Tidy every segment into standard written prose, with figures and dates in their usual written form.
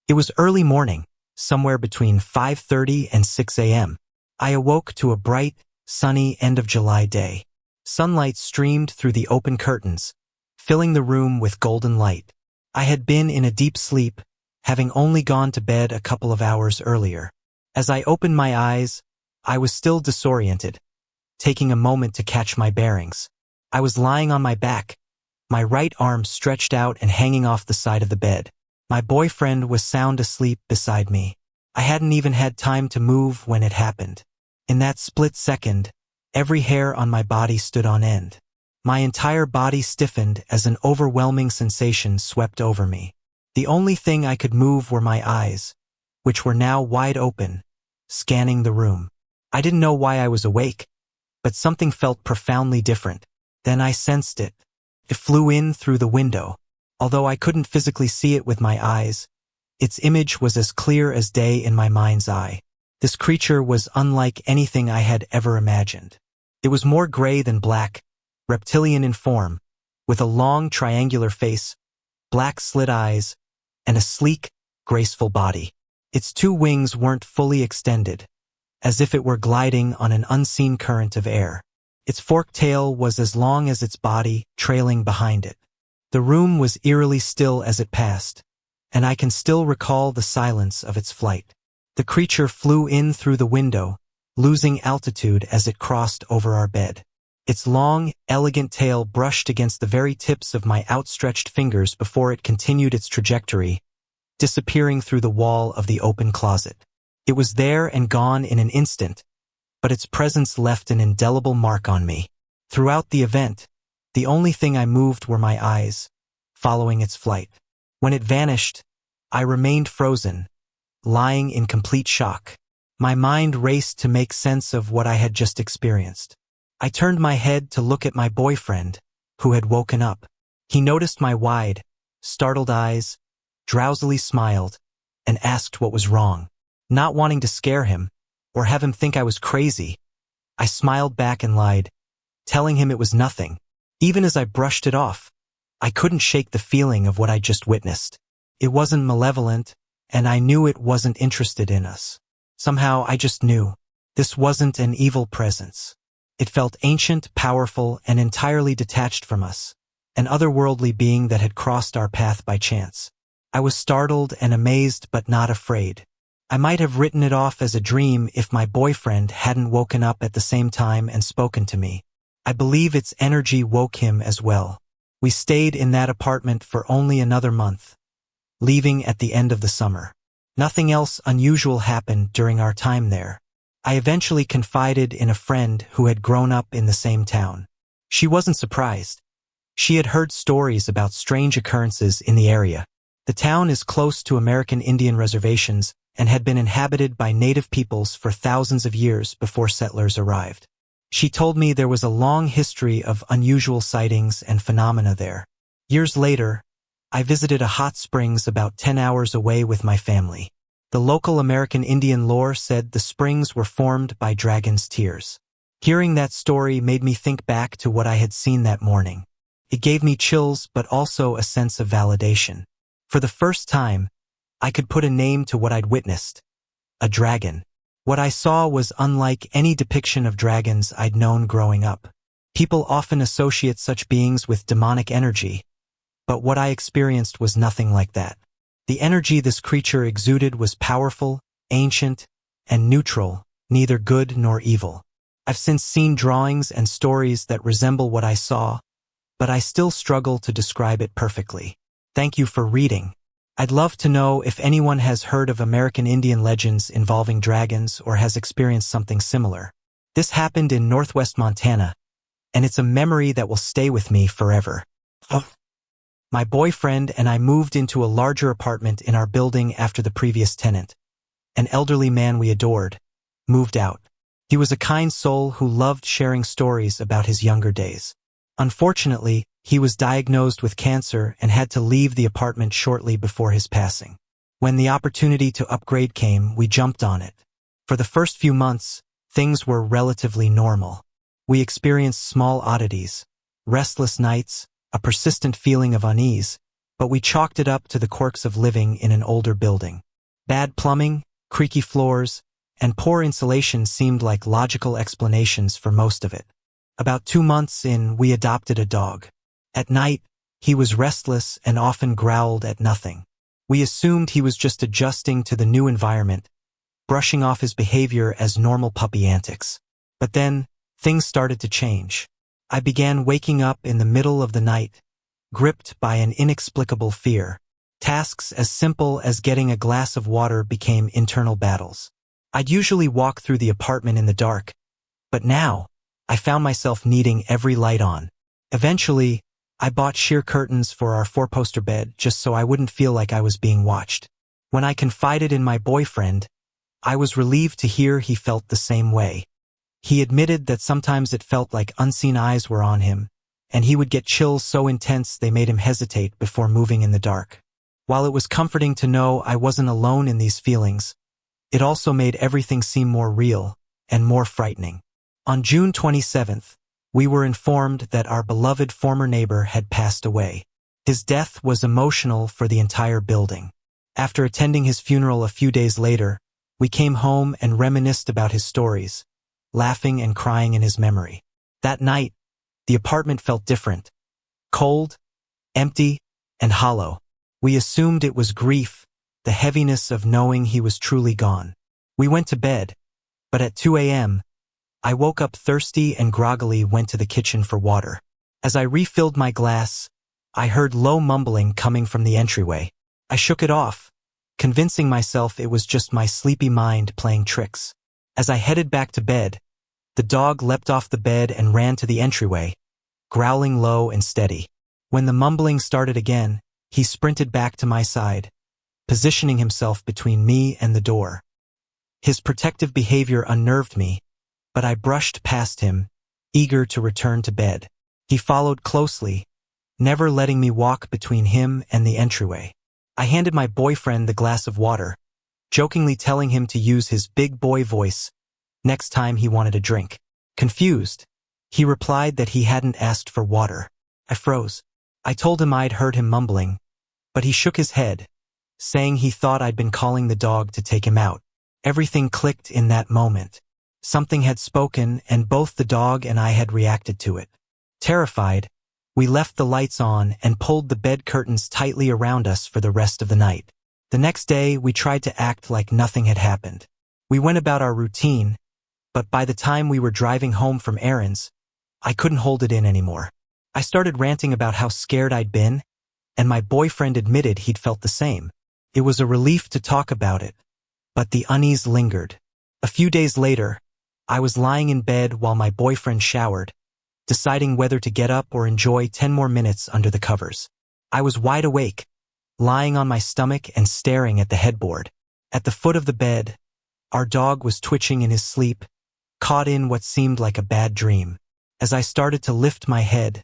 It was early morning, somewhere between 5:30 and 6 a.m. I awoke to a bright, sunny end-of-July day. Sunlight streamed through the open curtains, filling the room with golden light. I had been in a deep sleep, having only gone to bed a couple of hours earlier. As I opened my eyes, I was still disoriented, taking a moment to catch my bearings. I was lying on my back, my right arm stretched out and hanging off the side of the bed. My boyfriend was sound asleep beside me. I hadn't even had time to move when it happened. In that split second, every hair on my body stood on end. My entire body stiffened as an overwhelming sensation swept over me. The only thing I could move were my eyes, which were now wide open, scanning the room. I didn't know why I was awake, but something felt profoundly different. Then I sensed it. It flew in through the window. Although I couldn't physically see it with my eyes, its image was as clear as day in my mind's eye. This creature was unlike anything I had ever imagined. It was more gray than black, reptilian in form, with a long triangular face, black slit eyes, and a sleek, graceful body. Its two wings weren't fully extended, as if it were gliding on an unseen current of air. Its forked tail was as long as its body, trailing behind it. The room was eerily still as it passed, and I can still recall the silence of its flight. The creature flew in through the window, losing altitude as it crossed over our bed. Its long, elegant tail brushed against the very tips of my outstretched fingers before it continued its trajectory, disappearing through the wall of the open closet. It was there and gone in an instant, but its presence left an indelible mark on me. Throughout the event, the only thing I moved were my eyes, following its flight. When it vanished, I remained frozen, lying in complete shock. My mind raced to make sense of what I had just experienced. I turned my head to look at my boyfriend, who had woken up. He noticed my wide, startled eyes, drowsily smiled, and asked what was wrong. Not wanting to scare him, or have him think I was crazy, I smiled back and lied, telling him it was nothing. Even as I brushed it off, I couldn't shake the feeling of what I just witnessed. It wasn't malevolent, and I knew it wasn't interested in us. Somehow I just knew. This wasn't an evil presence. It felt ancient, powerful, and entirely detached from us, an otherworldly being that had crossed our path by chance. I was startled and amazed but not afraid. I might have written it off as a dream if my boyfriend hadn't woken up at the same time and spoken to me. I believe its energy woke him as well. We stayed in that apartment for only another month, leaving at the end of the summer. Nothing else unusual happened during our time there. I eventually confided in a friend who had grown up in the same town. She wasn't surprised. She had heard stories about strange occurrences in the area. The town is close to American Indian reservations and had been inhabited by native peoples for thousands of years before settlers arrived. She told me there was a long history of unusual sightings and phenomena there. Years later, I visited a hot springs about 10 hours away with my family. The local American Indian lore said the springs were formed by dragons' tears. Hearing that story made me think back to what I had seen that morning. It gave me chills but also a sense of validation. For the first time, I could put a name to what I'd witnessed. A dragon. What I saw was unlike any depiction of dragons I'd known growing up. People often associate such beings with demonic energy, but what I experienced was nothing like that. The energy this creature exuded was powerful, ancient, and neutral, neither good nor evil. I've since seen drawings and stories that resemble what I saw, but I still struggle to describe it perfectly. Thank you for reading. I'd love to know if anyone has heard of American Indian legends involving dragons or has experienced something similar. This happened in northwest Montana, and it's a memory that will stay with me forever. My boyfriend and I moved into a larger apartment in our building after the previous tenant, an elderly man we adored, moved out. He was a kind soul who loved sharing stories about his younger days. Unfortunately, he was diagnosed with cancer and had to leave the apartment shortly before his passing. When the opportunity to upgrade came, we jumped on it. For the first few months, things were relatively normal. We experienced small oddities, restless nights, a persistent feeling of unease, but we chalked it up to the quirks of living in an older building. Bad plumbing, creaky floors, and poor insulation seemed like logical explanations for most of it. About 2 months in, we adopted a dog. At night, he was restless and often growled at nothing. We assumed he was just adjusting to the new environment, brushing off his behavior as normal puppy antics. But then, things started to change. I began waking up in the middle of the night, gripped by an inexplicable fear. Tasks as simple as getting a glass of water became internal battles. I'd usually walk through the apartment in the dark, but now, I found myself needing every light on. Eventually, I bought sheer curtains for our 4-poster bed just so I wouldn't feel like I was being watched. When I confided in my boyfriend, I was relieved to hear he felt the same way. He admitted that sometimes it felt like unseen eyes were on him, and he would get chills so intense they made him hesitate before moving in the dark. While it was comforting to know I wasn't alone in these feelings, it also made everything seem more real and more frightening. On June 27th, we were informed that our beloved former neighbor had passed away. His death was emotional for the entire building. After attending his funeral a few days later, we came home and reminisced about his stories, laughing and crying in his memory. That night, the apartment felt different. Cold, empty, and hollow. We assumed it was grief, the heaviness of knowing he was truly gone. We went to bed, but at 2 a.m., I woke up thirsty and groggily went to the kitchen for water. As I refilled my glass, I heard low mumbling coming from the entryway. I shook it off, convincing myself it was just my sleepy mind playing tricks. As I headed back to bed, the dog leapt off the bed and ran to the entryway, growling low and steady. When the mumbling started again, he sprinted back to my side, positioning himself between me and the door. His protective behavior unnerved me, but I brushed past him, eager to return to bed. He followed closely, never letting me walk between him and the entryway. I handed my boyfriend the glass of water, jokingly telling him to use his big boy voice next time he wanted a drink. Confused, he replied that he hadn't asked for water. I froze. I told him I'd heard him mumbling, but he shook his head, saying he thought I'd been calling the dog to take him out. Everything clicked in that moment. Something had spoken, and both the dog and I had reacted to it. Terrified, we left the lights on and pulled the bed curtains tightly around us for the rest of the night. The next day, we tried to act like nothing had happened. We went about our routine, but by the time we were driving home from errands, I couldn't hold it in anymore. I started ranting about how scared I'd been, and my boyfriend admitted he'd felt the same. It was a relief to talk about it, but the unease lingered. A few days later, I was lying in bed while my boyfriend showered, deciding whether to get up or enjoy 10 more minutes under the covers. I was wide awake, lying on my stomach and staring at the headboard. At the foot of the bed, our dog was twitching in his sleep, caught in what seemed like a bad dream. As I started to lift my head,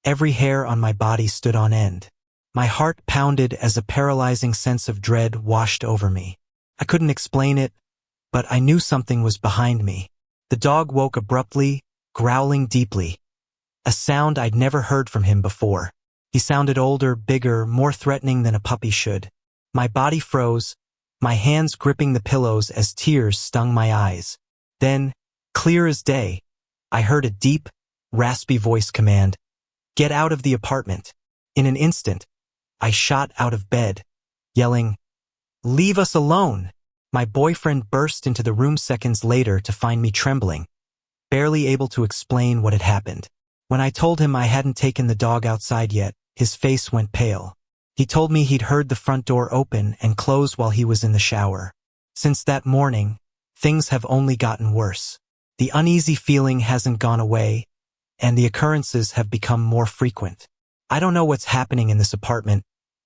every hair on my body stood on end. My heart pounded as a paralyzing sense of dread washed over me. I couldn't explain it, but I knew something was behind me. The dog woke abruptly, growling deeply, a sound I'd never heard from him before. He sounded older, bigger, more threatening than a puppy should. My body froze, my hands gripping the pillows as tears stung my eyes. Then, clear as day, I heard a deep, raspy voice command, "Get out of the apartment." In an instant, I shot out of bed, yelling, "Leave us alone!" My boyfriend burst into the room seconds later to find me trembling, barely able to explain what had happened. When I told him I hadn't taken the dog outside yet, his face went pale. He told me he'd heard the front door open and close while he was in the shower. Since that morning, things have only gotten worse. The uneasy feeling hasn't gone away, and the occurrences have become more frequent. I don't know what's happening in this apartment,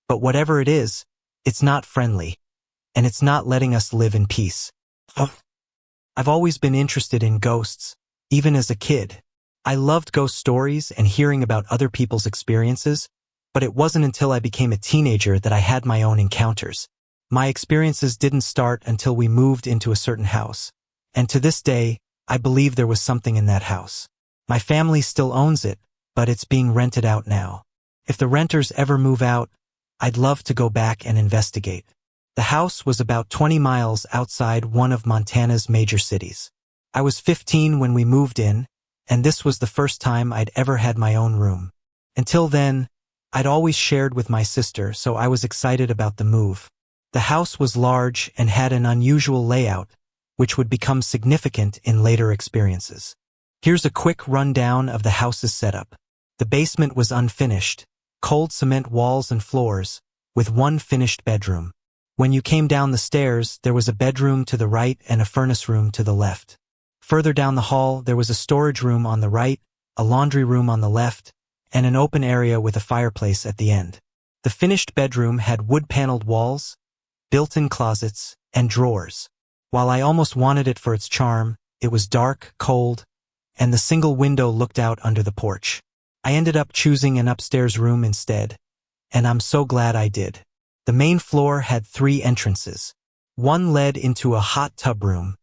but whatever it is, it's not friendly, and it's not letting us live in peace. I've always been interested in ghosts, even as a kid. I loved ghost stories and hearing about other people's experiences, but it wasn't until I became a teenager that I had my own encounters. My experiences didn't start until we moved into a certain house, and to this day, I believe there was something in that house. My family still owns it, but it's being rented out now. If the renters ever move out, I'd love to go back and investigate. The house was about 20 miles outside one of Montana's major cities. I was 15 when we moved in, and this was the first time I'd ever had my own room. Until then, I'd always shared with my sister, so I was excited about the move. The house was large and had an unusual layout, which would become significant in later experiences. Here's a quick rundown of the house's setup. The basement was unfinished, cold cement walls and floors, with one finished bedroom. When you came down the stairs, there was a bedroom to the right and a furnace room to the left. Further down the hall, there was a storage room on the right, a laundry room on the left, and an open area with a fireplace at the end. The finished bedroom had wood-paneled walls, built-in closets, and drawers. While I almost wanted it for its charm, it was dark, cold, and the single window looked out under the porch. I ended up choosing an upstairs room instead, and I'm so glad I did. The main floor had 3 entrances. One led into a hot tub room,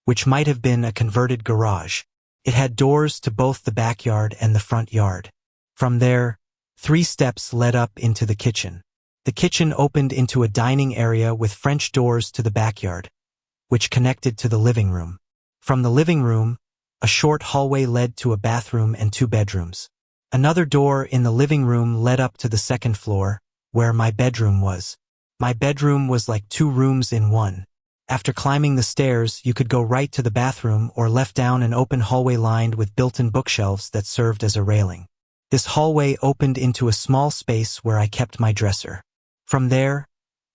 which might have been a converted garage. It had doors to both the backyard and the front yard. From there, 3 steps led up into the kitchen. The kitchen opened into a dining area with French doors to the backyard, which connected to the living room. From the living room, a short hallway led to a bathroom and 2 bedrooms. Another door in the living room led up to the second floor, where my bedroom was. My bedroom was like 2 rooms in one. After climbing the stairs, you could go right to the bathroom or left down an open hallway lined with built-in bookshelves that served as a railing. This hallway opened into a small space where I kept my dresser. From there,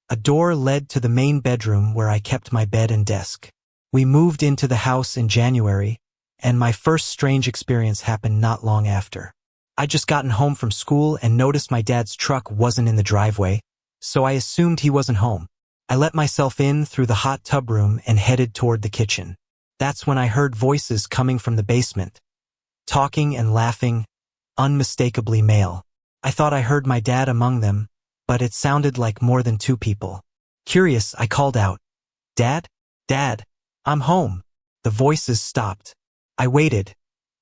a door led to the main bedroom where I kept my bed and desk. We moved into the house in January, and my first strange experience happened not long after. I'd just gotten home from school and noticed my dad's truck wasn't in the driveway, so I assumed he wasn't home. I let myself in through the hot tub room and headed toward the kitchen. That's when I heard voices coming from the basement, talking and laughing, unmistakably male. I thought I heard my dad among them, but it sounded like more than 2 people. Curious, I called out, "Dad? Dad, I'm home." The voices stopped. I waited,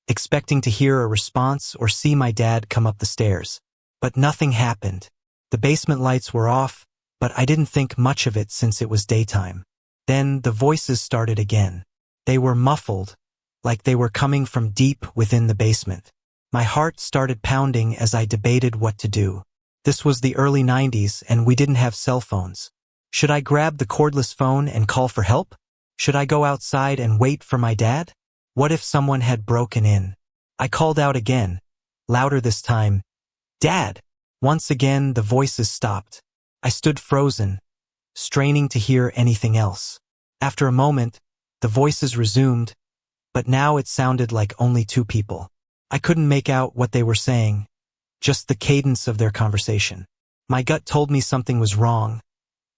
expecting to hear a response or see my dad come up the stairs. But nothing happened. The basement lights were off, but I didn't think much of it since it was daytime. Then the voices started again. They were muffled, like they were coming from deep within the basement. My heart started pounding as I debated what to do. This was the early 90s and we didn't have cell phones. Should I grab the cordless phone and call for help? Should I go outside and wait for my dad? What if someone had broken in? I called out again, louder this time, "Dad!" Once again, the voices stopped. I stood frozen, straining to hear anything else. After a moment, the voices resumed, but now it sounded like only 2 people. I couldn't make out what they were saying, just the cadence of their conversation. My gut told me something was wrong,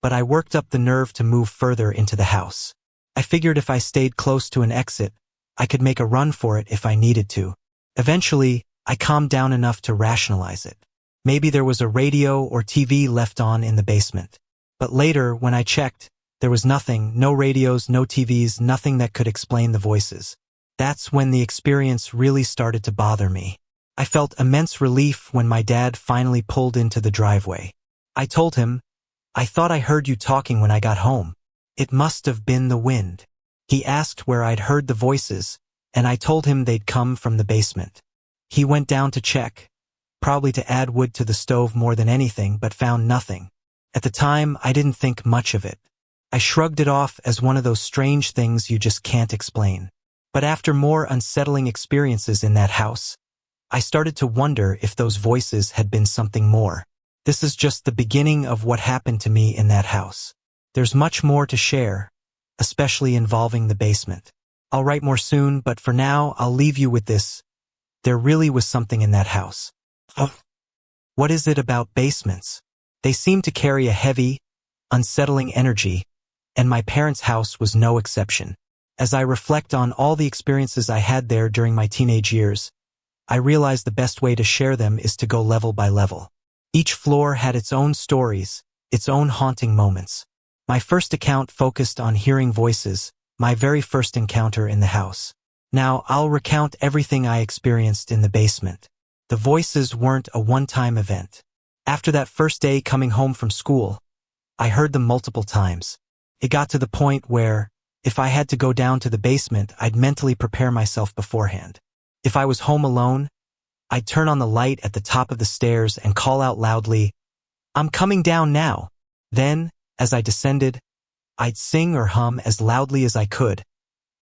but I worked up the nerve to move further into the house. I figured if I stayed close to an exit, I could make a run for it if I needed to. Eventually, I calmed down enough to rationalize it. Maybe there was a radio or TV left on in the basement. But later, when I checked, there was nothing, no radios, no TVs, nothing that could explain the voices. That's when the experience really started to bother me. I felt immense relief when my dad finally pulled into the driveway. I told him, "I thought I heard you talking when I got home. It must have been the wind." He asked where I'd heard the voices, and I told him they'd come from the basement. He went down to check, probably to add wood to the stove more than anything, but found nothing. At the time, I didn't think much of it. I shrugged it off as one of those strange things you just can't explain. But after more unsettling experiences in that house, I started to wonder if those voices had been something more. This is just the beginning of what happened to me in that house. There's much more to share, especially involving the basement. I'll write more soon, but for now, I'll leave you with this. There really was something in that house. What is it about basements? They seem to carry a heavy, unsettling energy, and my parents' house was no exception. As I reflect on all the experiences I had there during my teenage years, I realize the best way to share them is to go level by level. Each floor had its own stories, its own haunting moments. My first account focused on hearing voices, my very first encounter in the house. Now, I'll recount everything I experienced in the basement. The voices weren't a one-time event. After that first day coming home from school, I heard them multiple times. It got to the point where, if I had to go down to the basement, I'd mentally prepare myself beforehand. If I was home alone, I'd turn on the light at the top of the stairs and call out loudly, "I'm coming down now." Then, as I descended, I'd sing or hum as loudly as I could,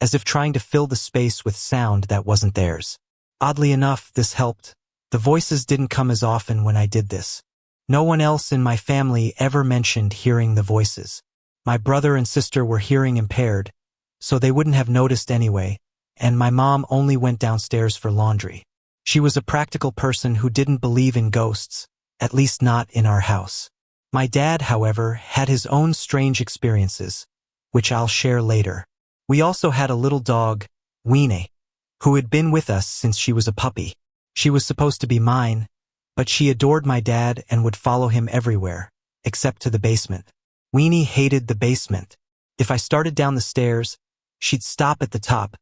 as if trying to fill the space with sound that wasn't theirs. Oddly enough, this helped. The voices didn't come as often when I did this. No one else in my family ever mentioned hearing the voices. My brother and sister were hearing impaired, so they wouldn't have noticed anyway, and my mom only went downstairs for laundry. She was a practical person who didn't believe in ghosts, at least not in our house. My dad, however, had his own strange experiences, which I'll share later. We also had a little dog, Weenie, who had been with us since she was a puppy. She was supposed to be mine, but she adored my dad and would follow him everywhere, except to the basement. Weenie hated the basement. If I started down the stairs, she'd stop at the top,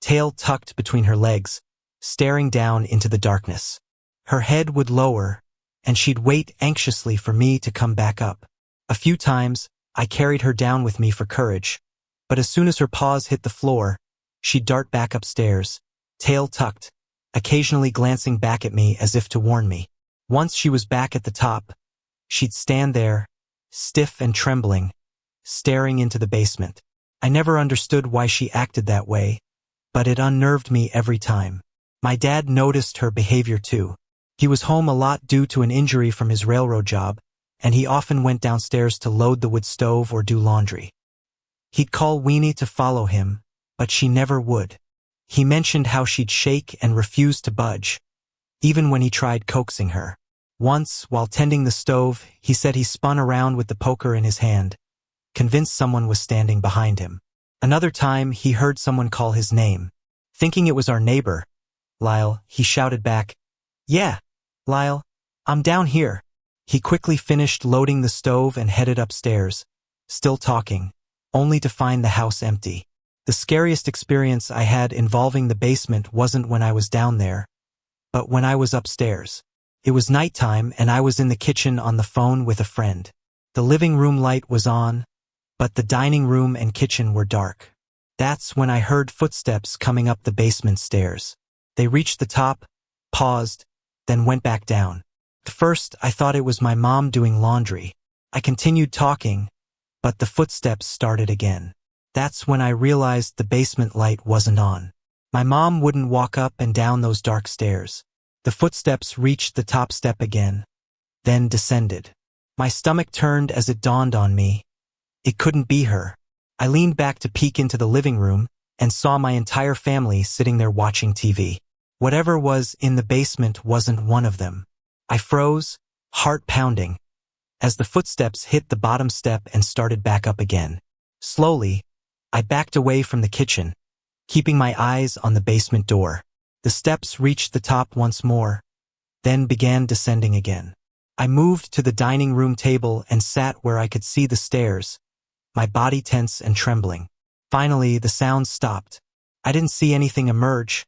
tail tucked between her legs, staring down into the darkness. Her head would lower, and she'd wait anxiously for me to come back up. A few times, I carried her down with me for courage, but as soon as her paws hit the floor, she'd dart back upstairs, tail tucked, occasionally glancing back at me as if to warn me. Once she was back at the top, she'd stand there, stiff and trembling, staring into the basement. I never understood why she acted that way, but it unnerved me every time. My dad noticed her behavior too. He was home a lot due to an injury from his railroad job, and he often went downstairs to load the wood stove or do laundry. He'd call Weenie to follow him, but she never would. He mentioned how she'd shake and refuse to budge, even when he tried coaxing her. Once, while tending the stove, he said he spun around with the poker in his hand, convinced someone was standing behind him. Another time, he heard someone call his name. Thinking it was our neighbor, Lyle, he shouted back, "Yeah, Lyle, I'm down here." He quickly finished loading the stove and headed upstairs, still talking, only to find the house empty. The scariest experience I had involving the basement wasn't when I was down there, but when I was upstairs. It was nighttime and I was in the kitchen on the phone with a friend. The living room light was on, but the dining room and kitchen were dark. That's when I heard footsteps coming up the basement stairs. They reached the top, paused, then went back down. At first, I thought it was my mom doing laundry. I continued talking, but the footsteps started again. That's when I realized the basement light wasn't on. My mom wouldn't walk up and down those dark stairs. The footsteps reached the top step again, then descended. My stomach turned as it dawned on me. It couldn't be her. I leaned back to peek into the living room and saw my entire family sitting there watching TV. Whatever was in the basement wasn't one of them. I froze, heart pounding, as the footsteps hit the bottom step and started back up again. Slowly, I backed away from the kitchen, keeping my eyes on the basement door. The steps reached the top once more, then began descending again. I moved to the dining room table and sat where I could see the stairs, my body tense and trembling. Finally, the sounds stopped. I didn't see anything emerge,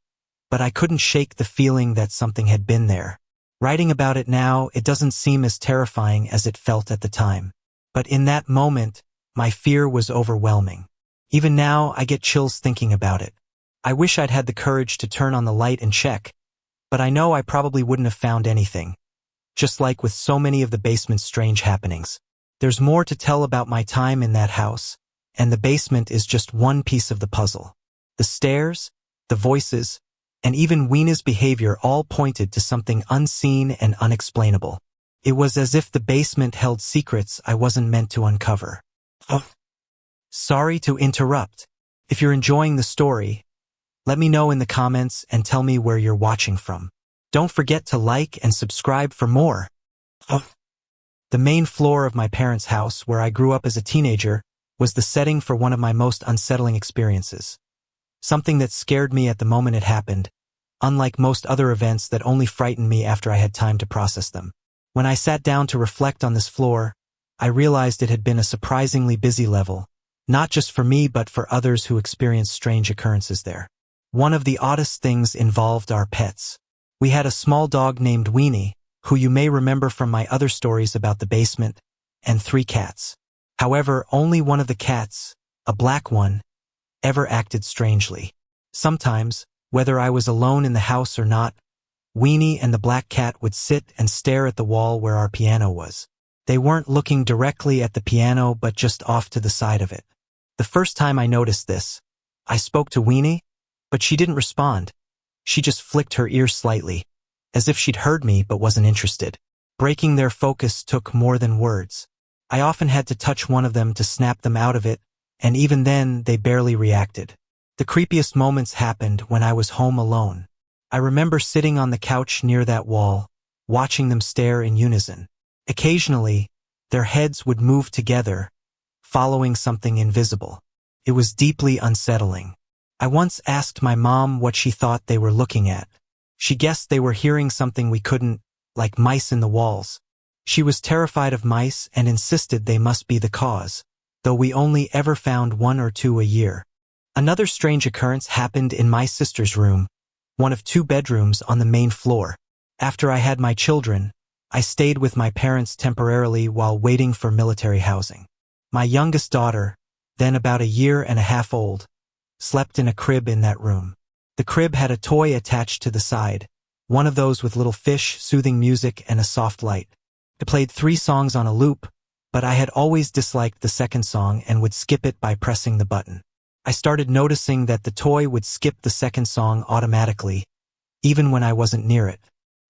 but I couldn't shake the feeling that something had been there. Writing about it now, it doesn't seem as terrifying as it felt at the time. But in that moment, my fear was overwhelming. Even now, I get chills thinking about it. I wish I'd had the courage to turn on the light and check, but I know I probably wouldn't have found anything. Just like with so many of the basement's strange happenings. There's more to tell about my time in that house, and the basement is just one piece of the puzzle. The stairs, the voices, and even Weenie's behavior all pointed to something unseen and unexplainable. It was as if the basement held secrets I wasn't meant to uncover. Sorry to interrupt. If you're enjoying the story, let me know in the comments and tell me where you're watching from. Don't forget to like and subscribe for more. The main floor of my parents' house, where I grew up as a teenager, was the setting for one of my most unsettling experiences. Something that scared me at the moment it happened, unlike most other events that only frightened me after I had time to process them. When I sat down to reflect on this floor, I realized it had been a surprisingly busy level, not just for me but for others who experienced strange occurrences there. One of the oddest things involved our pets. We had a small dog named Weenie, who you may remember from my other stories about the basement, and 3 cats. However, only one of the cats, a black one, ever acted strangely. Sometimes, whether I was alone in the house or not, Weenie and the black cat would sit and stare at the wall where our piano was. They weren't looking directly at the piano but just off to the side of it. The first time I noticed this, I spoke to Weenie, but she didn't respond. She just flicked her ear slightly, as if she'd heard me but wasn't interested. Breaking their focus took more than words. I often had to touch one of them to snap them out of it, and even then they barely reacted. The creepiest moments happened when I was home alone. I remember sitting on the couch near that wall, watching them stare in unison. Occasionally, their heads would move together, following something invisible. It was deeply unsettling. I once asked my mom what she thought they were looking at. She guessed they were hearing something we couldn't, like mice in the walls. She was terrified of mice and insisted they must be the cause, though we only ever found 1 or 2 a year. Another strange occurrence happened in my sister's room, one of 2 bedrooms on the main floor. After I had my children, I stayed with my parents temporarily while waiting for military housing. My youngest daughter, then about 1.5 years old, slept in a crib in that room. The crib had a toy attached to the side, one of those with little fish, soothing music, and a soft light. It played 3 songs on a loop, but I had always disliked the second song and would skip it by pressing the button. I started noticing that the toy would skip the second song automatically, even when I wasn't near it.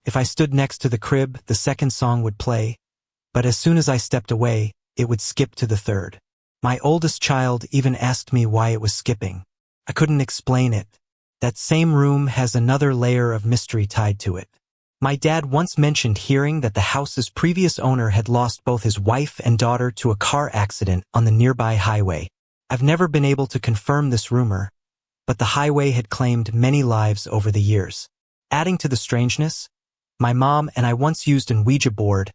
If I stood next to the crib, the second song would play, but as soon as I stepped away, it would skip to the third. My oldest child even asked me why it was skipping. I couldn't explain it. That same room has another layer of mystery tied to it. My dad once mentioned hearing that the house's previous owner had lost both his wife and daughter to a car accident on the nearby highway. I've never been able to confirm this rumor, but the highway had claimed many lives over the years. Adding to the strangeness, my mom and I once used an Ouija board.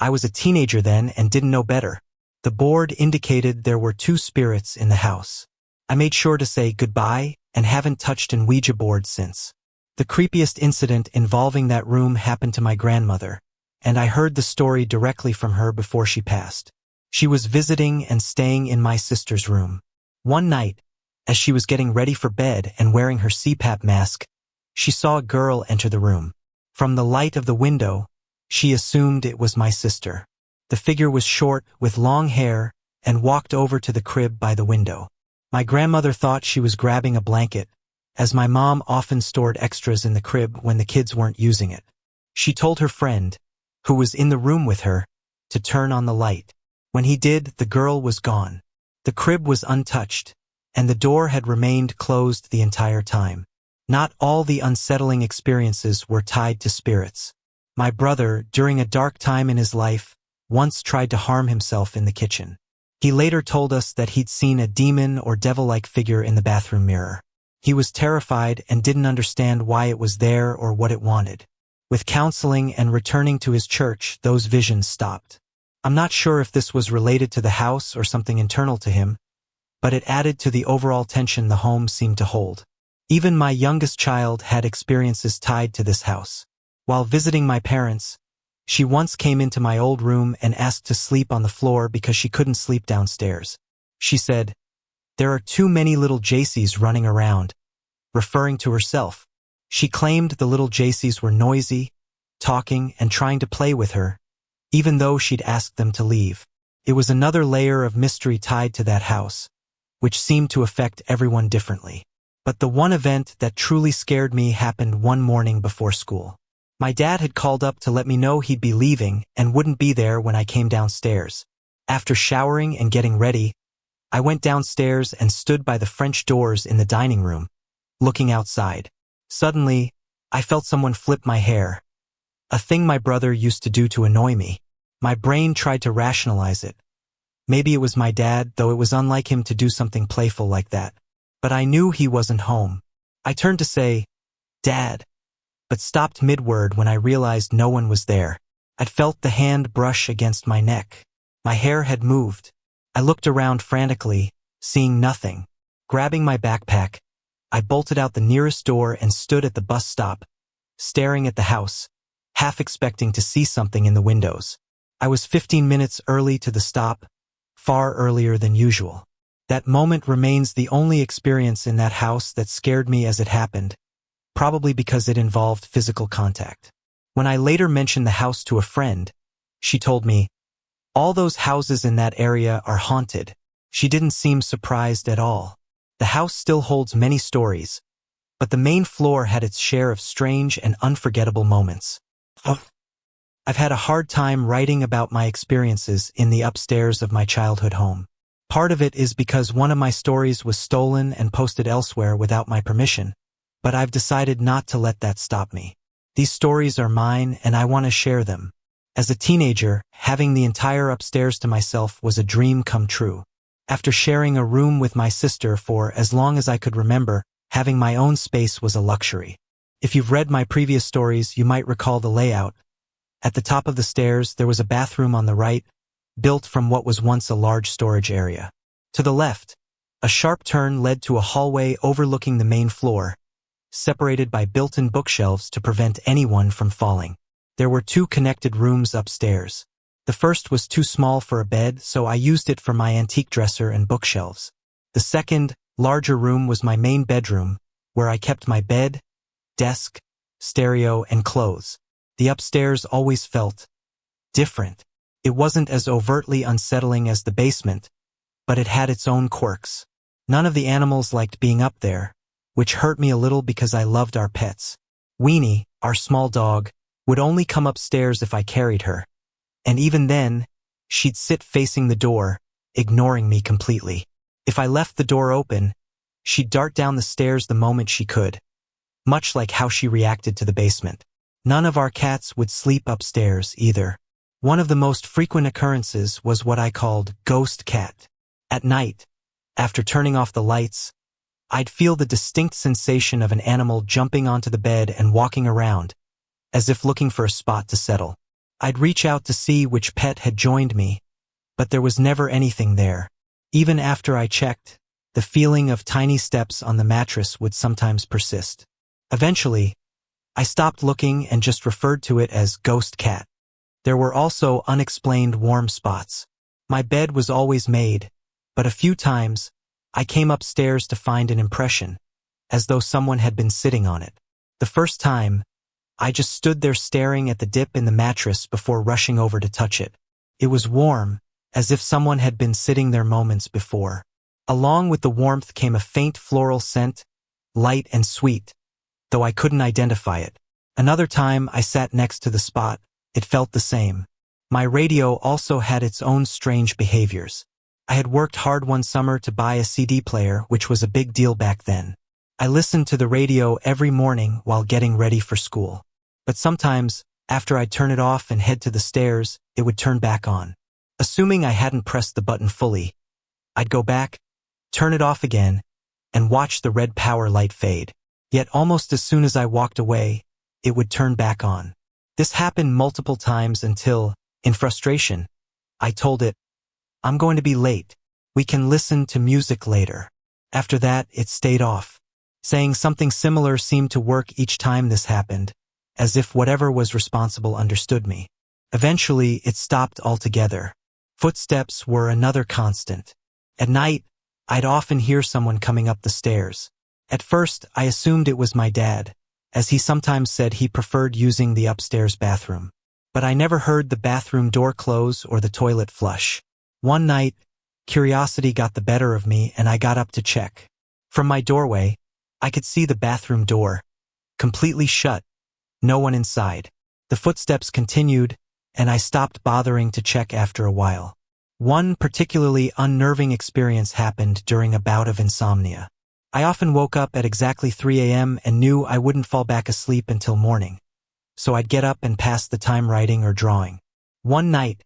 I was a teenager then and didn't know better. The board indicated there were 2 spirits in the house. I made sure to say goodbye and haven't touched an Ouija board since. The creepiest incident involving that room happened to my grandmother, and I heard the story directly from her before she passed. She was visiting and staying in my sister's room. One night, as she was getting ready for bed and wearing her CPAP mask, she saw a girl enter the room. From the light of the window, she assumed it was my sister. The figure was short, with long hair, and walked over to the crib by the window. My grandmother thought she was grabbing a blanket, as my mom often stored extras in the crib when the kids weren't using it. She told her friend, who was in the room with her, to turn on the light. When he did, the girl was gone. The crib was untouched, and the door had remained closed the entire time. Not all the unsettling experiences were tied to spirits. My brother, during a dark time in his life, once tried to harm himself in the kitchen. He later told us that he'd seen a demon or devil-like figure in the bathroom mirror. He was terrified and didn't understand why it was there or what it wanted. With counseling and returning to his church, those visions stopped. I'm not sure if this was related to the house or something internal to him, but it added to the overall tension the home seemed to hold. Even my youngest child had experiences tied to this house. While visiting my parents, she once came into my old room and asked to sleep on the floor because she couldn't sleep downstairs. She said, "There are too many little Jaycees running around," referring to herself. She claimed the little Jaycees were noisy, talking, and trying to play with her, even though she'd asked them to leave. It was another layer of mystery tied to that house, which seemed to affect everyone differently. But the one event that truly scared me happened one morning before school. My dad had called up to let me know he'd be leaving and wouldn't be there when I came downstairs. After showering and getting ready, I went downstairs and stood by the French doors in the dining room, looking outside. Suddenly, I felt someone flip my hair, a thing my brother used to do to annoy me. My brain tried to rationalize it. Maybe it was my dad, though it was unlike him to do something playful like that. But I knew he wasn't home. I turned to say, "Dad," but stopped mid-word when I realized no one was there. I'd felt the hand brush against my neck. My hair had moved. I looked around frantically, seeing nothing. Grabbing my backpack, I bolted out the nearest door and stood at the bus stop, staring at the house, half expecting to see something in the windows. I was 15 minutes early to the stop, far earlier than usual. That moment remains the only experience in that house that scared me as it happened, probably because it involved physical contact. When I later mentioned the house to a friend, she told me, "All those houses in that area are haunted." She didn't seem surprised at all. The house still holds many stories, but the main floor had its share of strange and unforgettable moments. I've had a hard time writing about my experiences in the upstairs of my childhood home. Part of it is because one of my stories was stolen and posted elsewhere without my permission, but I've decided not to let that stop me. These stories are mine and I want to share them. As a teenager, having the entire upstairs to myself was a dream come true. After sharing a room with my sister for as long as I could remember, having my own space was a luxury. If you've read my previous stories, you might recall the layout. At the top of the stairs, there was a bathroom on the right, built from what was once a large storage area. To the left, a sharp turn led to a hallway overlooking the main floor, separated by built-in bookshelves to prevent anyone from falling. There were 2 connected rooms upstairs. The first was too small for a bed, so I used it for my antique dresser and bookshelves. The second, larger room was my main bedroom, where I kept my bed, desk, stereo, and clothes. The upstairs always felt different. It wasn't as overtly unsettling as the basement, but it had its own quirks. None of the animals liked being up there, which hurt me a little because I loved our pets. Weenie, our small dog, would only come upstairs if I carried her. And even then, she'd sit facing the door, ignoring me completely. If I left the door open, she'd dart down the stairs the moment she could, much like how she reacted to the basement. None of our cats would sleep upstairs either. One of the most frequent occurrences was what I called ghost cat. At night, after turning off the lights, I'd feel the distinct sensation of an animal jumping onto the bed and walking around, as if looking for a spot to settle. I'd reach out to see which pet had joined me, but there was never anything there. Even after I checked, the feeling of tiny steps on the mattress would sometimes persist. Eventually, I stopped looking and just referred to it as ghost cat. There were also unexplained warm spots. My bed was always made, but a few times, I came upstairs to find an impression, as though someone had been sitting on it. The first time, I just stood there staring at the dip in the mattress before rushing over to touch it. It was warm, as if someone had been sitting there moments before. Along with the warmth came a faint floral scent, light and sweet, though I couldn't identify it. Another time I sat next to the spot, it felt the same. My radio also had its own strange behaviors. I had worked hard one summer to buy a CD player, which was a big deal back then. I listened to the radio every morning while getting ready for school. But sometimes, after I'd turn it off and head to the stairs, it would turn back on. Assuming I hadn't pressed the button fully, I'd go back, turn it off again, and watch the red power light fade. Yet almost as soon as I walked away, it would turn back on. This happened multiple times until, in frustration, I told it, "I'm going to be late. We can listen to music later." After that, it stayed off. Saying something similar seemed to work each time this happened, as if whatever was responsible understood me. Eventually, it stopped altogether. Footsteps were another constant. At night, I'd often hear someone coming up the stairs. At first, I assumed it was my dad, as he sometimes said he preferred using the upstairs bathroom. But I never heard the bathroom door close or the toilet flush. One night, curiosity got the better of me and I got up to check. From my doorway, I could see the bathroom door, completely shut, no one inside. The footsteps continued, and I stopped bothering to check after a while. One particularly unnerving experience happened during a bout of insomnia. I often woke up at exactly 3 a.m. and knew I wouldn't fall back asleep until morning, so I'd get up and pass the time writing or drawing. One night,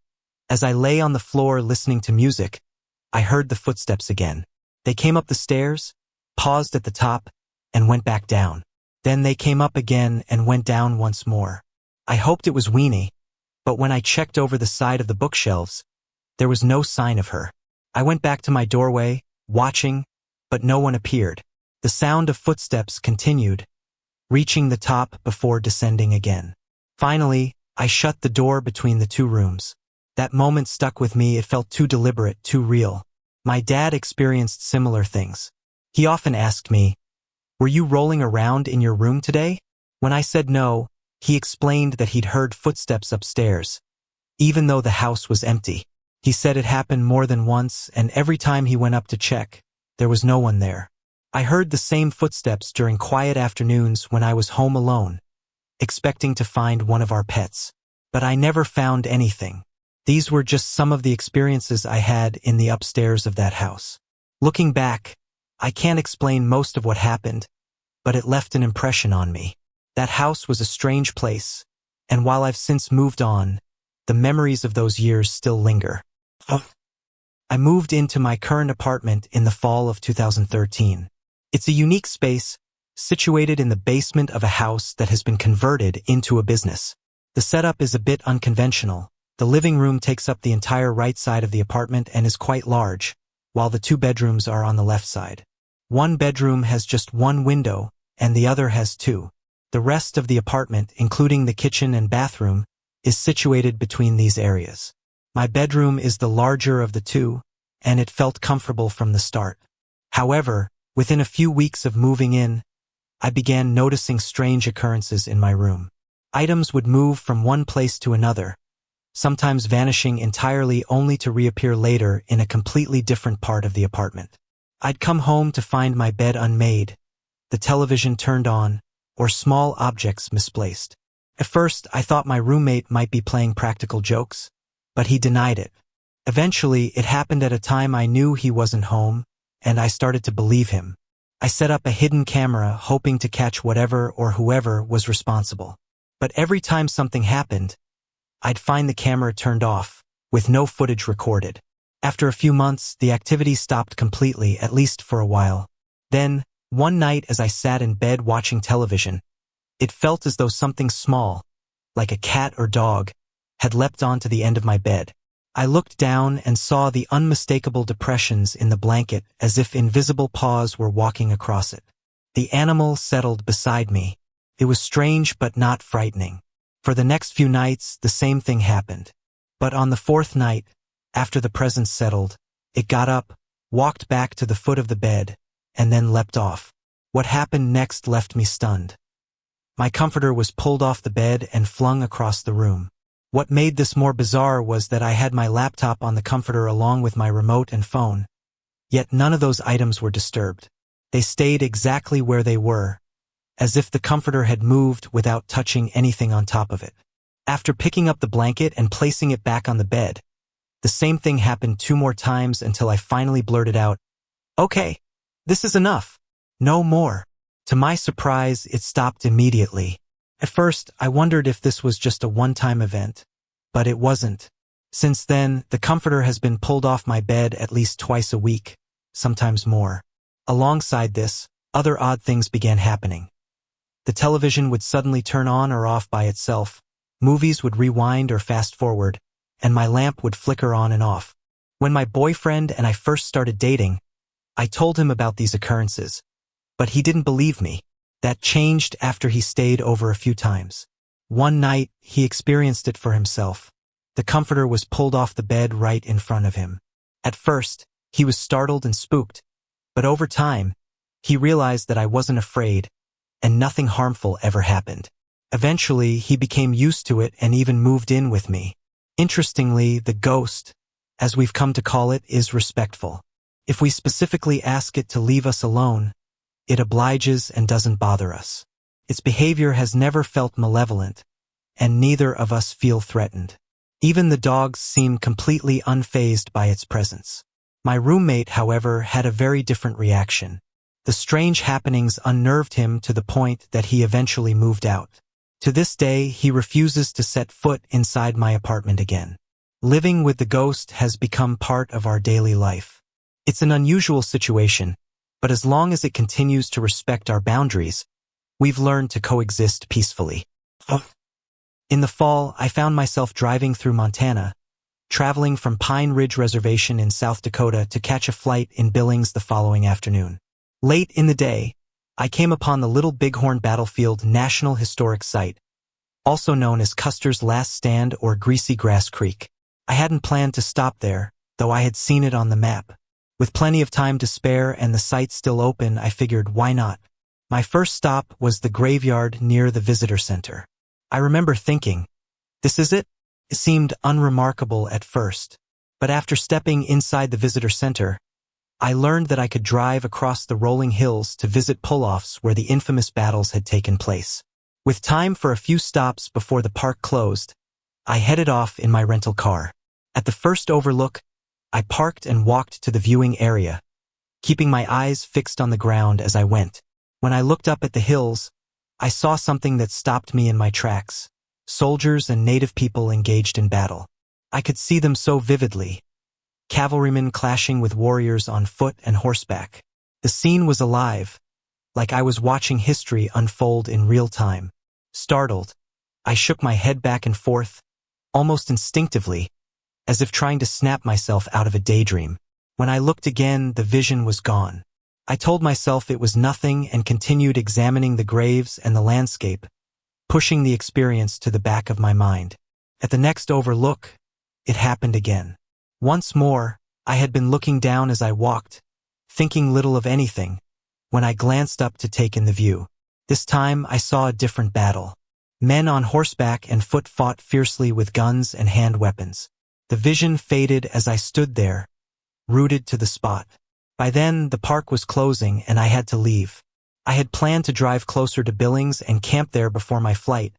as I lay on the floor listening to music, I heard the footsteps again. They came up the stairs, paused at the top, and went back down. Then they came up again and went down once more. I hoped it was Weenie, but when I checked over the side of the bookshelves, there was no sign of her. I went back to my doorway, watching, but no one appeared. The sound of footsteps continued, reaching the top before descending again. Finally, I shut the door between the two rooms. That moment stuck with me. It felt too deliberate, too real. My dad experienced similar things. He often asked me, "Were you rolling around in your room today?" When I said no, he explained that he'd heard footsteps upstairs, even though the house was empty. He said it happened more than once, and every time he went up to check, there was no one there. I heard the same footsteps during quiet afternoons when I was home alone, expecting to find one of our pets. But I never found anything. These were just some of the experiences I had in the upstairs of that house. Looking back, I can't explain most of what happened, but it left an impression on me. That house was a strange place, and while I've since moved on, the memories of those years still linger. I moved into my current apartment in the fall of 2013. It's a unique space, situated in the basement of a house that has been converted into a business. The setup is a bit unconventional. The living room takes up the entire right side of the apartment and is quite large, while the two bedrooms are on the left side. One bedroom has just one window, and the other has two. The rest of the apartment, including the kitchen and bathroom, is situated between these areas. My bedroom is the larger of the two, and it felt comfortable from the start. However, within a few weeks of moving in, I began noticing strange occurrences in my room. Items would move from one place to another, sometimes vanishing entirely only to reappear later in a completely different part of the apartment. I'd come home to find my bed unmade, the television turned on, or small objects misplaced. At first, I thought my roommate might be playing practical jokes, but he denied it. Eventually, it happened at a time I knew he wasn't home, and I started to believe him. I set up a hidden camera, hoping to catch whatever or whoever was responsible. But every time something happened, I'd find the camera turned off, with no footage recorded. After a few months, the activity stopped completely, at least for a while. Then, one night as I sat in bed watching television, it felt as though something small, like a cat or dog, had leapt onto the end of my bed. I looked down and saw the unmistakable depressions in the blanket as if invisible paws were walking across it. The animal settled beside me. It was strange but not frightening. For the next few nights, the same thing happened. But on the fourth night, after the presence settled, it got up, walked back to the foot of the bed, and then leapt off. What happened next left me stunned. My comforter was pulled off the bed and flung across the room. What made this more bizarre was that I had my laptop on the comforter along with my remote and phone, yet none of those items were disturbed. They stayed exactly where they were, as if the comforter had moved without touching anything on top of it. After picking up the blanket and placing it back on the bed, the same thing happened 2 more times until I finally blurted out, "Okay, this is enough. No more." To my surprise, it stopped immediately. At first, I wondered if this was just a one-time event, but it wasn't. Since then, the comforter has been pulled off my bed at least twice a week, sometimes more. Alongside this, other odd things began happening. The television would suddenly turn on or off by itself, movies would rewind or fast forward, and my lamp would flicker on and off. When my boyfriend and I first started dating, I told him about these occurrences, but he didn't believe me. That changed after he stayed over a few times. One night, he experienced it for himself. The comforter was pulled off the bed right in front of him. At first, he was startled and spooked, but over time, he realized that I wasn't afraid, and nothing harmful ever happened. Eventually, he became used to it and even moved in with me. Interestingly, the ghost, as we've come to call it, is respectful. If we specifically ask it to leave us alone, it obliges and doesn't bother us. Its behavior has never felt malevolent, and neither of us feel threatened. Even the dogs seem completely unfazed by its presence. My roommate, however, had a very different reaction. The strange happenings unnerved him to the point that he eventually moved out. To this day, he refuses to set foot inside my apartment again. Living with the ghost has become part of our daily life. It's an unusual situation, but as long as it continues to respect our boundaries, we've learned to coexist peacefully. In the fall, I found myself driving through Montana, traveling from Pine Ridge Reservation in South Dakota to catch a flight in Billings the following afternoon. Late in the day, I came upon the Little Bighorn Battlefield National Historic Site, also known as Custer's Last Stand or Greasy Grass Creek. I hadn't planned to stop there, though I had seen it on the map. With plenty of time to spare and the site still open, I figured, why not? My first stop was the graveyard near the visitor center. I remember thinking, this is it? It seemed unremarkable at first. But after stepping inside the visitor center, I learned that I could drive across the rolling hills to visit pull-offs where the infamous battles had taken place. With time for a few stops before the park closed, I headed off in my rental car. At the first overlook, I parked and walked to the viewing area, keeping my eyes fixed on the ground as I went. When I looked up at the hills, I saw something that stopped me in my tracks. Soldiers and native people engaged in battle. I could see them so vividly. Cavalrymen clashing with warriors on foot and horseback. The scene was alive, like I was watching history unfold in real time. Startled, I shook my head back and forth, almost instinctively, as if trying to snap myself out of a daydream. When I looked again, the vision was gone. I told myself it was nothing and continued examining the graves and the landscape, pushing the experience to the back of my mind. At the next overlook, it happened again. Once more, I had been looking down as I walked, thinking little of anything, when I glanced up to take in the view. This time I saw a different battle. Men on horseback and foot fought fiercely with guns and hand weapons. The vision faded as I stood there, rooted to the spot. By then, the park was closing and I had to leave. I had planned to drive closer to Billings and camp there before my flight,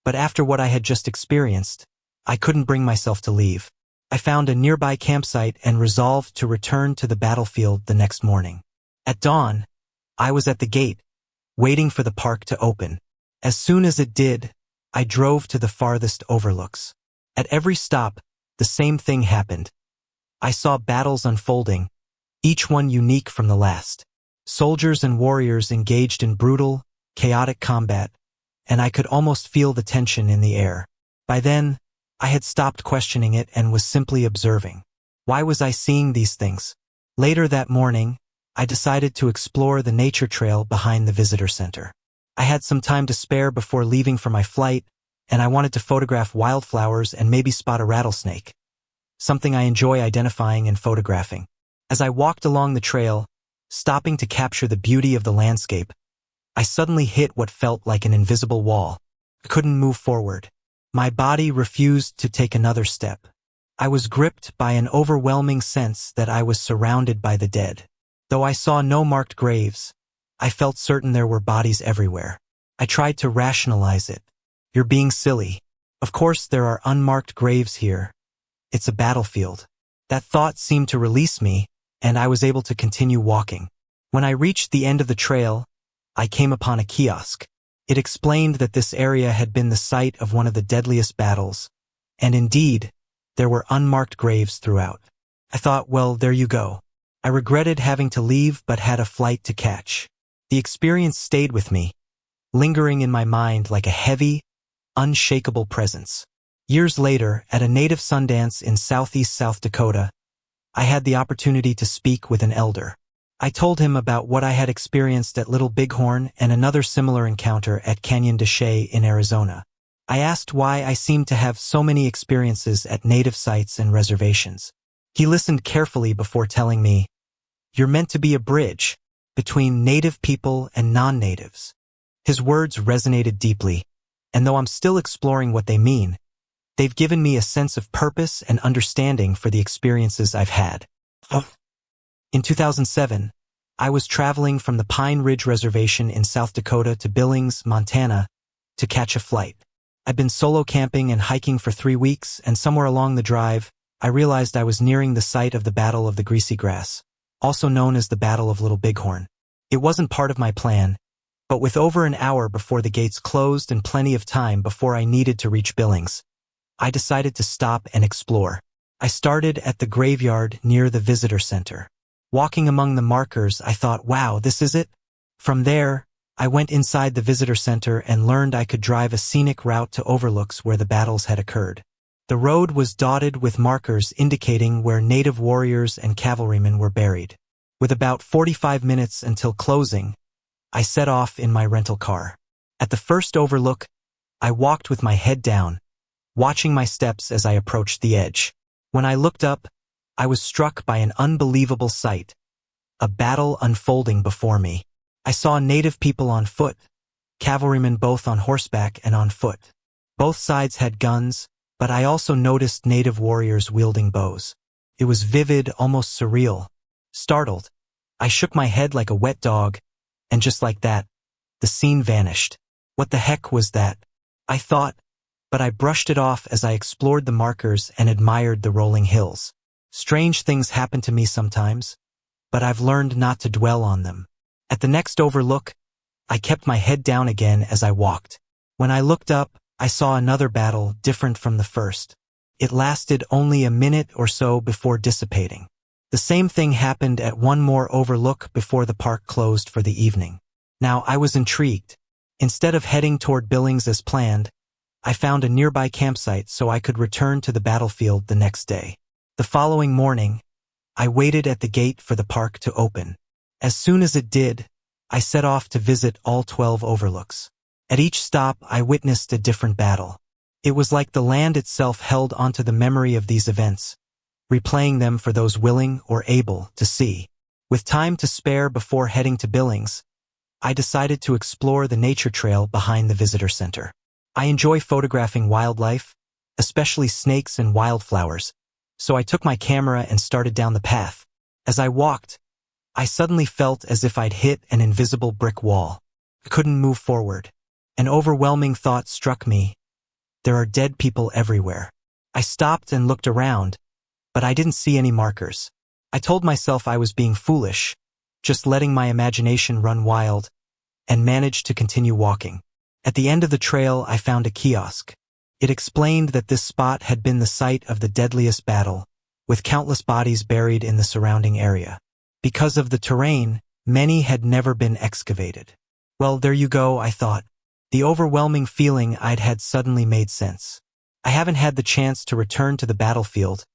but after what I had just experienced, I couldn't bring myself to leave. I found a nearby campsite and resolved to return to the battlefield the next morning. At dawn, I was at the gate, waiting for the park to open. As soon as it did, I drove to the farthest overlooks. At every stop, the same thing happened. I saw battles unfolding, each one unique from the last. Soldiers and warriors engaged in brutal, chaotic combat, and I could almost feel the tension in the air. By then, I had stopped questioning it and was simply observing. Why was I seeing these things? Later that morning, I decided to explore the nature trail behind the visitor center. I had some time to spare before leaving for my flight, and I wanted to photograph wildflowers and maybe spot a rattlesnake, something I enjoy identifying and photographing. As I walked along the trail, stopping to capture the beauty of the landscape, I suddenly hit what felt like an invisible wall. I couldn't move forward. My body refused to take another step. I was gripped by an overwhelming sense that I was surrounded by the dead. Though I saw no marked graves, I felt certain there were bodies everywhere. I tried to rationalize it. You're being silly. Of course there are unmarked graves here. It's a battlefield. That thought seemed to release me, and I was able to continue walking. When I reached the end of the trail, I came upon a kiosk. It explained that this area had been the site of one of the deadliest battles, and indeed, there were unmarked graves throughout. I thought, well, there you go. I regretted having to leave but had a flight to catch. The experience stayed with me, lingering in my mind like a heavy, unshakable presence. Years later, at a native Sundance in southeast South Dakota, I had the opportunity to speak with an elder. I told him about what I had experienced at Little Bighorn and another similar encounter at Canyon de Chelly in Arizona. I asked why I seemed to have so many experiences at native sites and reservations. He listened carefully before telling me, "You're meant to be a bridge between native people and non-natives." His words resonated deeply, and though I'm still exploring what they mean, they've given me a sense of purpose and understanding for the experiences I've had. In 2007, I was traveling from the Pine Ridge Reservation in South Dakota to Billings, Montana, to catch a flight. I'd been solo camping and hiking for 3 weeks, and somewhere along the drive, I realized I was nearing the site of the Battle of the Greasy Grass, also known as the Battle of Little Bighorn. It wasn't part of my plan, but with over an hour before the gates closed and plenty of time before I needed to reach Billings, I decided to stop and explore. I started at the graveyard near the visitor center. Walking among the markers, I thought, wow, this is it? From there, I went inside the visitor center and learned I could drive a scenic route to overlooks where the battles had occurred. The road was dotted with markers indicating where native warriors and cavalrymen were buried. With about 45 minutes until closing, I set off in my rental car. At the first overlook, I walked with my head down, watching my steps as I approached the edge. When I looked up, I was struck by an unbelievable sight, a battle unfolding before me. I saw native people on foot, cavalrymen both on horseback and on foot. Both sides had guns, but I also noticed native warriors wielding bows. It was vivid, almost surreal. Startled, I shook my head like a wet dog, and just like that, the scene vanished. What the heck was that? I thought, but I brushed it off as I explored the markers and admired the rolling hills. Strange things happen to me sometimes, but I've learned not to dwell on them. At the next overlook, I kept my head down again as I walked. When I looked up, I saw another battle different from the first. It lasted only a minute or so before dissipating. The same thing happened at one more overlook before the park closed for the evening. Now I was intrigued. Instead of heading toward Billings as planned, I found a nearby campsite so I could return to the battlefield the next day. The following morning, I waited at the gate for the park to open. As soon as it did, I set off to visit all 12 overlooks. At each stop, I witnessed a different battle. It was like the land itself held onto the memory of these events, replaying them for those willing or able to see. With time to spare before heading to Billings, I decided to explore the nature trail behind the visitor center. I enjoy photographing wildlife, especially snakes and wildflowers, so I took my camera and started down the path. As I walked, I suddenly felt as if I'd hit an invisible brick wall. I couldn't move forward. An overwhelming thought struck me. There are dead people everywhere. I stopped and looked around, but I didn't see any markers. I told myself I was being foolish, just letting my imagination run wild, and managed to continue walking. At the end of the trail, I found a kiosk. It explained that this spot had been the site of the deadliest battle, with countless bodies buried in the surrounding area. Because of the terrain, many had never been excavated. Well, there you go, I thought. The overwhelming feeling I'd had suddenly made sense. I haven't had the chance to return to the battlefield,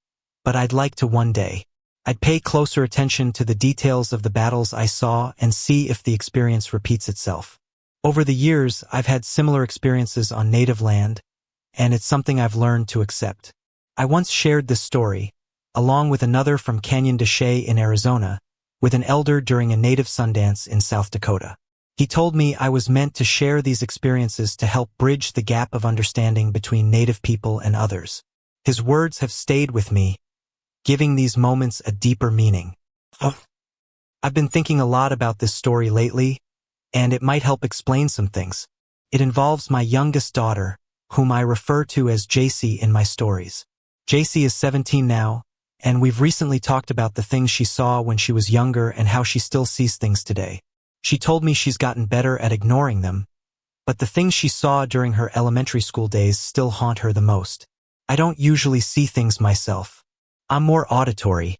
but I'd like to one day. I'd pay closer attention to the details of the battles I saw and see if the experience repeats itself. Over the years, I've had similar experiences on native land, and it's something I've learned to accept. I once shared this story, along with another from Canyon de Chelly in Arizona, with an elder during a native Sundance in South Dakota. He told me I was meant to share these experiences to help bridge the gap of understanding between native people and others. His words have stayed with me, giving these moments a deeper meaning. I've been thinking a lot about this story lately, and it might help explain some things. It involves my youngest daughter, whom I refer to as JC in my stories. JC is 17 now, and we've recently talked about the things she saw when she was younger and how she still sees things today. She told me she's gotten better at ignoring them, but the things she saw during her elementary school days still haunt her the most. I don't usually see things myself. I'm more auditory.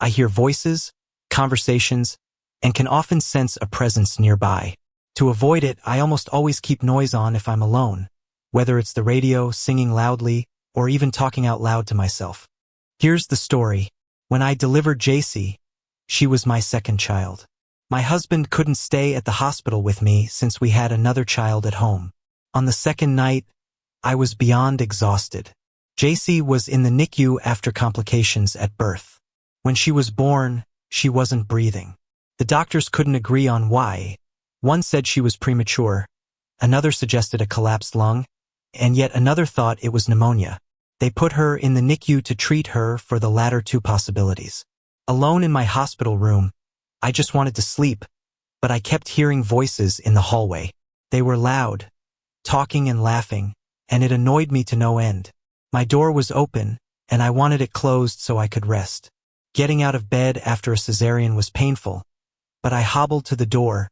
I hear voices, conversations, and can often sense a presence nearby. To avoid it, I almost always keep noise on if I'm alone, whether it's the radio, singing loudly, or even talking out loud to myself. Here's the story. When I delivered JC, she was my second child. My husband couldn't stay at the hospital with me since we had another child at home. On the second night, I was beyond exhausted. JC was in the NICU after complications at birth. When she was born, she wasn't breathing. The doctors couldn't agree on why. One said she was premature, another suggested a collapsed lung, and yet another thought it was pneumonia. They put her in the NICU to treat her for the latter two possibilities. Alone in my hospital room, I just wanted to sleep, but I kept hearing voices in the hallway. They were loud, talking and laughing, and it annoyed me to no end. My door was open, and I wanted it closed so I could rest. Getting out of bed after a cesarean was painful, but I hobbled to the door,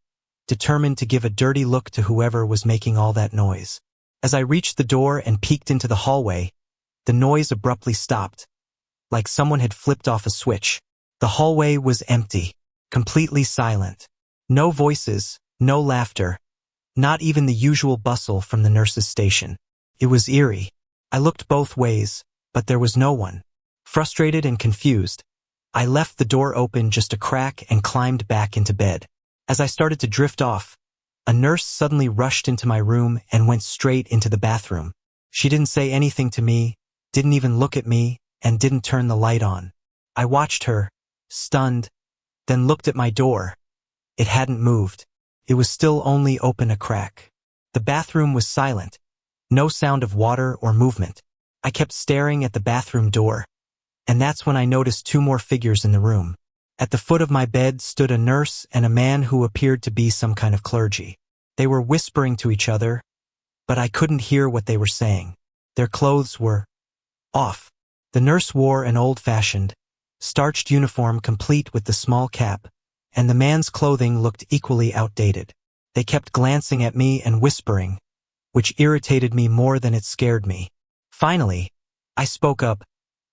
determined to give a dirty look to whoever was making all that noise. As I reached the door and peeked into the hallway, the noise abruptly stopped, like someone had flipped off a switch. The hallway was empty, completely silent. No voices, no laughter, not even the usual bustle from the nurse's station. It was eerie. I looked both ways, but there was no one. Frustrated and confused, I left the door open just a crack and climbed back into bed. As I started to drift off, A nurse suddenly rushed into my room and went straight into the bathroom. She didn't say anything to me, didn't even look at me, and didn't turn the light on. I watched her, stunned, then looked at my door. It hadn't moved. It was still only open a crack. The bathroom was silent. No sound of water or movement. I kept staring at the bathroom door, and that's when I noticed two more figures in the room. At the foot of my bed stood a nurse and a man who appeared to be some kind of clergy. They were whispering to each other, but I couldn't hear what they were saying. Their clothes were off. The nurse wore an old-fashioned, starched uniform complete with the small cap, and the man's clothing looked equally outdated. They kept glancing at me and whispering, which irritated me more than it scared me. Finally, I spoke up.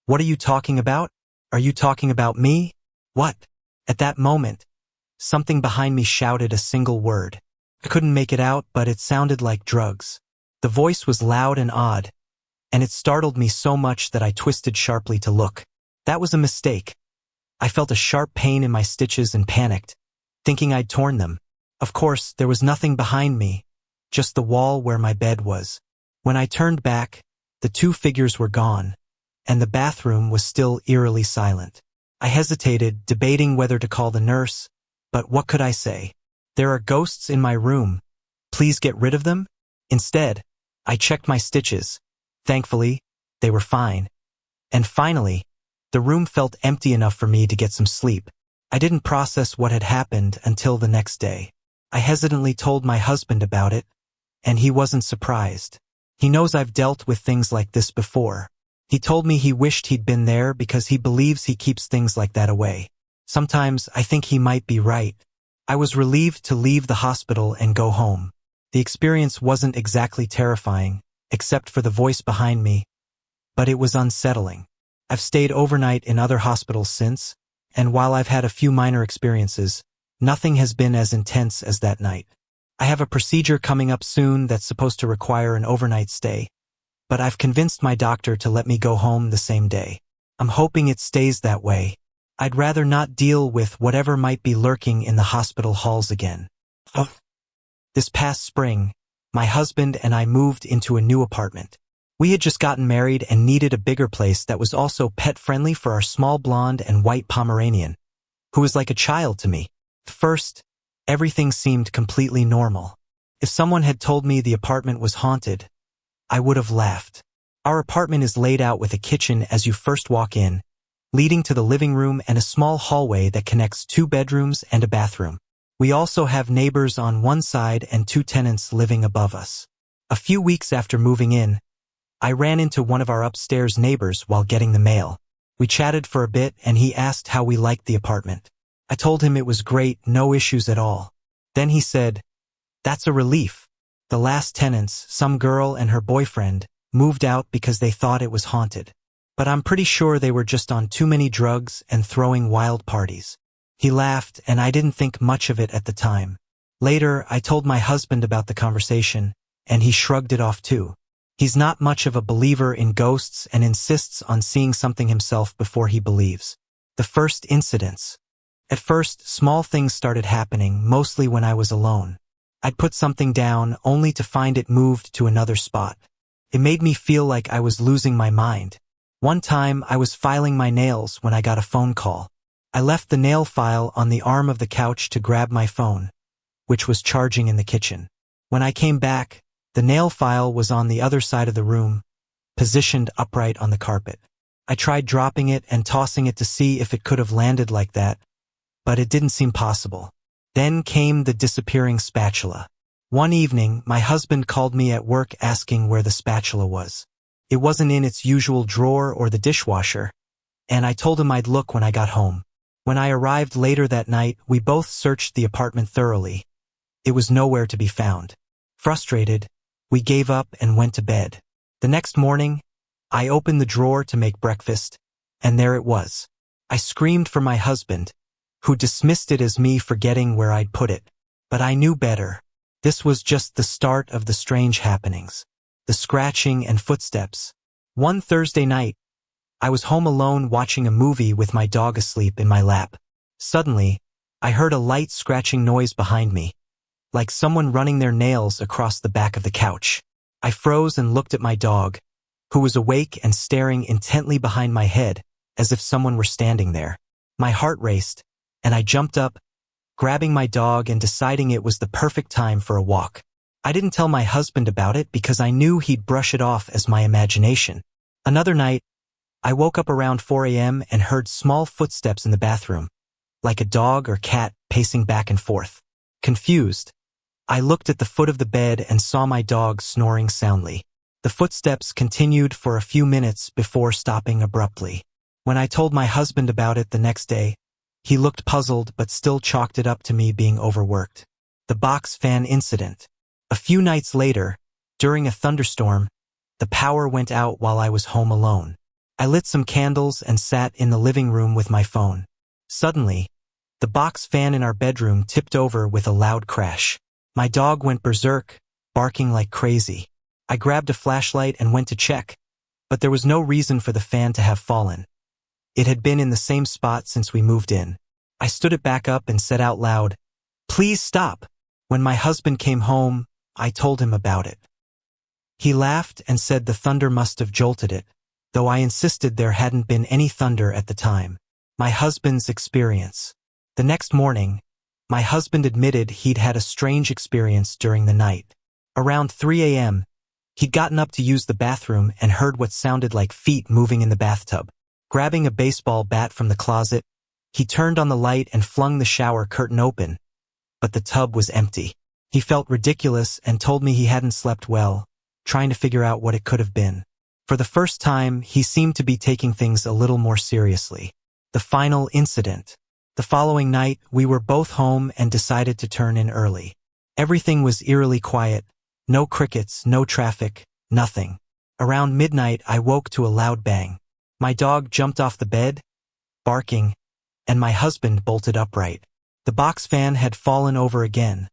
"What are you talking about? Are you talking about me?" "What?" At that moment, something behind me shouted a single word. I couldn't make it out, but it sounded like drugs. The voice was loud and odd, and it startled me so much that I twisted sharply to look. That was a mistake. I felt a sharp pain in my stitches and panicked, thinking I'd torn them. Of course, there was nothing behind me, just the wall where my bed was. When I turned back, the two figures were gone, and the bathroom was still eerily silent. I hesitated, debating whether to call the nurse, but what could I say? "There are ghosts in my room. Please get rid of them?" Instead, I checked my stitches. Thankfully, they were fine. And finally, the room felt empty enough for me to get some sleep. I didn't process what had happened until the next day. I hesitantly told my husband about it, and he wasn't surprised. He knows I've dealt with things like this before. He told me he wished he'd been there because he believes he keeps things like that away. Sometimes I think he might be right. I was relieved to leave the hospital and go home. The experience wasn't exactly terrifying, except for the voice behind me, but it was unsettling. I've stayed overnight in other hospitals since, and while I've had a few minor experiences, nothing has been as intense as that night. I have a procedure coming up soon that's supposed to require an overnight stay, but I've convinced my doctor to let me go home the same day. I'm hoping it stays that way. I'd rather not deal with whatever might be lurking in the hospital halls again. This past spring, my husband and I moved into a new apartment. We had just gotten married and needed a bigger place that was also pet-friendly for our small blonde and white Pomeranian, who was like a child to me. At first, everything seemed completely normal. If someone had told me the apartment was haunted, I would have laughed. Our apartment is laid out with a kitchen as you first walk in, leading to the living room and a small hallway that connects 2 bedrooms and a bathroom. We also have neighbors on one side and 2 tenants living above us. A few weeks after moving in, I ran into one of our upstairs neighbors while getting the mail. We chatted for a bit and he asked how we liked the apartment. I told him it was great, no issues at all. Then he said, "That's a relief. The last tenants, some girl and her boyfriend, moved out because they thought it was haunted. But I'm pretty sure they were just on too many drugs and throwing wild parties." He laughed, and I didn't think much of it at the time. Later, I told my husband about the conversation, and he shrugged it off too. He's not much of a believer in ghosts and insists on seeing something himself before he believes. The first incidents. At first, small things started happening, mostly when I was alone. I'd put something down only to find it moved to another spot. It made me feel like I was losing my mind. One time, I was filing my nails when I got a phone call. I left the nail file on the arm of the couch to grab my phone, which was charging in the kitchen. When I came back, the nail file was on the other side of the room, positioned upright on the carpet. I tried dropping it and tossing it to see if it could have landed like that, but it didn't seem possible. Then came the disappearing spatula. One evening, my husband called me at work asking where the spatula was. It wasn't in its usual drawer or the dishwasher, and I told him I'd look when I got home. When I arrived later that night, we both searched the apartment thoroughly. It was nowhere to be found. Frustrated, we gave up and went to bed. The next morning, I opened the drawer to make breakfast, and there it was. I screamed for my husband, who dismissed it as me forgetting where I'd put it. But I knew better. This was just the start of the strange happenings. The scratching and footsteps. One Thursday night, I was home alone watching a movie with my dog asleep in my lap. Suddenly, I heard a light scratching noise behind me. like someone running their nails across the back of the couch. I froze and looked at my dog, who was awake and staring intently behind my head, as if someone were standing there. My heart raced, and I jumped up, grabbing my dog and deciding it was the perfect time for a walk. I didn't tell my husband about it because I knew he'd brush it off as my imagination. Another night, I woke up around 4 a.m. and heard small footsteps in the bathroom, like a dog or cat pacing back and forth. Confused, I looked at the foot of the bed and saw my dog snoring soundly. The footsteps continued for a few minutes before stopping abruptly. When I told my husband about it the next day, he looked puzzled but still chalked it up to me being overworked. The box fan incident. A few nights later, during a thunderstorm, the power went out while I was home alone. I lit some candles and sat in the living room with my phone. Suddenly, the box fan in our bedroom tipped over with a loud crash. My dog went berserk, barking like crazy. I grabbed a flashlight and went to check, but there was no reason for the fan to have fallen. It had been in the same spot since we moved in. I stood it back up and said out loud, "Please stop." When my husband came home, I told him about it. He laughed and said the thunder must have jolted it, though I insisted there hadn't been any thunder at the time. My husband's experience. The next morning, my husband admitted he'd had a strange experience during the night. Around 3 a.m., he'd gotten up to use the bathroom and heard what sounded like feet moving in the bathtub. Grabbing a baseball bat from the closet, he turned on the light and flung the shower curtain open, but the tub was empty. He felt ridiculous and told me he hadn't slept well, trying to figure out what it could have been. For the first time, he seemed to be taking things a little more seriously. The final incident. The following night, we were both home and decided to turn in early. Everything was eerily quiet. No crickets, no traffic, nothing. Around midnight, I woke to a loud bang. My dog jumped off the bed, barking, and my husband bolted upright. The box fan had fallen over again,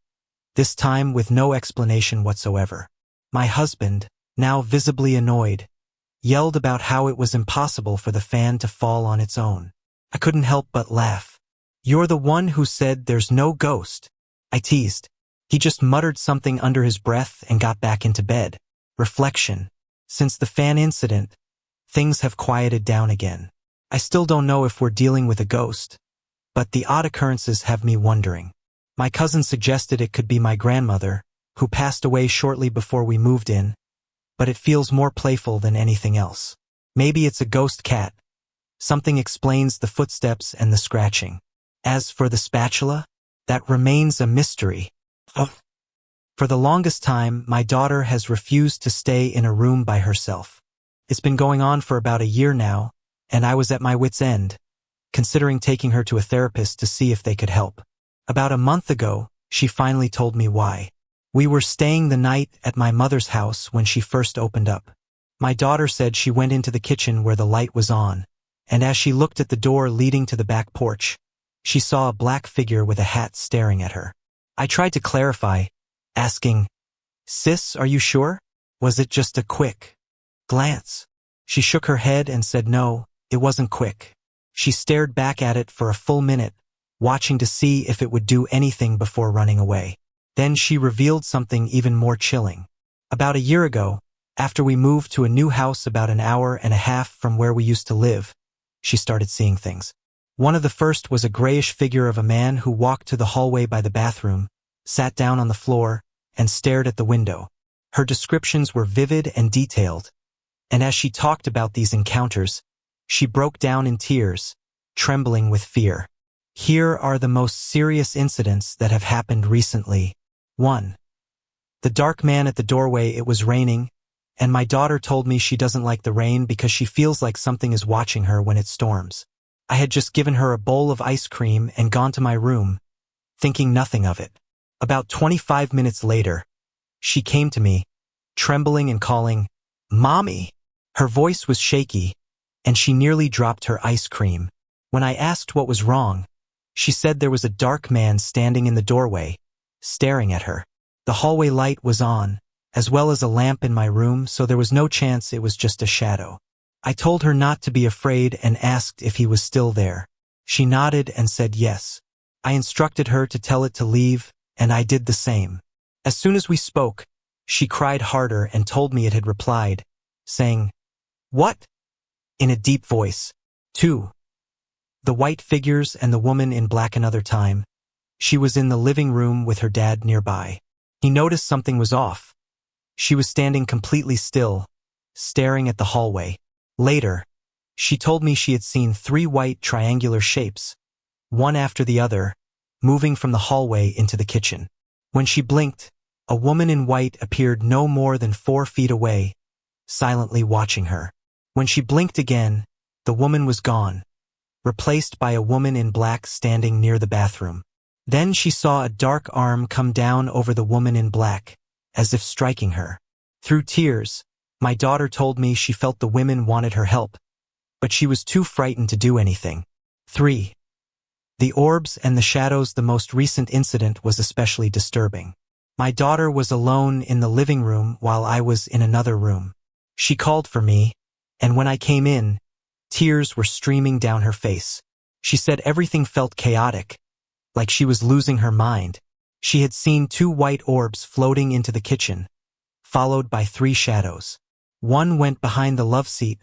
this time with no explanation whatsoever. My husband, now visibly annoyed, yelled about how it was impossible for the fan to fall on its own. I couldn't help but laugh. "You're the one who said there's no ghost," I teased. He just muttered something under his breath and got back into bed. Reflection. Since the fan incident, things have quieted down again. I still don't know if we're dealing with a ghost, but the odd occurrences have me wondering. My cousin suggested it could be my grandmother, who passed away shortly before we moved in, but it feels more playful than anything else. Maybe it's a ghost cat. Something explains the footsteps and the scratching. As for the spatula, that remains a mystery. For the longest time, my daughter has refused to stay in a room by herself. It's been going on for about a year now, and I was at my wit's end, considering taking her to a therapist to see if they could help. About a month ago, she finally told me why. We were staying the night at my mother's house when she first opened up. My daughter said she went into the kitchen where the light was on, and as she looked at the door leading to the back porch, she saw a black figure with a hat staring at her. I tried to clarify, asking, "Sis, are you sure? Was it just a quick glance?" She shook her head and said no, it wasn't quick. She stared back at it for a full minute, watching to see if it would do anything before running away. Then she revealed something even more chilling. About a year ago, after we moved to a new house about an hour and a half from where we used to live, she started seeing things. One of the first was a grayish figure of a man who walked to the hallway by the bathroom, sat down on the floor, and stared at the window. Her descriptions were vivid and detailed, and as she talked about these encounters, she broke down in tears, trembling with fear. Here are the most serious incidents that have happened recently. 1. The dark man at the doorway. It was raining, and my daughter told me she doesn't like the rain because she feels like something is watching her when it storms. I had just given her a bowl of ice cream and gone to my room, thinking nothing of it. About 25 minutes later, she came to me, trembling and calling, "Mommy!" Her voice was shaky, and she nearly dropped her ice cream. When I asked what was wrong, she said there was a dark man standing in the doorway, staring at her. The hallway light was on, as well as a lamp in my room, so there was no chance it was just a shadow. I told her not to be afraid and asked if he was still there. She nodded and said yes. I instructed her to tell it to leave, and I did the same. As soon as we spoke, she cried harder and told me it had replied, saying, "What?" in a deep voice. 2. The white figures and the woman in black. Another time, she was in the living room with her dad nearby. He noticed something was off. She was standing completely still, staring at the hallway. Later, she told me she had seen 3 white triangular shapes, one after the other, moving from the hallway into the kitchen. When she blinked, a woman in white appeared no more than 4 feet away, silently watching her. When she blinked again, the woman was gone, replaced by a woman in black standing near the bathroom. Then she saw a dark arm come down over the woman in black, as if striking her. Through tears, my daughter told me she felt the women wanted her help, but she was too frightened to do anything. 3. The orbs and the shadows. The most recent incident was especially disturbing. My daughter was alone in the living room while I was in another room. She called for me, and when I came in, tears were streaming down her face. She said everything felt chaotic, like she was losing her mind. She had seen 2 white orbs floating into the kitchen, followed by 3 shadows. One went behind the love seat,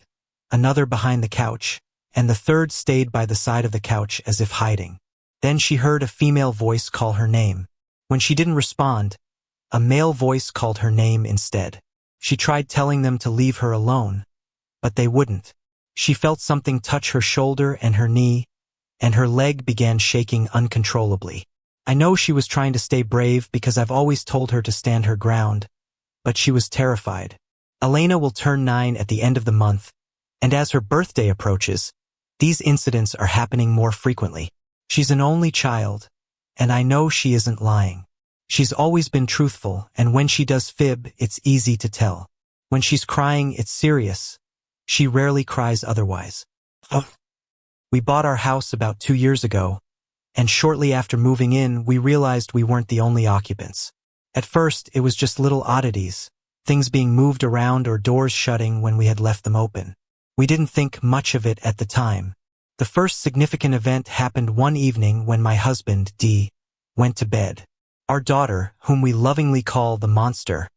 another behind the couch, and the third stayed by the side of the couch as if hiding. Then she heard a female voice call her name. When she didn't respond, a male voice called her name instead. She tried telling them to leave her alone, but they wouldn't. She felt something touch her shoulder and her knee, and her leg began shaking uncontrollably. I know she was trying to stay brave because I've always told her to stand her ground, but she was terrified. Elena will turn 9 at the end of the month, and as her birthday approaches, these incidents are happening more frequently. She's an only child, and I know she isn't lying. She's always been truthful, and when she does fib, it's easy to tell. When she's crying, it's serious. She rarely cries otherwise. We bought our house about 2 years ago, and shortly after moving in, we realized we weren't the only occupants. At first, it was just little oddities, things being moved around or doors shutting when we had left them open. We didn't think much of it at the time. The first significant event happened one evening when my husband, D, went to bed. Our daughter, whom we lovingly call the monster,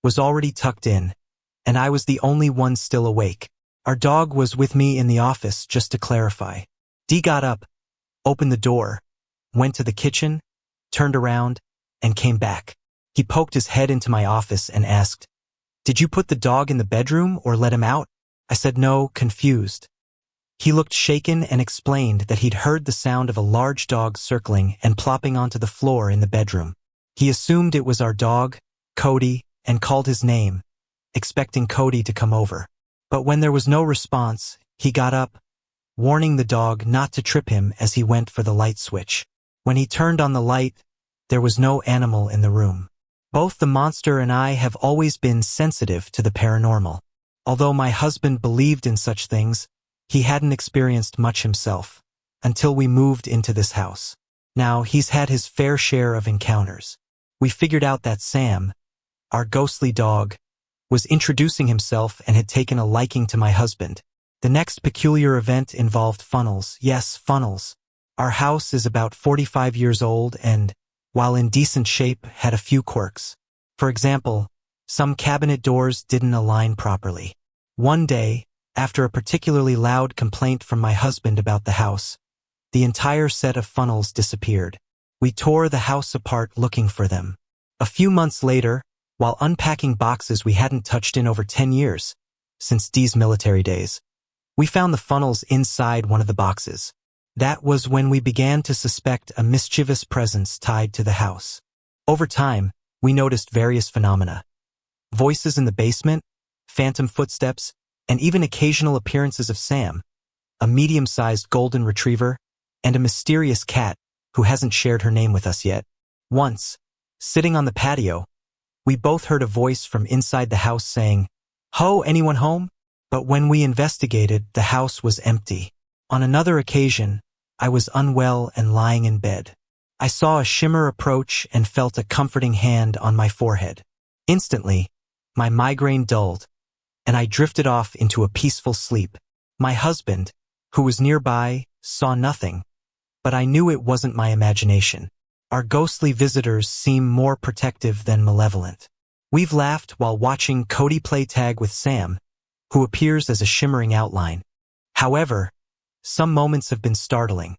was already tucked in, and I was the only one still awake. Our dog was with me in the office, just to clarify. D got up, opened the door, went to the kitchen, turned around, and came back. He poked his head into my office and asked, "Did you put the dog in the bedroom or let him out?" I said no, confused. He looked shaken and explained that he'd heard the sound of a large dog circling and plopping onto the floor in the bedroom. He assumed it was our dog, Cody, and called his name, expecting Cody to come over. But when there was no response, he got up, warning the dog not to trip him as he went for the light switch. When he turned on the light, there was no animal in the room. Both the monster and I have always been sensitive to the paranormal. Although my husband believed in such things, he hadn't experienced much himself, until we moved into this house. Now he's had his fair share of encounters. We figured out that Sam, our ghostly dog, was introducing himself and had taken a liking to my husband. The next peculiar event involved funnels. Yes, funnels. Our house is about 45 years old and, while in decent shape, had a few quirks. For example, some cabinet doors didn't align properly. One day, after a particularly loud complaint from my husband about the house, the entire set of funnels disappeared. We tore the house apart looking for them. A few months later, while unpacking boxes we hadn't touched in over 10 years, since D's military days, we found the funnels inside one of the boxes. That was when we began to suspect a mischievous presence tied to the house. Over time, we noticed various phenomena. Voices in the basement, phantom footsteps, and even occasional appearances of Sam, a medium-sized golden retriever, and a mysterious cat who hasn't shared her name with us yet. Once, sitting on the patio, we both heard a voice from inside the house saying, "Ho, anyone home?" But when we investigated, the house was empty. On another occasion, I was unwell and lying in bed. I saw a shimmer approach and felt a comforting hand on my forehead. Instantly, my migraine dulled, and I drifted off into a peaceful sleep. My husband, who was nearby, saw nothing, but I knew it wasn't my imagination. Our ghostly visitors seem more protective than malevolent. We've laughed while watching Cody play tag with Sam, who appears as a shimmering outline. However, some moments have been startling,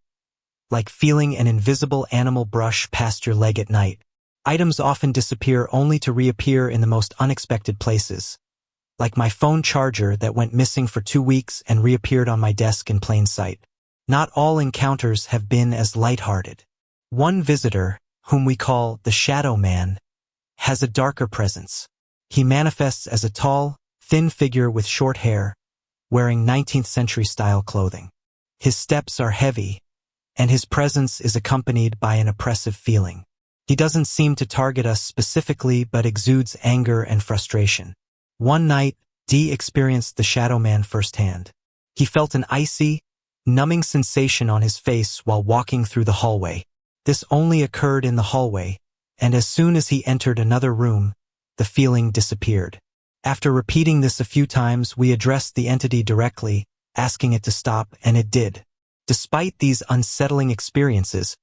like feeling an invisible animal brush past your leg at night. Items often disappear only to reappear in the most unexpected places, like my phone charger that went missing for 2 weeks and reappeared on my desk in plain sight. Not all encounters have been as lighthearted. One visitor, whom we call the Shadow Man, has a darker presence. He manifests as a tall, thin figure with short hair, wearing 19th century style clothing. His steps are heavy, and his presence is accompanied by an oppressive feeling. He doesn't seem to target us specifically but exudes anger and frustration. One night, Dee experienced the Shadow Man firsthand. He felt an icy, numbing sensation on his face while walking through the hallway. This only occurred in the hallway, and as soon as he entered another room, the feeling disappeared. After repeating this a few times, we addressed the entity directly, asking it to stop, and it did. Despite these unsettling experiences,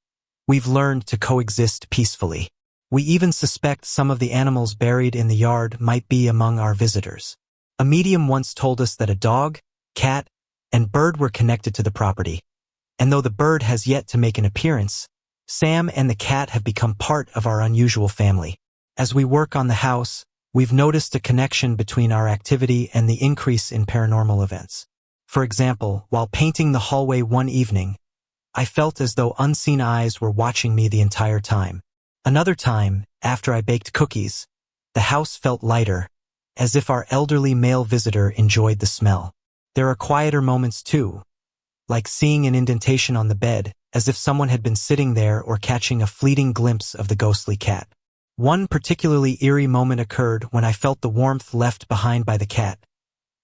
we've learned to coexist peacefully. We even suspect some of the animals buried in the yard might be among our visitors. A medium once told us that a dog, cat, and bird were connected to the property. And though the bird has yet to make an appearance, Sam and the cat have become part of our unusual family. As we work on the house, we've noticed a connection between our activity and the increase in paranormal events. For example, while painting the hallway one evening, I felt as though unseen eyes were watching me the entire time. Another time, after I baked cookies, the house felt lighter, as if our elderly male visitor enjoyed the smell. There are quieter moments too, like seeing an indentation on the bed, as if someone had been sitting there, or catching a fleeting glimpse of the ghostly cat. One particularly eerie moment occurred when I felt the warmth left behind by the cat,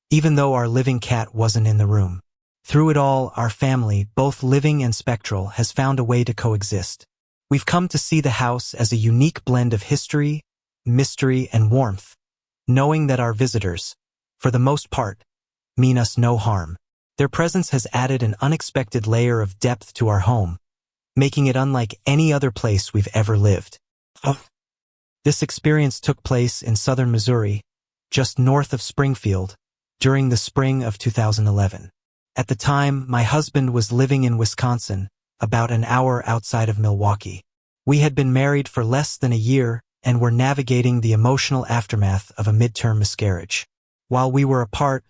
even though our living cat wasn't in the room. Through it all, our family, both living and spectral, has found a way to coexist. We've come to see the house as a unique blend of history, mystery, and warmth, knowing that our visitors, for the most part, mean us no harm. Their presence has added an unexpected layer of depth to our home, making it unlike any other place we've ever lived. This experience took place in southern Missouri, just north of Springfield, during the spring of 2011. At the time, my husband was living in Wisconsin, about an hour outside of Milwaukee. We had been married for less than a year and were navigating the emotional aftermath of a midterm miscarriage. While we were apart,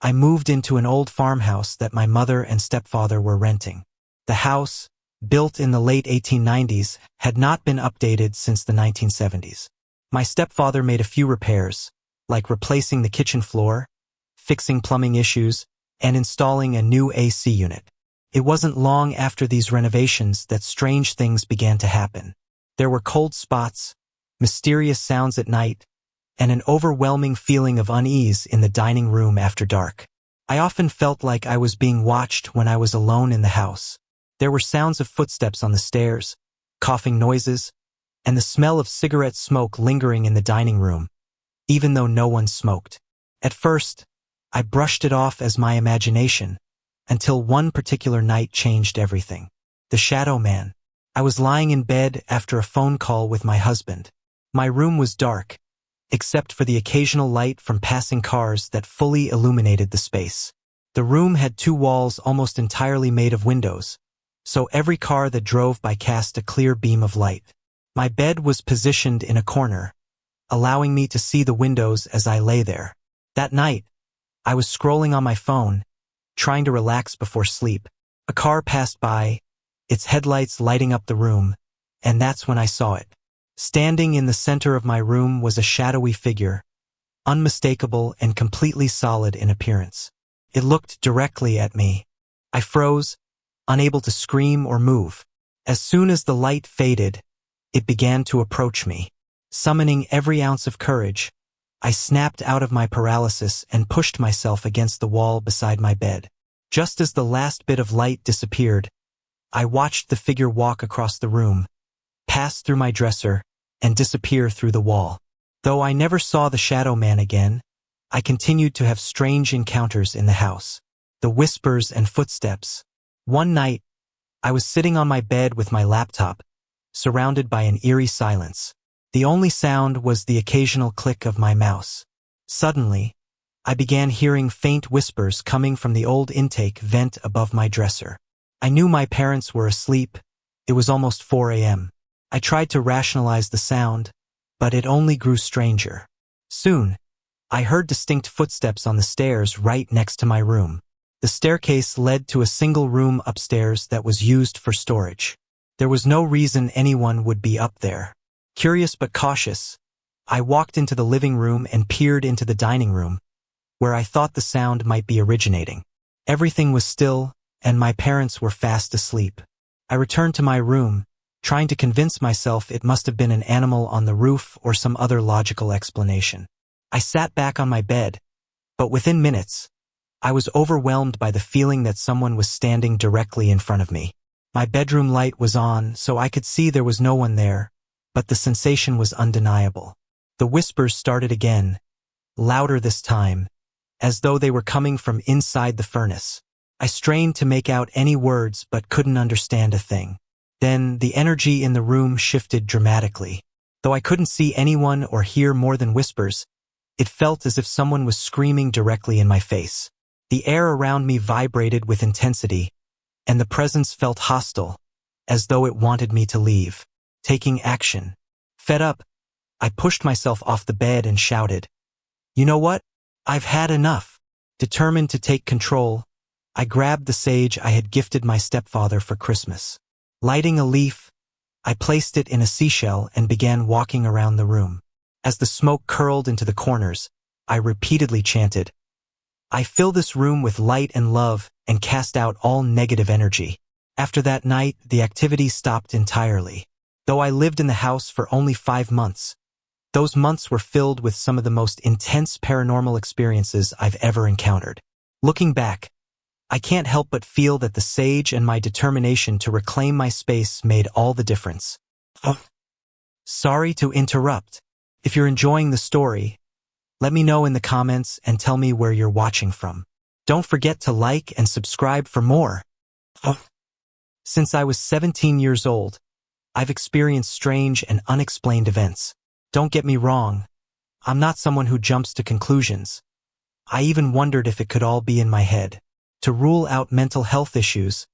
I moved into an old farmhouse that my mother and stepfather were renting. The house, built in the late 1890s, had not been updated since the 1970s. My stepfather made a few repairs, like replacing the kitchen floor, fixing plumbing issues, and installing a new AC unit. It wasn't long after these renovations that strange things began to happen. There were cold spots, mysterious sounds at night, and an overwhelming feeling of unease in the dining room after dark. I often felt like I was being watched when I was alone in the house. There were sounds of footsteps on the stairs, coughing noises, and the smell of cigarette smoke lingering in the dining room, even though no one smoked. At first, I brushed it off as my imagination, until one particular night changed everything. The Shadow Man. I was lying in bed after a phone call with my husband. My room was dark, except for the occasional light from passing cars that fully illuminated the space. The room had 2 walls almost entirely made of windows, so every car that drove by cast a clear beam of light. My bed was positioned in a corner, allowing me to see the windows as I lay there. That night, I was scrolling on my phone, trying to relax before sleep. A car passed by, its headlights lighting up the room, and that's when I saw it. Standing in the center of my room was a shadowy figure, unmistakable and completely solid in appearance. It looked directly at me. I froze, unable to scream or move. As soon as the light faded, it began to approach me. Summoning every ounce of courage, I snapped out of my paralysis and pushed myself against the wall beside my bed. Just as the last bit of light disappeared, I watched the figure walk across the room, pass through my dresser, and disappear through the wall. Though I never saw the Shadow Man again, I continued to have strange encounters in the house. The whispers and footsteps. One night, I was sitting on my bed with my laptop, surrounded by an eerie silence. The only sound was the occasional click of my mouse. Suddenly, I began hearing faint whispers coming from the old intake vent above my dresser. I knew my parents were asleep. It was almost 4 a.m. I tried to rationalize the sound, but it only grew stranger. Soon, I heard distinct footsteps on the stairs right next to my room. The staircase led to a single room upstairs that was used for storage. There was no reason anyone would be up there. Curious but cautious, I walked into the living room and peered into the dining room, where I thought the sound might be originating. Everything was still, and my parents were fast asleep. I returned to my room, trying to convince myself it must have been an animal on the roof or some other logical explanation. I sat back on my bed, but within minutes, I was overwhelmed by the feeling that someone was standing directly in front of me. My bedroom light was on, so I could see there was no one there, but the sensation was undeniable. The whispers started again, louder this time, as though they were coming from inside the furnace. I strained to make out any words but couldn't understand a thing. Then the energy in the room shifted dramatically. Though I couldn't see anyone or hear more than whispers, it felt as if someone was screaming directly in my face. The air around me vibrated with intensity, and the presence felt hostile, as though it wanted me to leave. Taking action. Fed up, I pushed myself off the bed and shouted, "You know what? I've had enough." Determined to take control, I grabbed the sage I had gifted my stepfather for Christmas. Lighting a leaf, I placed it in a seashell and began walking around the room. As the smoke curled into the corners, I repeatedly chanted, "I fill this room with light and love and cast out all negative energy." After that night, the activity stopped entirely. Though I lived in the house for only 5 months, those months were filled with some of the most intense paranormal experiences I've ever encountered. Looking back, I can't help but feel that the sage and my determination to reclaim my space made all the difference. Sorry to interrupt. If you're enjoying the story, let me know in the comments and tell me where you're watching from. Don't forget to like and subscribe for more. Since I was 17 years old, I've experienced strange and unexplained events. Don't get me wrong, I'm not someone who jumps to conclusions. I even wondered if it could all be in my head. To rule out mental health issues,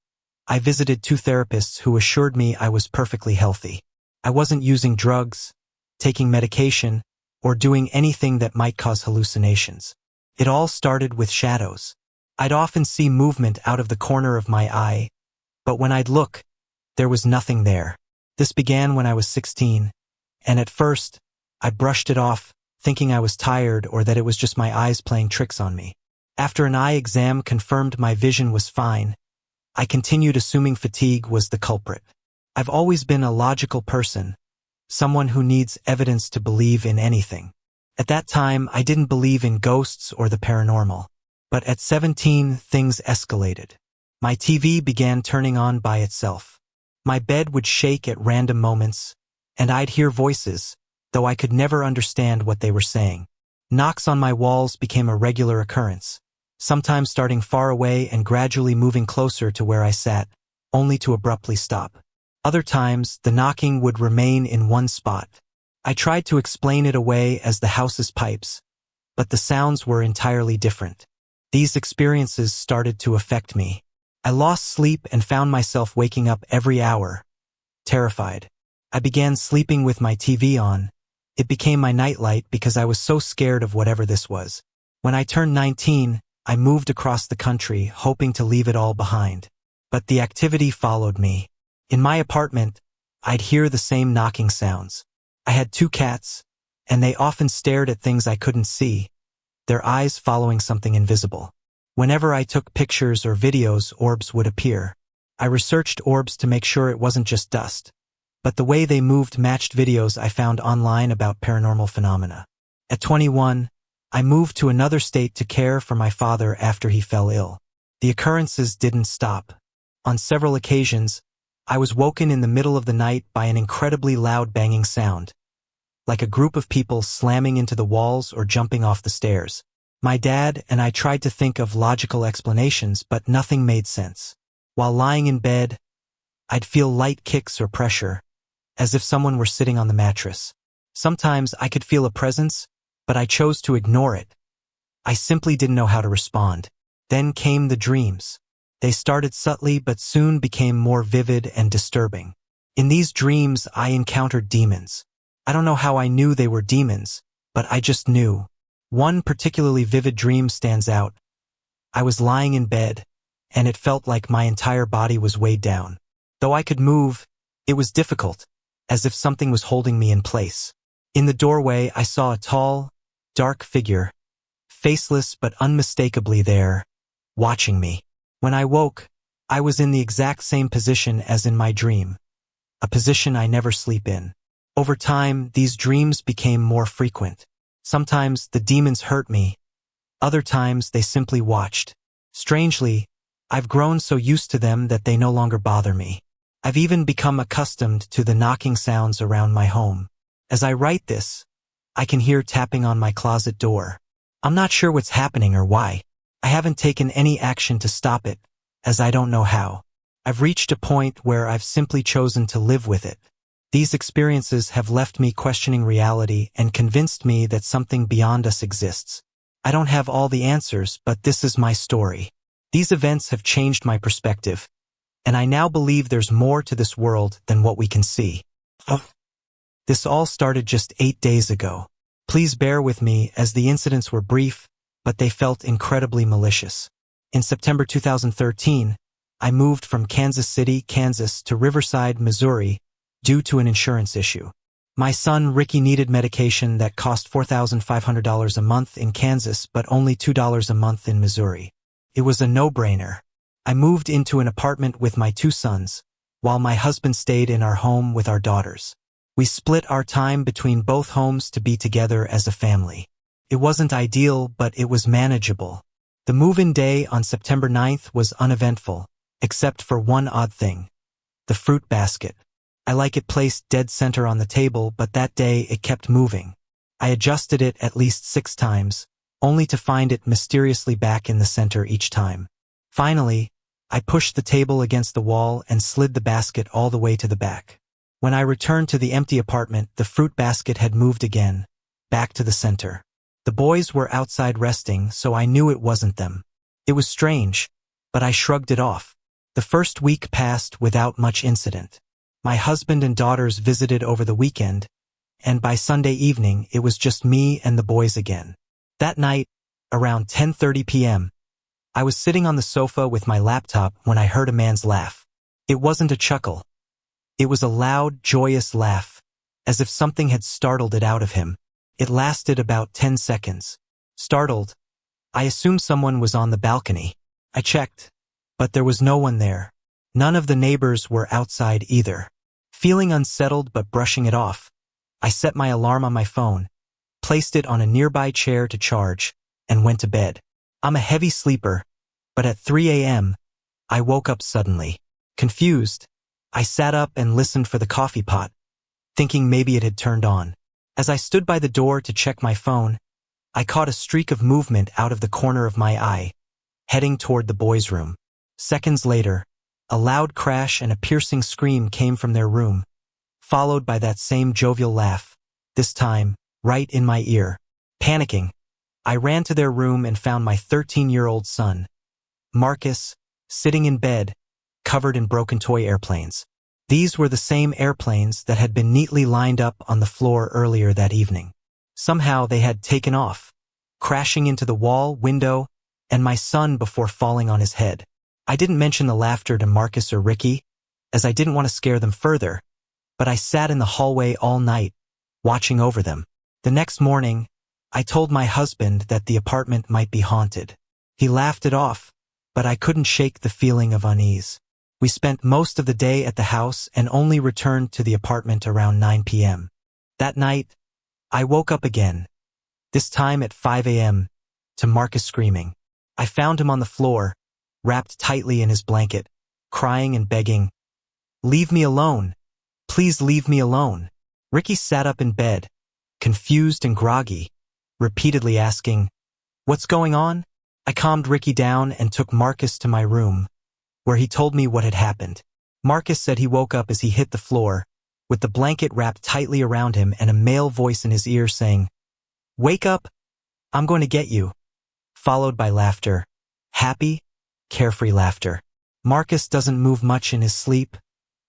I visited 2 therapists who assured me I was perfectly healthy. I wasn't using drugs, taking medication, or doing anything that might cause hallucinations. It all started with shadows. I'd often see movement out of the corner of my eye, but when I'd look, there was nothing there. This began when I was 16, and at first, I brushed it off, thinking I was tired or that it was just my eyes playing tricks on me. After an eye exam confirmed my vision was fine, I continued assuming fatigue was the culprit. I've always been a logical person, someone who needs evidence to believe in anything. At that time, I didn't believe in ghosts or the paranormal. But at 17, things escalated. My TV began turning on by itself. My bed would shake at random moments, and I'd hear voices, though I could never understand what they were saying. Knocks on my walls became a regular occurrence, sometimes starting far away and gradually moving closer to where I sat, only to abruptly stop. Other times, the knocking would remain in one spot. I tried to explain it away as the house's pipes, but the sounds were entirely different. These experiences started to affect me. I lost sleep and found myself waking up every hour, terrified. I began sleeping with my TV on. It became my nightlight because I was so scared of whatever this was. When I turned 19, I moved across the country, hoping to leave it all behind. But the activity followed me. In my apartment, I'd hear the same knocking sounds. I had 2 cats, and they often stared at things I couldn't see, their eyes following something invisible. Whenever I took pictures or videos, orbs would appear. I researched orbs to make sure it wasn't just dust, but the way they moved matched videos I found online about paranormal phenomena. At 21, I moved to another state to care for my father after he fell ill. The occurrences didn't stop. On several occasions, I was woken in the middle of the night by an incredibly loud banging sound, like a group of people slamming into the walls or jumping off the stairs. My dad and I tried to think of logical explanations, but nothing made sense. While lying in bed, I'd feel light kicks or pressure, as if someone were sitting on the mattress. Sometimes I could feel a presence, but I chose to ignore it. I simply didn't know how to respond. Then came the dreams. They started subtly but soon became more vivid and disturbing. In these dreams, I encountered demons. I don't know how I knew they were demons, but I just knew. One particularly vivid dream stands out. I was lying in bed, and it felt like my entire body was weighed down. Though I could move, it was difficult, as if something was holding me in place. In the doorway, I saw a tall, dark figure, faceless but unmistakably there, watching me. When I woke, I was in the exact same position as in my dream, a position I never sleep in. Over time, these dreams became more frequent. Sometimes the demons hurt me, other times they simply watched. Strangely, I've grown so used to them that they no longer bother me. I've even become accustomed to the knocking sounds around my home. As I write this, I can hear tapping on my closet door. I'm not sure what's happening or why. I haven't taken any action to stop it, as I don't know how. I've reached a point where I've simply chosen to live with it. These experiences have left me questioning reality and convinced me that something beyond us exists. I don't have all the answers, but this is my story. These events have changed my perspective, and I now believe there's more to this world than what we can see. This all started just 8 days ago. Please bear with me as the incidents were brief, but they felt incredibly malicious. In September 2013, I moved from Kansas City, Kansas to Riverside, Missouri, due to an insurance issue. My son Ricky needed medication that cost $4,500 a month in Kansas but only $2 a month in Missouri. It was a no-brainer. I moved into an apartment with my 2 sons, while my husband stayed in our home with our daughters. We split our time between both homes to be together as a family. It wasn't ideal, but it was manageable. The move-in day on September 9th was uneventful, except for one odd thing: the fruit basket. I like it placed dead center on the table, but that day it kept moving. I adjusted it at least 6 times, only to find it mysteriously back in the center each time. Finally, I pushed the table against the wall and slid the basket all the way to the back. When I returned to the empty apartment, the fruit basket had moved again, back to the center. The boys were outside resting, so I knew it wasn't them. It was strange, but I shrugged it off. The first week passed without much incident. My husband and daughters visited over the weekend, and by Sunday evening it was just me and the boys again. That night, around 10:30 p.m., I was sitting on the sofa with my laptop when I heard a man's laugh. It wasn't a chuckle. It was a loud, joyous laugh, as if something had startled it out of him. It lasted about 10 seconds. Startled, I assumed someone was on the balcony. I checked, but there was no one there. None of the neighbors were outside either. Feeling unsettled but brushing it off, I set my alarm on my phone, placed it on a nearby chair to charge, and went to bed. I'm a heavy sleeper, but at 3 a.m., I woke up suddenly. Confused, I sat up and listened for the coffee pot, thinking maybe it had turned on. As I stood by the door to check my phone, I caught a streak of movement out of the corner of my eye, heading toward the boys' room. Seconds later, a loud crash and a piercing scream came from their room, followed by that same jovial laugh, this time, right in my ear. Panicking, I ran to their room and found my 13-year-old son, Marcus, sitting in bed, covered in broken toy airplanes. These were the same airplanes that had been neatly lined up on the floor earlier that evening. Somehow they had taken off, crashing into the wall, window, and my son before falling on his head. I didn't mention the laughter to Marcus or Ricky, as I didn't want to scare them further, but I sat in the hallway all night, watching over them. The next morning, I told my husband that the apartment might be haunted. He laughed it off, but I couldn't shake the feeling of unease. We spent most of the day at the house and only returned to the apartment around 9 p.m. That night, I woke up again, this time at 5 a.m., to Marcus screaming. I found him on the floor, wrapped tightly in his blanket, crying and begging, "Leave me alone. Please leave me alone." Ricky sat up in bed, confused and groggy, repeatedly asking, "What's going on?" I calmed Ricky down and took Marcus to my room, where he told me what had happened. Marcus said he woke up as he hit the floor, with the blanket wrapped tightly around him and a male voice in his ear saying, "Wake up, I'm going to get you," followed by laughter. Happy, carefree laughter. Marcus doesn't move much in his sleep,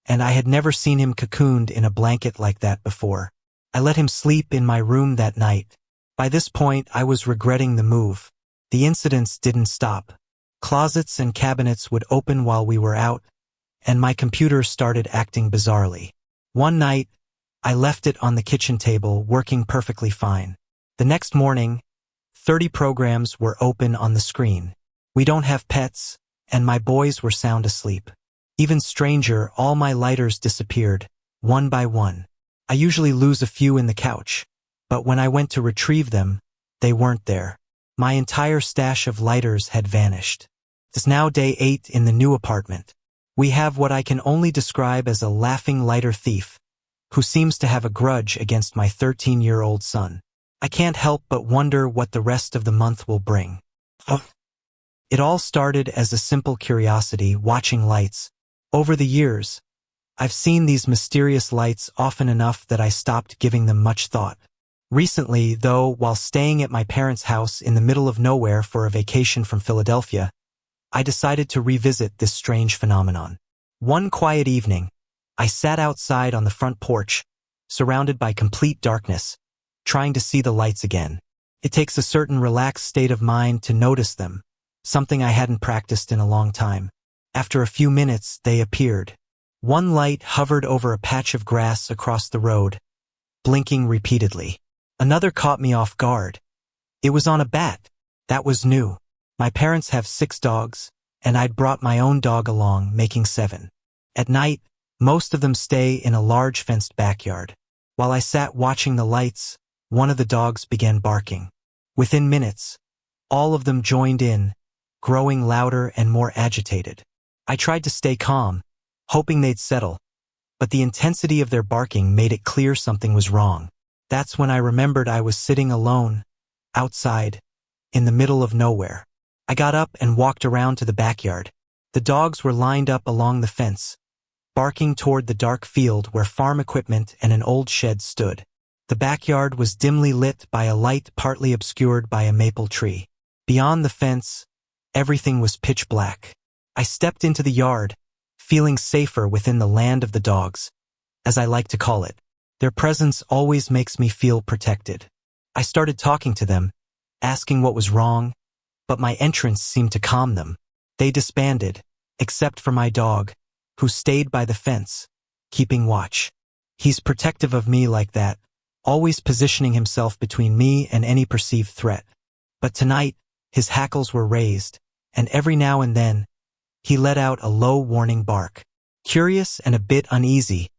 and I had never seen him cocooned in a blanket like that before. I let him sleep in my room that night. By this point, I was regretting the move. The incidents didn't stop. Closets and cabinets would open while we were out, and my computer started acting bizarrely. One night, I left it on the kitchen table, working perfectly fine. The next morning, 30 programs were open on the screen. We don't have pets, and my boys were sound asleep. Even stranger, all my lighters disappeared, one by one. I usually lose a few in the couch, but when I went to retrieve them, they weren't there. My entire stash of lighters had vanished. It's now day 8 in the new apartment. We have what I can only describe as a laughing lighter thief, who seems to have a grudge against my 13-year-old son. I can't help but wonder what the rest of the month will bring. It all started as a simple curiosity, watching lights. Over the years, I've seen these mysterious lights often enough that I stopped giving them much thought. Recently, though, while staying at my parents' house in the middle of nowhere for a vacation from Philadelphia, I decided to revisit this strange phenomenon. One quiet evening, I sat outside on the front porch, surrounded by complete darkness, trying to see the lights again. It takes a certain relaxed state of mind to notice them, something I hadn't practiced in a long time. After a few minutes, they appeared. One light hovered over a patch of grass across the road, blinking repeatedly. Another caught me off guard. It was on a bat. That was new. My parents have 6 dogs, and I'd brought my own dog along, making 7. At night, most of them stay in a large fenced backyard. While I sat watching the lights, one of the dogs began barking. Within minutes, all of them joined in, growing louder and more agitated. I tried to stay calm, hoping they'd settle, but the intensity of their barking made it clear something was wrong. That's when I remembered I was sitting alone, outside, in the middle of nowhere. I got up and walked around to the backyard. The dogs were lined up along the fence, barking toward the dark field where farm equipment and an old shed stood. The backyard was dimly lit by a light partly obscured by a maple tree. Beyond the fence, everything was pitch black. I stepped into the yard, feeling safer within the land of the dogs, as I like to call it. Their presence always makes me feel protected. I started talking to them, asking what was wrong, but my entrance seemed to calm them. They disbanded, except for my dog, who stayed by the fence, keeping watch. He's protective of me like that, always positioning himself between me and any perceived threat. But tonight, his hackles were raised, and every now and then, he let out a low warning bark. Curious and a bit uneasy,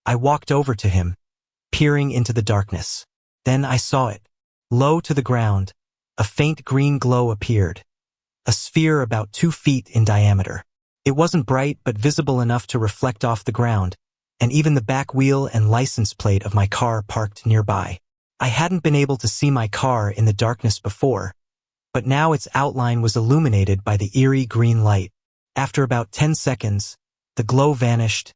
I walked over to him, peering into the darkness. Then I saw it. Low to the ground, a faint green glow appeared, a sphere about 2 feet in diameter. It wasn't bright but visible enough to reflect off the ground, and even the back wheel and license plate of my car parked nearby. I hadn't been able to see my car in the darkness before, but now its outline was illuminated by the eerie green light. After about 10 seconds, the glow vanished,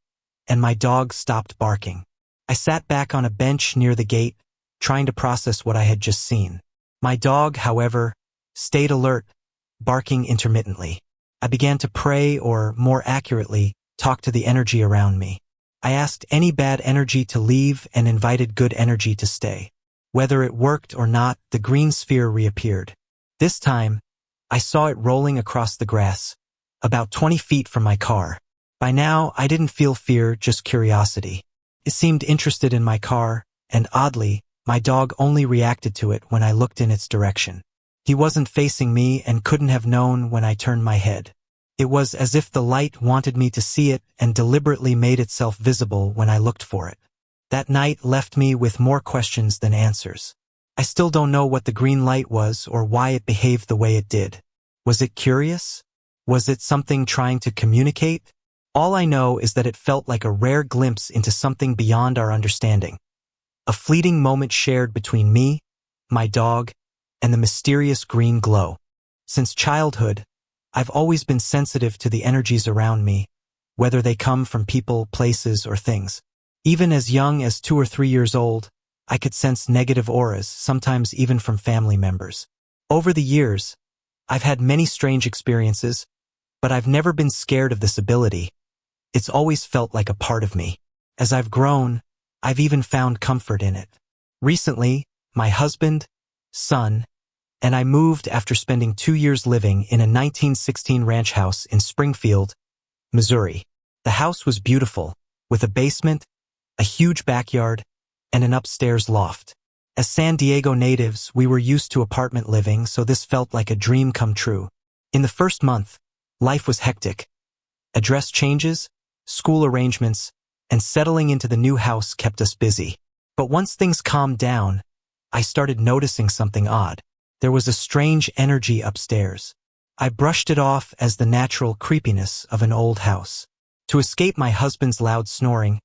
and my dog stopped barking. I sat back on a bench near the gate, trying to process what I had just seen. My dog, however, stayed alert, barking intermittently. I began to pray, or more accurately, talk to the energy around me. I asked any bad energy to leave and invited good energy to stay. Whether it worked or not, the green sphere reappeared. This time, I saw it rolling across the grass, about 20 feet from my car. By now, I didn't feel fear, just curiosity. It seemed interested in my car, and oddly, my dog only reacted to it when I looked in its direction. He wasn't facing me and couldn't have known when I turned my head. It was as if the light wanted me to see it and deliberately made itself visible when I looked for it. That night left me with more questions than answers. I still don't know what the green light was or why it behaved the way it did. Was it curious? Was it something trying to communicate? All I know is that it felt like a rare glimpse into something beyond our understanding. A fleeting moment shared between me, my dog, and the mysterious green glow. Since childhood, I've always been sensitive to the energies around me, whether they come from people, places, or things. Even as young as 2 or 3 years old, I could sense negative auras, sometimes even from family members. Over the years, I've had many strange experiences, but I've never been scared of this ability. It's always felt like a part of me. As I've grown, I've even found comfort in it. Recently, my husband, son, and I moved after spending 2 years living in a 1916 ranch house in Springfield, Missouri. The house was beautiful, with a basement, a huge backyard, and an upstairs loft. As San Diego natives, we were used to apartment living, so this felt like a dream come true. In the first month, life was hectic. Address changes, school arrangements, and settling into the new house kept us busy. But once things calmed down, I started noticing something odd. There was a strange energy upstairs. I brushed it off as the natural creepiness of an old house. To escape my husband's loud snoring,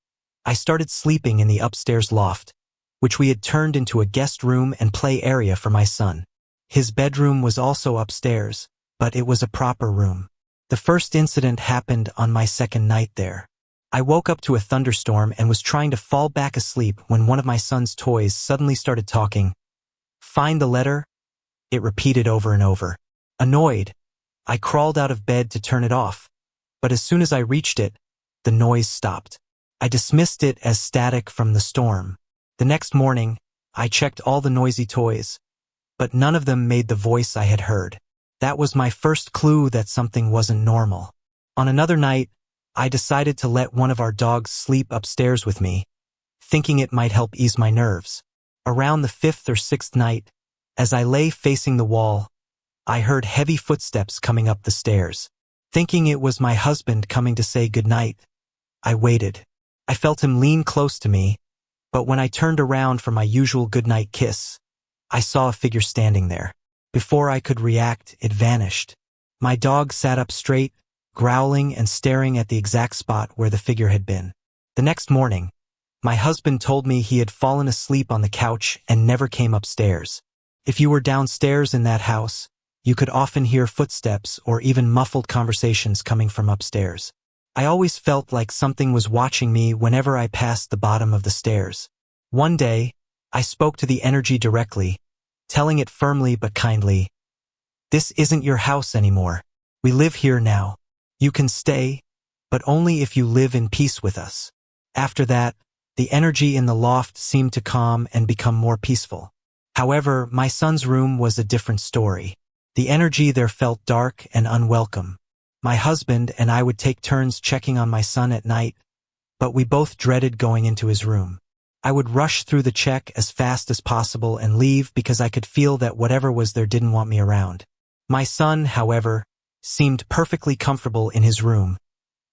I started sleeping in the upstairs loft, which we had turned into a guest room and play area for my son. His bedroom was also upstairs, but it was a proper room. The first incident happened on my second night there. I woke up to a thunderstorm and was trying to fall back asleep when one of my son's toys suddenly started talking. "Find the letter," it repeated over and over. Annoyed, I crawled out of bed to turn it off, but as soon as I reached it, the noise stopped. I dismissed it as static from the storm. The next morning, I checked all the noisy toys, but none of them made the voice I had heard. That was my first clue that something wasn't normal. On another night, I decided to let one of our dogs sleep upstairs with me, thinking it might help ease my nerves. Around the 5th or 6th night, as I lay facing the wall, I heard heavy footsteps coming up the stairs. Thinking it was my husband coming to say goodnight, I waited. I felt him lean close to me, but when I turned around for my usual goodnight kiss, I saw a figure standing there. Before I could react, it vanished. My dog sat up straight, growling and staring at the exact spot where the figure had been. The next morning, my husband told me he had fallen asleep on the couch and never came upstairs. If you were downstairs in that house, you could often hear footsteps or even muffled conversations coming from upstairs. I always felt like something was watching me whenever I passed the bottom of the stairs. One day, I spoke to the energy directly, telling it firmly but kindly, "This isn't your house anymore. We live here now. You can stay, but only if you live in peace with us." After that, the energy in the loft seemed to calm and become more peaceful. However, my son's room was a different story. The energy there felt dark and unwelcome. My husband and I would take turns checking on my son at night, but we both dreaded going into his room. I would rush through the check as fast as possible and leave because I could feel that whatever was there didn't want me around. My son, however, seemed perfectly comfortable in his room,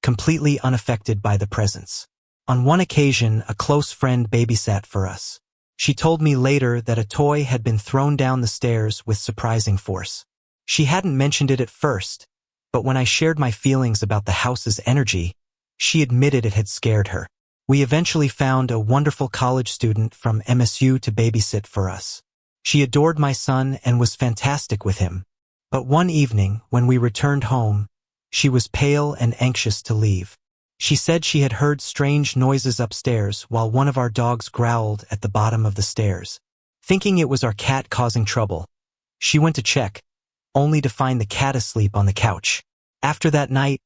completely unaffected by the presence. On one occasion, a close friend babysat for us. She told me later that a toy had been thrown down the stairs with surprising force. She hadn't mentioned it at first, but when I shared my feelings about the house's energy, she admitted it had scared her. We eventually found a wonderful college student from MSU to babysit for us. She adored my son and was fantastic with him. But one evening, when we returned home, she was pale and anxious to leave. She said she had heard strange noises upstairs while one of our dogs growled at the bottom of the stairs. Thinking it was our cat causing trouble, she went to check, only to find the cat asleep on the couch. After that night,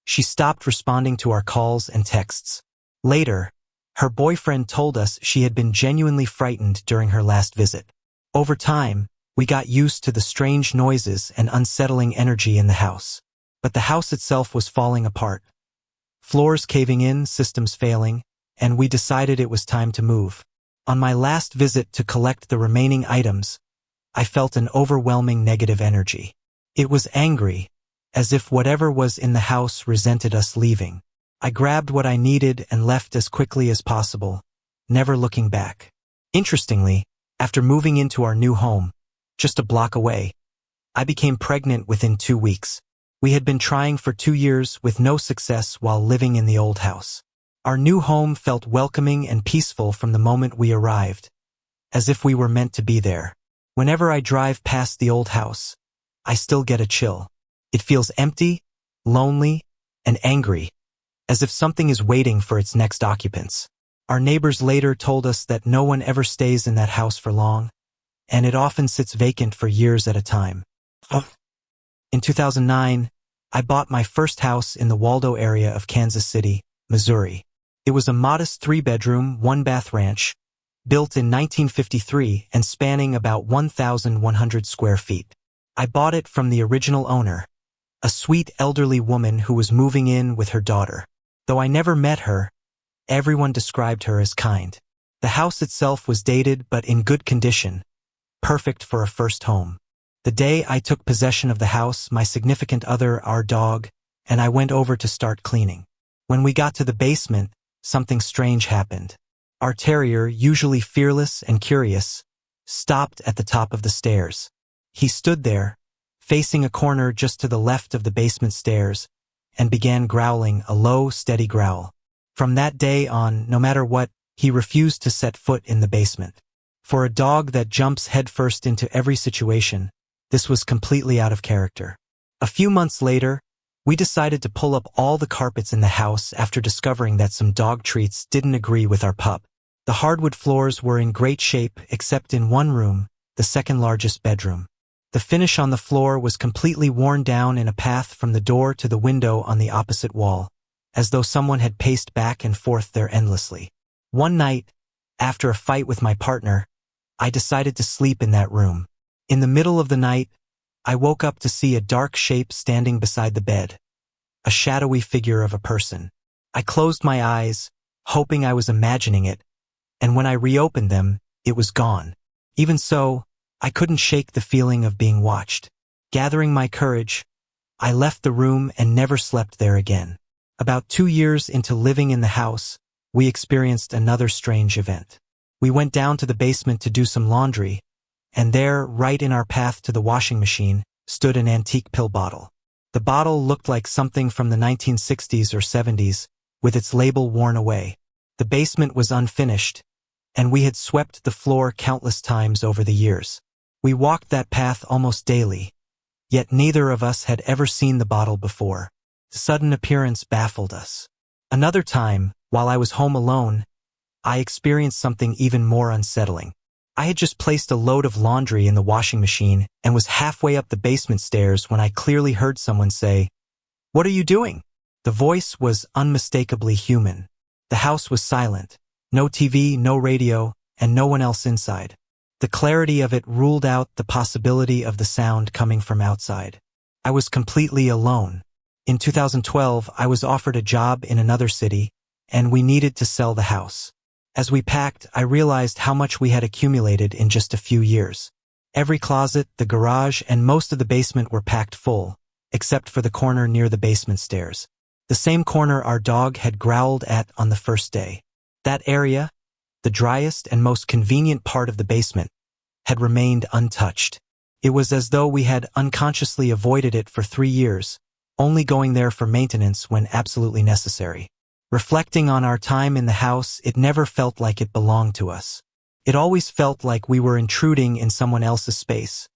she stopped responding to our calls and texts. Later, her boyfriend told us she had been genuinely frightened during her last visit. Over time, we got used to the strange noises and unsettling energy in the house. But the house itself was falling apart. Floors caving in, systems failing, and we decided it was time to move. On my last visit to collect the remaining items, I felt an overwhelming negative energy. It was angry, as if whatever was in the house resented us leaving. I grabbed what I needed and left as quickly as possible, never looking back. Interestingly, after moving into our new home, just a block away, I became pregnant within 2 weeks. We had been trying for 2 years with no success while living in the old house. Our new home felt welcoming and peaceful from the moment we arrived, as if we were meant to be there. Whenever I drive past the old house, I still get a chill. It feels empty, lonely, and angry, as if something is waiting for its next occupants. Our neighbors later told us that no one ever stays in that house for long, and it often sits vacant for years at a time. In 2009, I bought my first house in the Waldo area of Kansas City, Missouri. It was a modest 3-bedroom, 1-bath ranch, built in 1953 and spanning about 1,100 square feet. I bought it from the original owner, a sweet elderly woman who was moving in with her daughter. Though I never met her, everyone described her as kind. The house itself was dated but in good condition, perfect for a first home. The day I took possession of the house, my significant other, our dog, and I went over to start cleaning. When we got to the basement, something strange happened. Our terrier, usually fearless and curious, stopped at the top of the stairs. He stood there, facing a corner just to the left of the basement stairs, and began growling, a low, steady growl. From that day on, no matter what, he refused to set foot in the basement. For a dog that jumps headfirst into every situation, this was completely out of character. A few months later, we decided to pull up all the carpets in the house after discovering that some dog treats didn't agree with our pup. The hardwood floors were in great shape except in one room, the second largest bedroom. The finish on the floor was completely worn down in a path from the door to the window on the opposite wall, as though someone had paced back and forth there endlessly. One night, after a fight with my partner, I decided to sleep in that room. In the middle of the night, I woke up to see a dark shape standing beside the bed, a shadowy figure of a person. I closed my eyes, hoping I was imagining it, and when I reopened them, it was gone. Even so, I couldn't shake the feeling of being watched. Gathering my courage, I left the room and never slept there again. About 2 years into living in the house, we experienced another strange event. We went down to the basement to do some laundry, and there, right in our path to the washing machine, stood an antique pill bottle. The bottle looked like something from the 1960s or 70s, with its label worn away. The basement was unfinished, and we had swept the floor countless times over the years. We walked that path almost daily, yet neither of us had ever seen the bottle before. The sudden appearance baffled us. Another time, while I was home alone, I experienced something even more unsettling. I had just placed a load of laundry in the washing machine and was halfway up the basement stairs when I clearly heard someone say, "What are you doing?" The voice was unmistakably human. The house was silent. No TV, no radio, and no one else inside. The clarity of it ruled out the possibility of the sound coming from outside. I was completely alone. In 2012, I was offered a job in another city, and we needed to sell the house. As we packed, I realized how much we had accumulated in just a few years. Every closet, the garage, and most of the basement were packed full, except for the corner near the basement stairs. The same corner our dog had growled at on the first day. That area, the driest and most convenient part of the basement, had remained untouched. It was as though we had unconsciously avoided it for 3 years, only going there for maintenance when absolutely necessary. Reflecting on our time in the house, it never felt like it belonged to us. It always felt like we were intruding in someone else's space,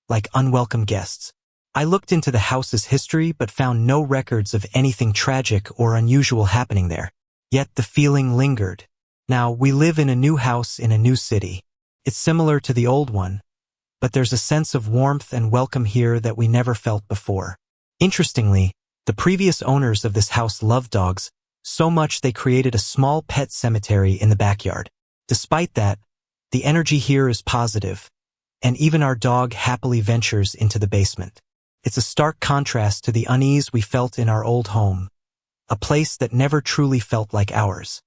like unwelcome guests. I looked into the house's history but found no records of anything tragic or unusual happening there. Yet the feeling lingered. Now, we live in a new house in a new city. It's similar to the old one, but there's a sense of warmth and welcome here that we never felt before. Interestingly, the previous owners of this house loved dogs, so much they created a small pet cemetery in the backyard. Despite that, the energy here is positive, and even our dog happily ventures into the basement. It's a stark contrast to the unease we felt in our old home, a place that never truly felt like ours.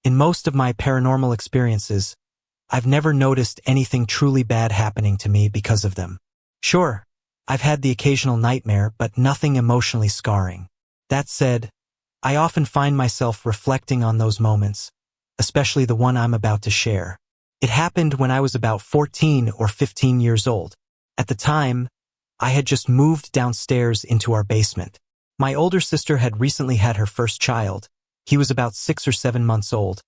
In most of my paranormal experiences, I've never noticed anything truly bad happening to me because of them. Sure, I've had the occasional nightmare, but nothing emotionally scarring. That said, I often find myself reflecting on those moments, especially the one I'm about to share. It happened when I was about 14 or 15 years old. At the time, I had just moved downstairs into our basement. My older sister had recently had her first child. He was about 6 or 7 months old,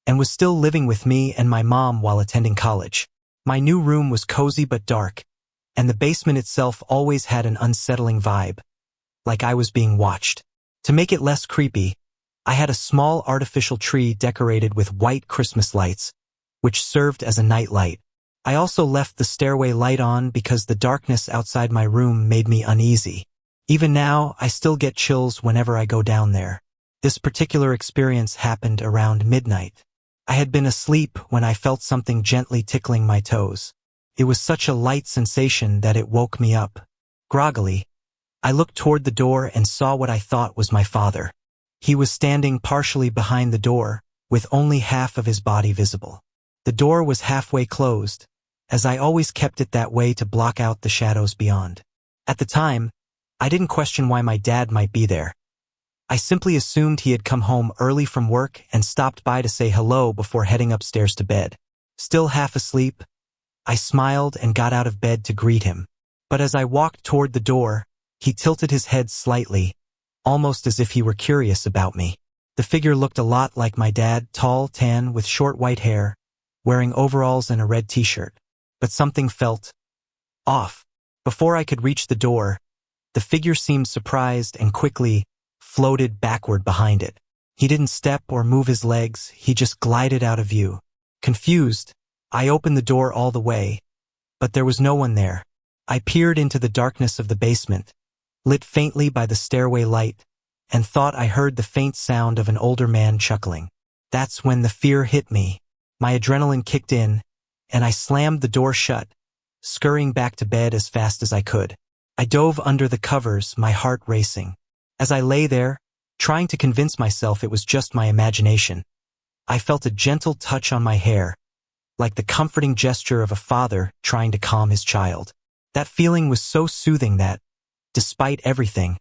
and was still living with me and my mom while attending college. My new room was cozy but dark, and the basement itself always had an unsettling vibe, like I was being watched. To make it less creepy, I had a small artificial tree decorated with white Christmas lights, which served as a night light. I also left the stairway light on because the darkness outside my room made me uneasy. Even now, I still get chills whenever I go down there. This particular experience happened around midnight. I had been asleep when I felt something gently tickling my toes. It was such a light sensation that it woke me up. Groggily, I looked toward the door and saw what I thought was my father. He was standing partially behind the door, with only half of his body visible. The door was halfway closed, as I always kept it that way to block out the shadows beyond. At the time, I didn't question why my dad might be there. I simply assumed he had come home early from work and stopped by to say hello before heading upstairs to bed. Still half asleep, I smiled and got out of bed to greet him. But as I walked toward the door, he tilted his head slightly, almost as if he were curious about me. The figure looked a lot like my dad, tall, tan, with short white hair, wearing overalls and a red t-shirt. But something felt off. Before I could reach the door, the figure seemed surprised and quickly floated backward behind it. He didn't step or move his legs, he just glided out of view. Confused, I opened the door all the way, but there was no one there. I peered into the darkness of the basement, lit faintly by the stairway light, and thought I heard the faint sound of an older man chuckling. That's when the fear hit me. My adrenaline kicked in, and I slammed the door shut, scurrying back to bed as fast as I could. I dove under the covers, my heart racing. As I lay there, trying to convince myself it was just my imagination, I felt a gentle touch on my hair, like the comforting gesture of a father trying to calm his child. That feeling was so soothing that, despite everything,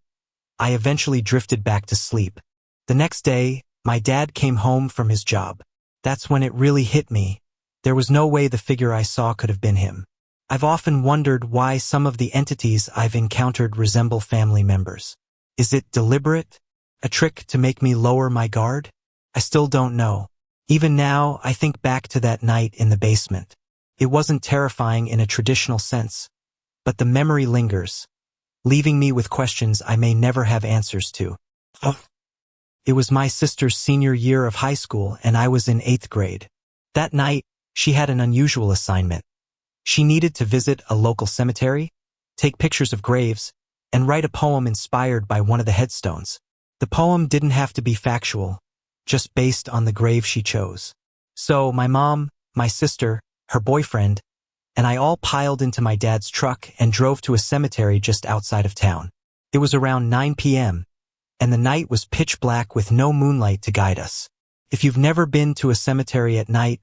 I eventually drifted back to sleep. The next day, my dad came home from his job. That's when it really hit me. There was no way the figure I saw could have been him. I've often wondered why some of the entities I've encountered resemble family members. Is it deliberate? A trick to make me lower my guard? I still don't know. Even now, I think back to that night in the basement. It wasn't terrifying in a traditional sense, but the memory lingers, leaving me with questions I may never have answers to. It was my sister's senior year of high school and I was in 8th grade. That night, she had an unusual assignment. She needed to visit a local cemetery, take pictures of graves, and write a poem inspired by one of the headstones. The poem didn't have to be factual, just based on the grave she chose. So my mom, my sister, her boyfriend, and I all piled into my dad's truck and drove to a cemetery just outside of town. It was around 9 p.m., and the night was pitch black with no moonlight to guide us. If you've never been to a cemetery at night,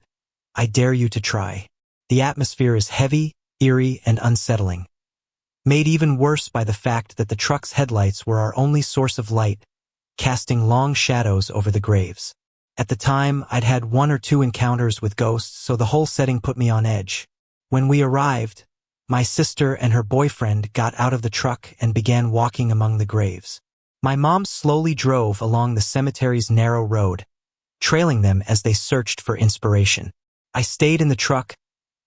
I dare you to try. The atmosphere is heavy, eerie, and unsettling, made even worse by the fact that the truck's headlights were our only source of light, casting long shadows over the graves. At the time, I'd had 1 or 2 encounters with ghosts, so the whole setting put me on edge. When we arrived, my sister and her boyfriend got out of the truck and began walking among the graves. My mom slowly drove along the cemetery's narrow road, trailing them as they searched for inspiration. I stayed in the truck,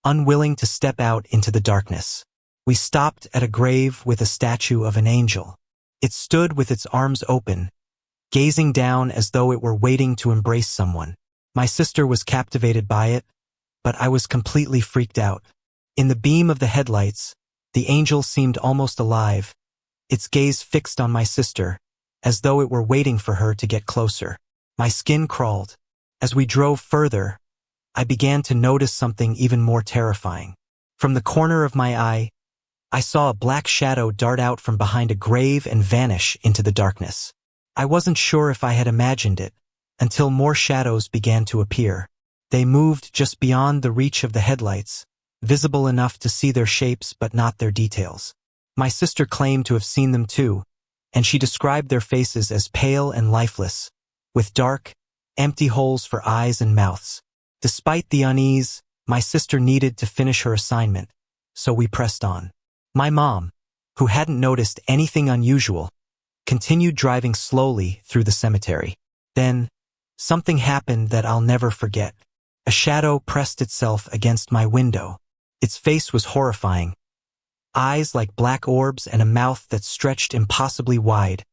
unwilling to step out into the darkness. We stopped at a grave with a statue of an angel. It stood with its arms open, gazing down as though it were waiting to embrace someone. My sister was captivated by it, but I was completely freaked out. In the beam of the headlights, the angel seemed almost alive, its gaze fixed on my sister, as though it were waiting for her to get closer. My skin crawled. As we drove further, I began to notice something even more terrifying. From the corner of my eye, I saw a black shadow dart out from behind a grave and vanish into the darkness. I wasn't sure if I had imagined it, until more shadows began to appear. They moved just beyond the reach of the headlights, visible enough to see their shapes but not their details. My sister claimed to have seen them too, and she described their faces as pale and lifeless, with dark, empty holes for eyes and mouths. Despite the unease, my sister needed to finish her assignment, so we pressed on. My mom, who hadn't noticed anything unusual, continued driving slowly through the cemetery. Then, something happened that I'll never forget. A shadow pressed itself against my window. Its face was horrifying. Eyes like black orbs and a mouth that stretched impossibly wide,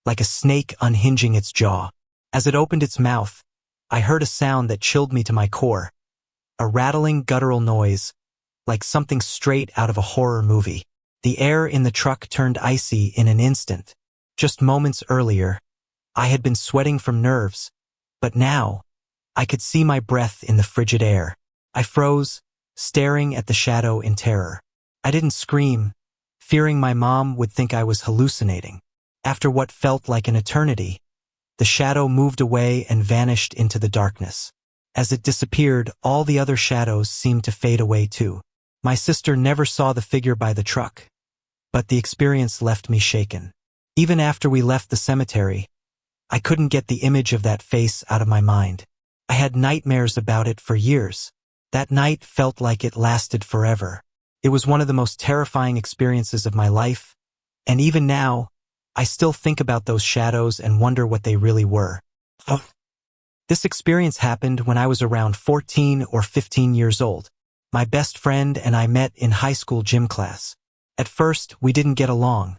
like a snake unhinging its jaw. As it opened its mouth, I heard a sound that chilled me to my core. A rattling guttural noise, like something straight out of a horror movie. The air in the truck turned icy in an instant. Just moments earlier, I had been sweating from nerves, but now, I could see my breath in the frigid air. I froze, staring at the shadow in terror. I didn't scream, fearing my mom would think I was hallucinating. After what felt like an eternity, the shadow moved away and vanished into the darkness. As it disappeared, all the other shadows seemed to fade away too. My sister never saw the figure by the truck, but the experience left me shaken. Even after we left the cemetery, I couldn't get the image of that face out of my mind. I had nightmares about it for years. That night felt like it lasted forever. It was one of the most terrifying experiences of my life, and even now, I still think about those shadows and wonder what they really were. This experience happened when I was around 14 or 15 years old. My best friend and I met in high school gym class. At first, we didn't get along.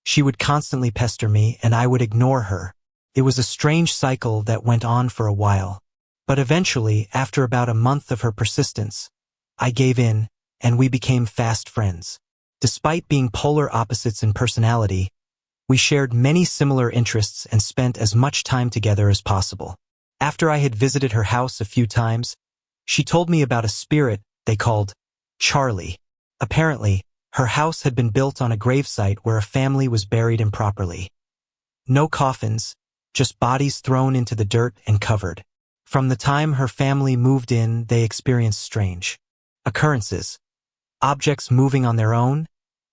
She would constantly pester me and I would ignore her. It was a strange cycle that went on for a while. But eventually, after about a month of her persistence, I gave in, and we became fast friends. Despite being polar opposites in personality, we shared many similar interests and spent as much time together as possible. After I had visited her house a few times, she told me about a spirit they called Charlie. Apparently, her house had been built on a gravesite where a family was buried improperly. No coffins, just bodies thrown into the dirt and covered. From the time her family moved in, they experienced strange occurrences. Objects moving on their own,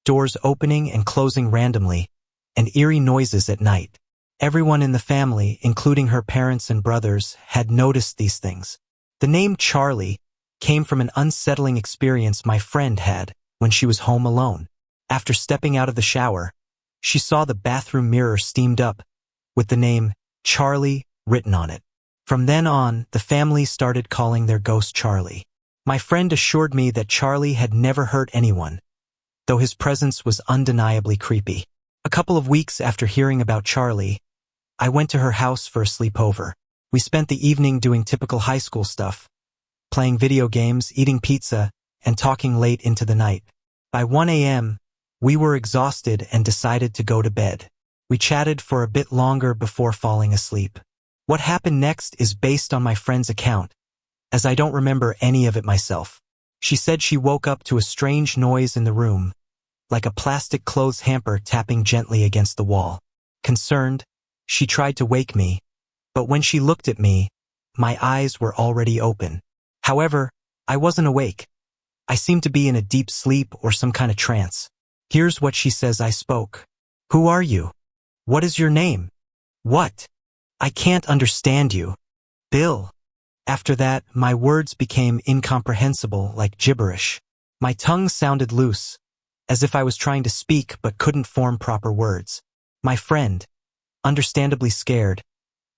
doors opening and closing randomly, and eerie noises at night. Everyone in the family, including her parents and brothers, had noticed these things. The name Charlie came from an unsettling experience my friend had when she was home alone. After stepping out of the shower, she saw the bathroom mirror steamed up, with the name Charlie written on it. From then on, the family started calling their ghost Charlie. My friend assured me that Charlie had never hurt anyone, though his presence was undeniably creepy. A couple of weeks after hearing about Charlie, I went to her house for a sleepover. We spent the evening doing typical high school stuff, playing video games, eating pizza, and talking late into the night. By 1 a.m., we were exhausted and decided to go to bed. We chatted for a bit longer before falling asleep. What happened next is based on my friend's account, as I don't remember any of it myself. She said she woke up to a strange noise in the room, like a plastic clothes hamper tapping gently against the wall. Concerned, she tried to wake me, but when she looked at me, my eyes were already open. However, I wasn't awake. I seemed to be in a deep sleep or some kind of trance. Here's what she says I spoke. "Who are you? What is your name? What? I can't understand you. Bill." After that, my words became incomprehensible, like gibberish. My tongue sounded loose, as if I was trying to speak but couldn't form proper words. My friend, understandably scared,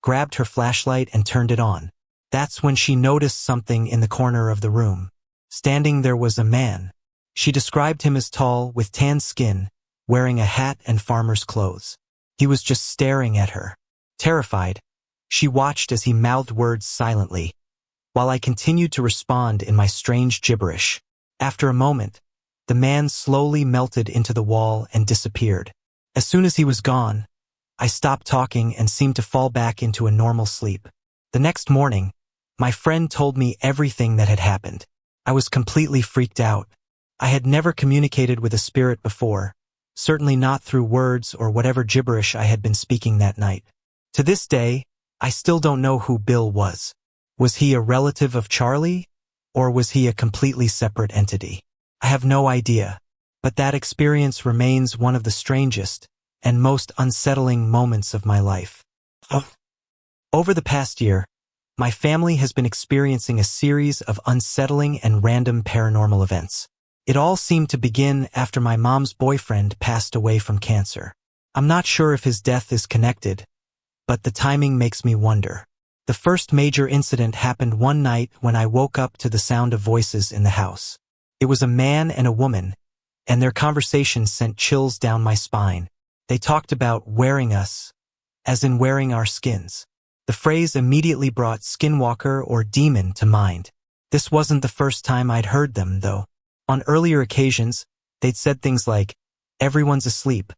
grabbed her flashlight and turned it on. That's when she noticed something in the corner of the room. Standing there was a man. She described him as tall, with tan skin, wearing a hat and farmer's clothes. He was just staring at her. Terrified, she watched as he mouthed words silently, while I continued to respond in my strange gibberish. After a moment, the man slowly melted into the wall and disappeared. As soon as he was gone, I stopped talking and seemed to fall back into a normal sleep. The next morning, my friend told me everything that had happened. I was completely freaked out. I had never communicated with a spirit before, certainly not through words or whatever gibberish I had been speaking that night. To this day, I still don't know who Bill was. Was he a relative of Charlie, or was he a completely separate entity? I have no idea, but that experience remains one of the strangest and most unsettling moments of my life. Over the past year, my family has been experiencing a series of unsettling and random paranormal events. It all seemed to begin after my mom's boyfriend passed away from cancer. I'm not sure if his death is connected, but the timing makes me wonder. The first major incident happened one night when I woke up to the sound of voices in the house. It was a man and a woman, and their conversation sent chills down my spine. They talked about wearing us, as in wearing our skins. The phrase immediately brought skinwalker or demon to mind. This wasn't the first time I'd heard them, though. On earlier occasions, they'd said things like, "Everyone's asleep,"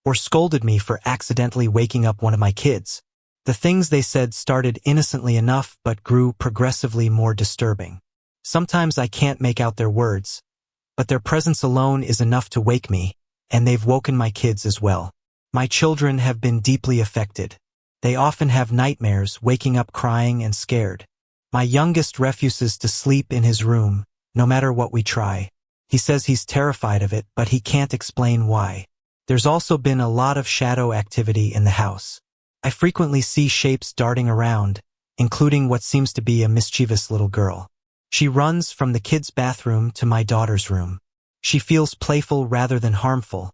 or scolded me for accidentally waking up one of my kids. The things they said started innocently enough but grew progressively more disturbing. Sometimes I can't make out their words, but their presence alone is enough to wake me, and they've woken my kids as well. My children have been deeply affected. They often have nightmares, waking up crying and scared. My youngest refuses to sleep in his room, no matter what we try. He says he's terrified of it, but he can't explain why. There's also been a lot of shadow activity in the house. I frequently see shapes darting around, including what seems to be a mischievous little girl. She runs from the kids' bathroom to my daughter's room. She feels playful rather than harmful,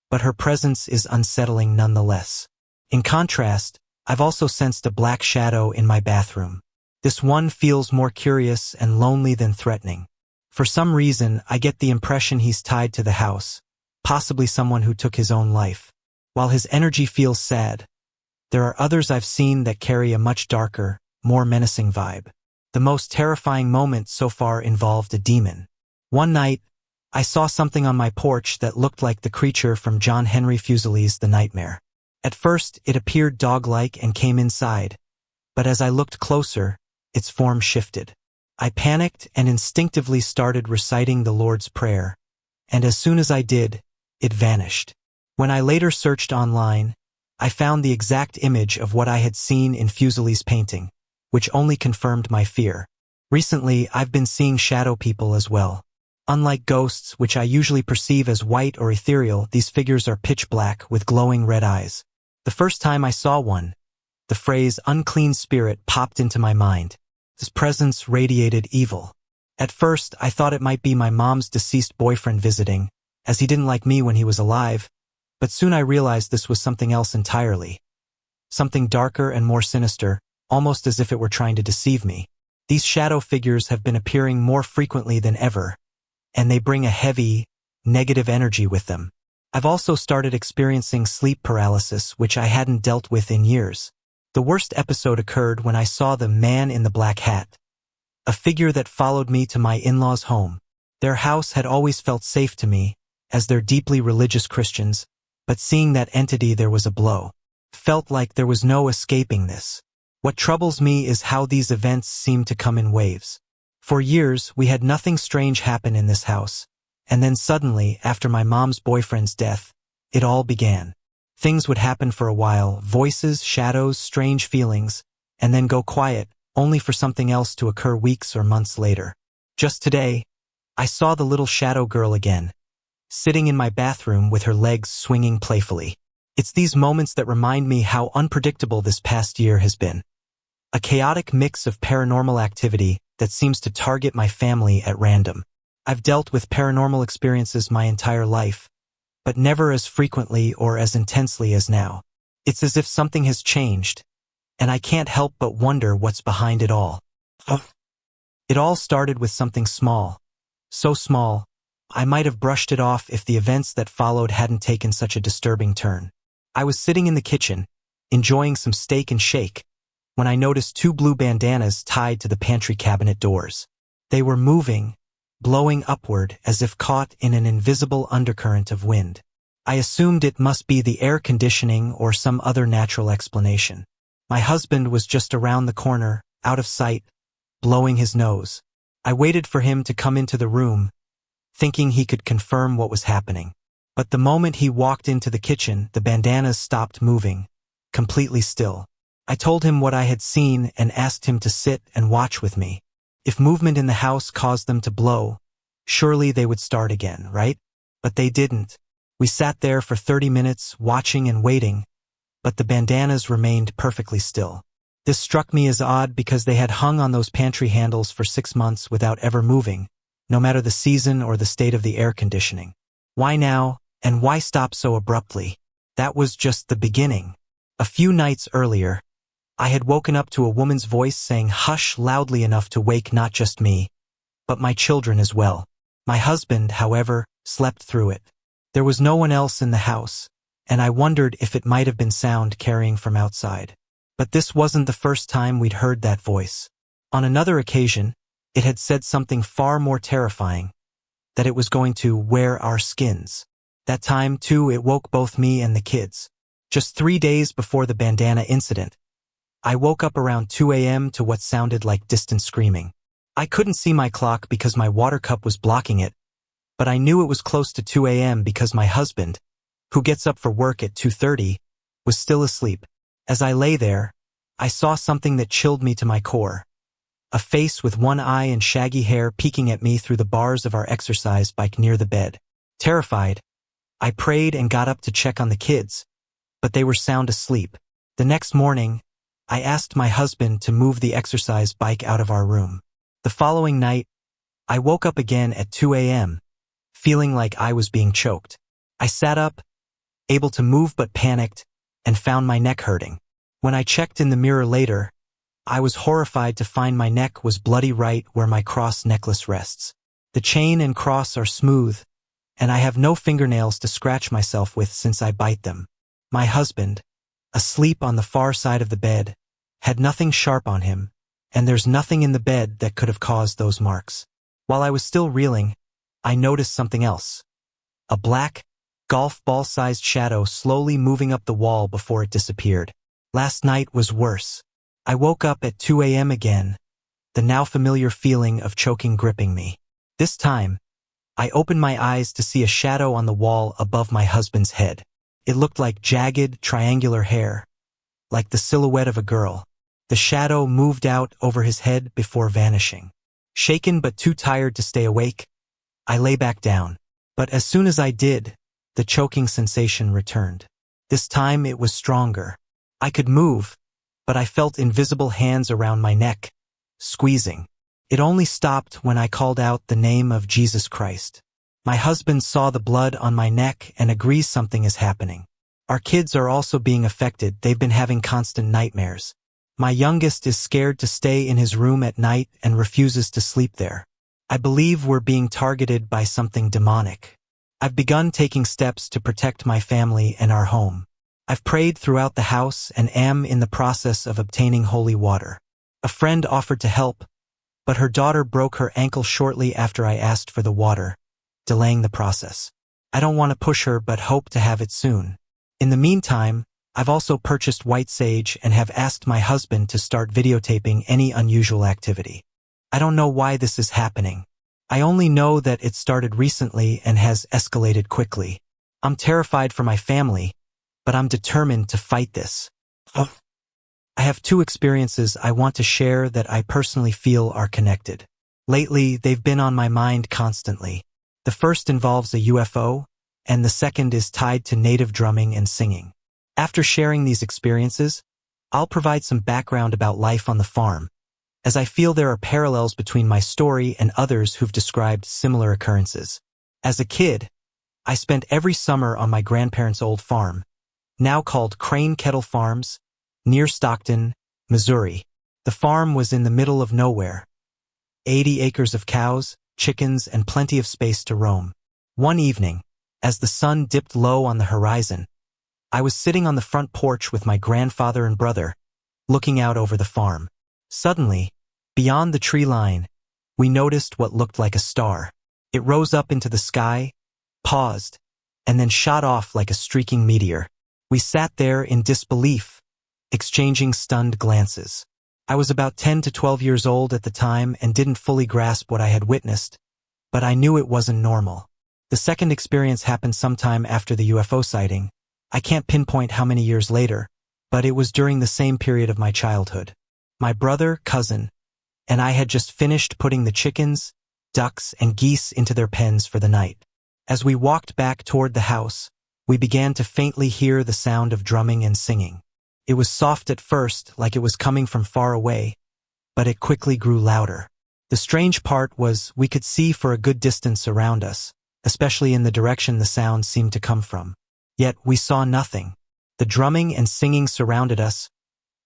but her presence is unsettling nonetheless. In contrast, I've also sensed a black shadow in my bathroom. This one feels more curious and lonely than threatening. For some reason, I get the impression he's tied to the house, possibly someone who took his own life. While his energy feels sad, there are others I've seen that carry a much darker, more menacing vibe. The most terrifying moment so far involved a demon. One night, I saw something on my porch that looked like the creature from John Henry Fuseli's The Nightmare. At first, it appeared dog-like and came inside, but as I looked closer, its form shifted. I panicked and instinctively started reciting the Lord's Prayer, and as soon as I did, it vanished. When I later searched online, I found the exact image of what I had seen in Fuseli's painting, which only confirmed my fear. Recently, I've been seeing shadow people as well. Unlike ghosts, which I usually perceive as white or ethereal, these figures are pitch black with glowing red eyes. The first time I saw one, the phrase unclean spirit popped into my mind. His presence radiated evil. At first, I thought it might be my mom's deceased boyfriend visiting, as he didn't like me when he was alive, but soon I realized this was something else entirely. Something darker and more sinister, almost as if it were trying to deceive me. These shadow figures have been appearing more frequently than ever, and they bring a heavy, negative energy with them. I've also started experiencing sleep paralysis, which I hadn't dealt with in years. The worst episode occurred when I saw the man in the black hat, a figure that followed me to my in-laws' home. Their house had always felt safe to me, as they're deeply religious Christians, but seeing that entity there was a blow. Felt like there was no escaping this. What troubles me is how these events seem to come in waves. For years, we had nothing strange happen in this house, and then suddenly, after my mom's boyfriend's death, it all began. Things would happen for a while, voices, shadows, strange feelings, and then go quiet, only for something else to occur weeks or months later. Just today, I saw the little shadow girl again, sitting in my bathroom with her legs swinging playfully. It's these moments that remind me how unpredictable this past year has been. A chaotic mix of paranormal activity that seems to target my family at random. I've dealt with paranormal experiences my entire life, but never as frequently or as intensely as now. It's as if something has changed, and I can't help but wonder what's behind it all. It all started with something small. So small, I might have brushed it off if the events that followed hadn't taken such a disturbing turn. I was sitting in the kitchen, enjoying some steak and shake, when I noticed two blue bandanas tied to the pantry cabinet doors. They were moving, blowing upward as if caught in an invisible undercurrent of wind. I assumed it must be the air conditioning or some other natural explanation. My husband was just around the corner, out of sight, blowing his nose. I waited for him to come into the room, thinking he could confirm what was happening. But the moment he walked into the kitchen, the bandanas stopped moving, completely still. I told him what I had seen and asked him to sit and watch with me. If movement in the house caused them to blow, surely they would start again, right? But they didn't. We sat there for 30 minutes, watching and waiting, but the bandanas remained perfectly still. This struck me as odd because they had hung on those pantry handles for 6 months without ever moving, no matter the season or the state of the air conditioning. Why now, and why stop so abruptly? That was just the beginning. A few nights earlier, I had woken up to a woman's voice saying hush loudly enough to wake not just me, but my children as well. My husband, however, slept through it. There was no one else in the house, and I wondered if it might have been sound carrying from outside. But this wasn't the first time we'd heard that voice. On another occasion, it had said something far more terrifying, that it was going to wear our skins. That time, too, it woke both me and the kids. Just 3 days before the bandana incident, I woke up around 2 a.m. to what sounded like distant screaming. I couldn't see my clock because my water cup was blocking it, but I knew it was close to 2 a.m. because my husband, who gets up for work at 2:30, was still asleep. As I lay there, I saw something that chilled me to my core. A face with one eye and shaggy hair peeking at me through the bars of our exercise bike near the bed. Terrified, I prayed and got up to check on the kids, but they were sound asleep. The next morning, I asked my husband to move the exercise bike out of our room. The following night, I woke up again at 2 a.m., feeling like I was being choked. I sat up, able to move but panicked, and found my neck hurting. When I checked in the mirror later, I was horrified to find my neck was bloody right where my cross necklace rests. The chain and cross are smooth, and I have no fingernails to scratch myself with since I bite them. My husband, asleep on the far side of the bed, had nothing sharp on him, and there's nothing in the bed that could have caused those marks. While I was still reeling, I noticed something else. A black, golf ball-sized shadow slowly moving up the wall before it disappeared. Last night was worse. I woke up at 2 a.m. again, the now familiar feeling of choking gripping me. This time, I opened my eyes to see a shadow on the wall above my husband's head. It looked like jagged, triangular hair, like the silhouette of a girl. The shadow moved out over his head before vanishing. Shaken but too tired to stay awake, I lay back down. But as soon as I did, the choking sensation returned. This time it was stronger. I could move, but I felt invisible hands around my neck, squeezing. It only stopped when I called out the name of Jesus Christ. My husband saw the blood on my neck and agrees something is happening. Our kids are also being affected. They've been having constant nightmares. My youngest is scared to stay in his room at night and refuses to sleep there. I believe we're being targeted by something demonic. I've begun taking steps to protect my family and our home. I've prayed throughout the house and am in the process of obtaining holy water. A friend offered to help, but her daughter broke her ankle shortly after I asked for the water, delaying the process. I don't want to push her but hope to have it soon. In the meantime, I've also purchased white sage and have asked my husband to start videotaping any unusual activity. I don't know why this is happening. I only know that it started recently and has escalated quickly. I'm terrified for my family, but I'm determined to fight this. I have 2 experiences I want to share that I personally feel are connected. Lately, they've been on my mind constantly. The first involves a UFO, and the second is tied to native drumming and singing. After sharing these experiences, I'll provide some background about life on the farm, as I feel there are parallels between my story and others who've described similar occurrences. As a kid, I spent every summer on my grandparents' old farm, now called Crane Kettle Farms, near Stockton, Missouri. The farm was in the middle of nowhere. 80 acres of cows, chickens, and plenty of space to roam. One evening, as the sun dipped low on the horizon, I was sitting on the front porch with my grandfather and brother, looking out over the farm. Suddenly, beyond the tree line, we noticed what looked like a star. It rose up into the sky, paused, and then shot off like a streaking meteor. We sat there in disbelief, exchanging stunned glances. I was about 10 to 12 years old at the time and didn't fully grasp what I had witnessed, but I knew it wasn't normal. The second experience happened sometime after the UFO sighting. I can't pinpoint how many years later, but it was during the same period of my childhood. My brother, cousin, and I had just finished putting the chickens, ducks, and geese into their pens for the night. As we walked back toward the house, we began to faintly hear the sound of drumming and singing. It was soft at first, like it was coming from far away, but it quickly grew louder. The strange part was we could see for a good distance around us, especially in the direction the sound seemed to come from. Yet we saw nothing. The drumming and singing surrounded us,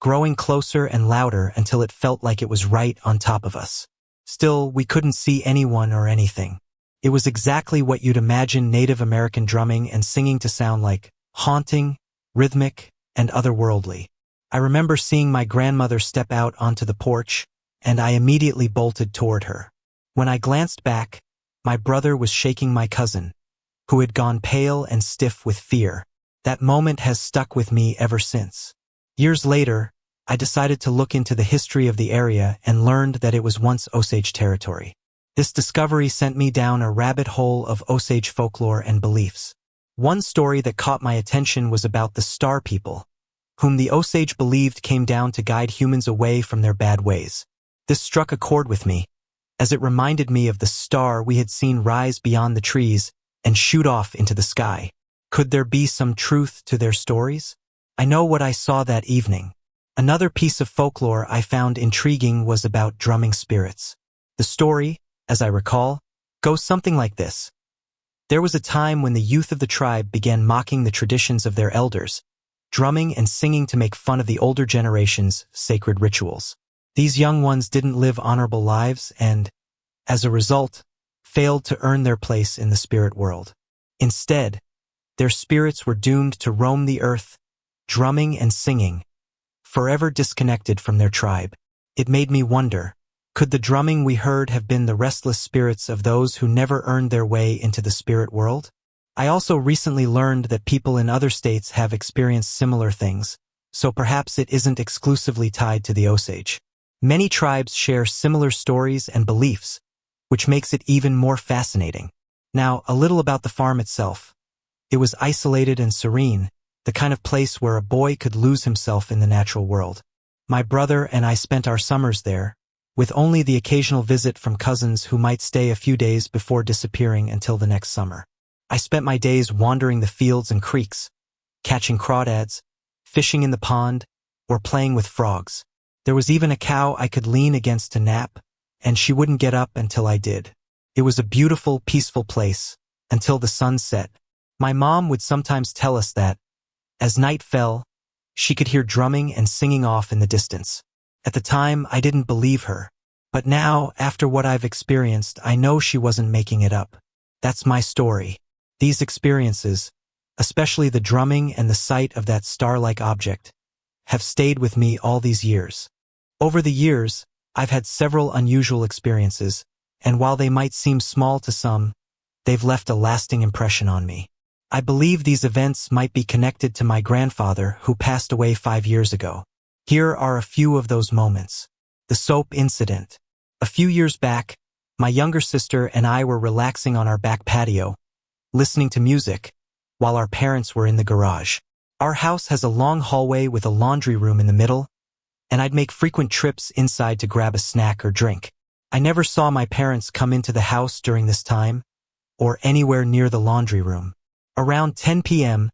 growing closer and louder until it felt like it was right on top of us. Still, we couldn't see anyone or anything. It was exactly what you'd imagine Native American drumming and singing to sound like: haunting, rhythmic, and otherworldly. I remember seeing my grandmother step out onto the porch, and I immediately bolted toward her. When I glanced back, my brother was shaking my cousin, who had gone pale and stiff with fear. That moment has stuck with me ever since. Years later, I decided to look into the history of the area and learned that it was once Osage territory. This discovery sent me down a rabbit hole of Osage folklore and beliefs. One story that caught my attention was about the Star People, whom the Osage believed came down to guide humans away from their bad ways. This struck a chord with me, as it reminded me of the star we had seen rise beyond the trees and shoot off into the sky. Could there be some truth to their stories? I know what I saw that evening. Another piece of folklore I found intriguing was about drumming spirits. The story, as I recall, goes something like this. There was a time when the youth of the tribe began mocking the traditions of their elders, drumming and singing to make fun of the older generation's sacred rituals. These young ones didn't live honorable lives and, as a result, failed to earn their place in the spirit world. Instead, their spirits were doomed to roam the earth, drumming and singing, forever disconnected from their tribe. It made me wonder, could the drumming we heard have been the restless spirits of those who never earned their way into the spirit world? I also recently learned that people in other states have experienced similar things, so perhaps it isn't exclusively tied to the Osage. Many tribes share similar stories and beliefs, which makes it even more fascinating. Now, a little about the farm itself. It was isolated and serene, the kind of place where a boy could lose himself in the natural world. My brother and I spent our summers there, with only the occasional visit from cousins who might stay a few days before disappearing until the next summer. I spent my days wandering the fields and creeks, catching crawdads, fishing in the pond, or playing with frogs. There was even a cow I could lean against to nap, and she wouldn't get up until I did. It was a beautiful, peaceful place, until the sun set. My mom would sometimes tell us that, as night fell, she could hear drumming and singing off in the distance. At the time, I didn't believe her. But now, after what I've experienced, I know she wasn't making it up. That's my story. These experiences, especially the drumming and the sight of that star-like object, have stayed with me all these years. Over the years, I've had several unusual experiences, and while they might seem small to some, they've left a lasting impression on me. I believe these events might be connected to my grandfather who passed away 5 years ago. Here are a few of those moments. The soap incident. A few years back, my younger sister and I were relaxing on our back patio, listening to music, while our parents were in the garage. Our house has a long hallway with a laundry room in the middle, and I'd make frequent trips inside to grab a snack or drink. I never saw my parents come into the house during this time, or anywhere near the laundry room. Around 10 p.m.,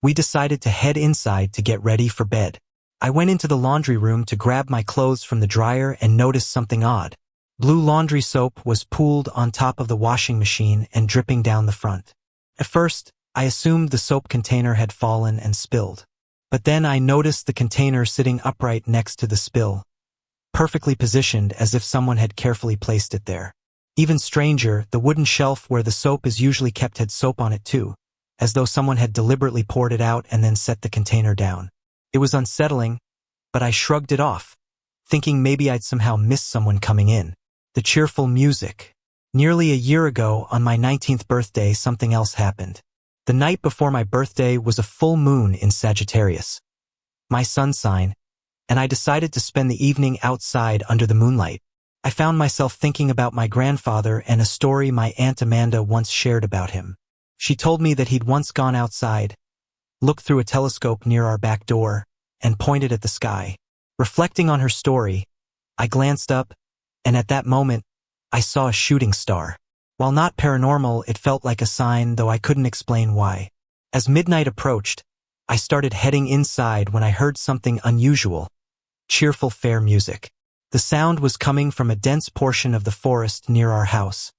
we decided to head inside to get ready for bed. I went into the laundry room to grab my clothes from the dryer and noticed something odd. Blue laundry soap was pooled on top of the washing machine and dripping down the front. At first, I assumed the soap container had fallen and spilled. But then I noticed the container sitting upright next to the spill, perfectly positioned as if someone had carefully placed it there. Even stranger, the wooden shelf where the soap is usually kept had soap on it too, as though someone had deliberately poured it out and then set the container down. It was unsettling, but I shrugged it off, thinking maybe I'd somehow missed someone coming in. The cheerful music. Nearly a year ago, on my 19th birthday, something else happened. The night before my birthday was a full moon in Sagittarius, my sun sign, and I decided to spend the evening outside under the moonlight. I found myself thinking about my grandfather and a story my Aunt Amanda once shared about him. She told me that he'd once gone outside, looked through a telescope near our back door, and pointed at the sky. Reflecting on her story, I glanced up, and at that moment, I saw a shooting star. While not paranormal, it felt like a sign, though I couldn't explain why. As midnight approached, I started heading inside when I heard something unusual. Cheerful fair music. The sound was coming from a dense portion of the forest near our house,